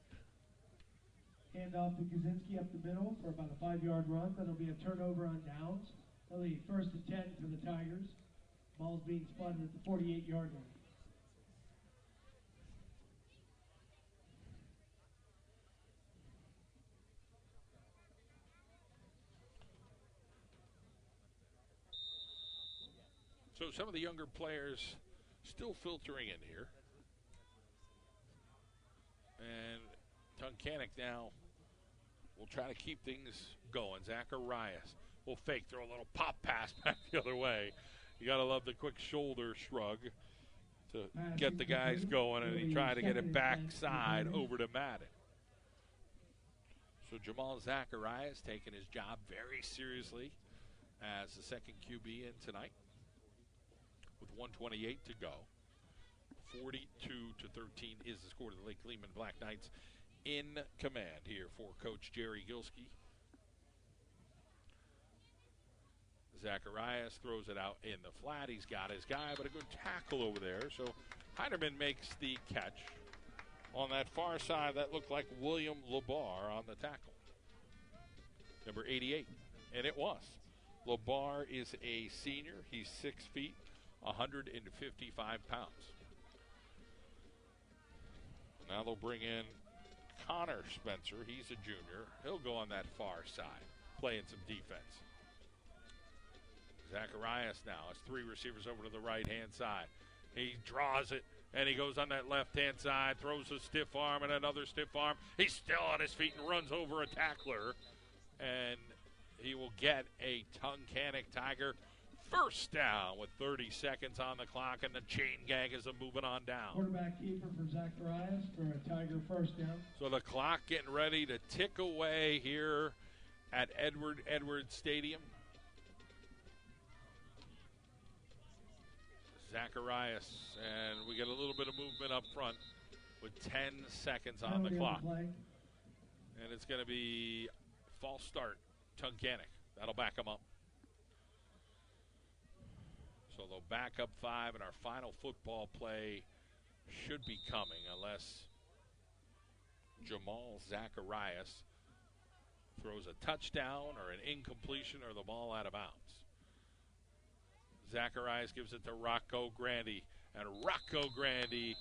Hand off to Kaczynski up the middle for about a 5-yard run. That'll be a turnover on downs. That'll be 1st and 10 for the Tigers. Ball's being spotted at the 48-yard line. So some of the younger players still filtering in here. And Tunkhannock now will try to keep things going. Zacharias will fake, throw a little pop pass back the other way. You got to love the quick shoulder shrug to get the guys going, and he tried to get it backside over to Madden. So Jamal Zacharias taking his job very seriously as the second QB in tonight. With 1:28 to go. 42-13 is the score to the Lake Lehman Black Knights in command here for Coach Jerry Gilski. Zacharias throws it out in the flat. He's got his guy, but a good tackle over there. So Heinerman makes the catch. On that far side, that looked like William Labar on the tackle. Number 88, and it was. Labar is a senior. He's 6 feet. 155 pounds. Now they'll bring in Connor Spencer. He's a junior. He'll go on that far side, playing some defense. Zacharias now has 3 receivers over to the right-hand side. He draws it, and he goes on that left-hand side, throws a stiff arm and another stiff arm. He's still on his feet and runs over a tackler, and he will get a Tunkhannock Tiger first down with 30 seconds on the clock, and the chain gang is moving on down. Quarterback keeper for Zacharias for a Tiger first down. So the clock getting ready to tick away here at Edwards Stadium. Zacharias, and we get a little bit of movement up front with 10 seconds on the clock. And it's going to be false start, Tunkhannock. That'll back them up. So they'll back up 5, and our final football play should be coming unless Jamal Zacharias throws a touchdown or an incompletion or the ball out of bounds. Zacharias gives it to Rocco Grandy, and Rocco Grandy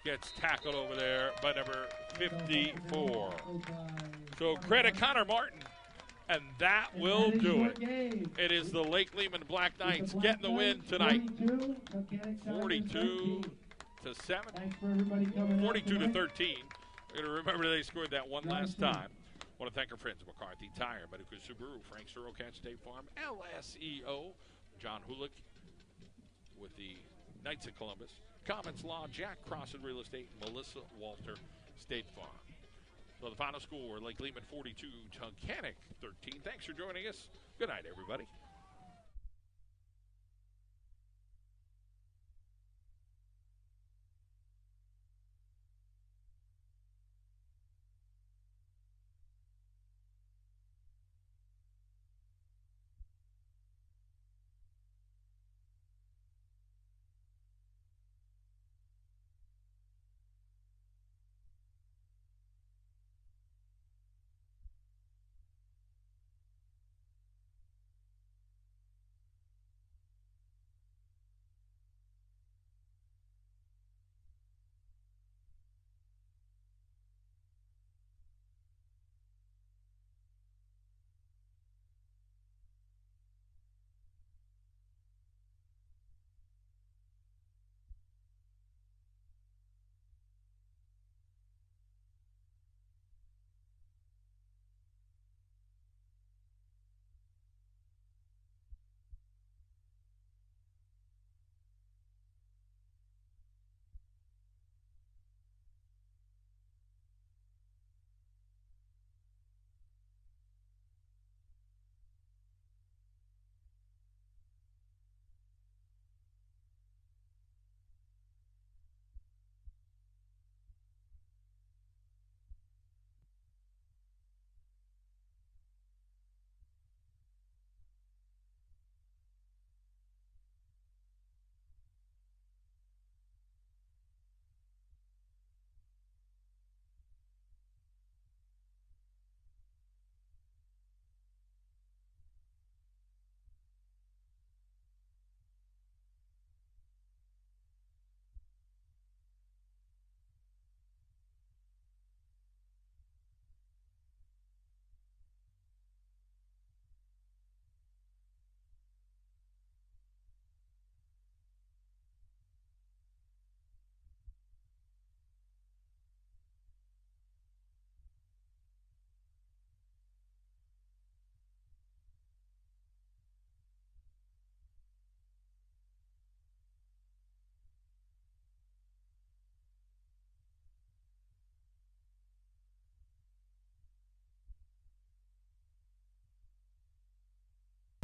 gets tackled over there by number 54. So credit Connor Martin. And that will do it. It is the Lake Lehman Black Knights getting the win tonight. 42-7. 42-13. We're going to remember they scored that one last time. I want to thank our friends at McCarthy Tire, Medical Subaru, Frank Surrocat State Farm, LSEO, John Hulick with the Knights of Columbus, Commons Law, Jack Crossan Real Estate, Melissa Walter, State Farm. So the final score, Lake Lehman 42, Tunkhannock 13. Thanks for joining us. Good night, everybody.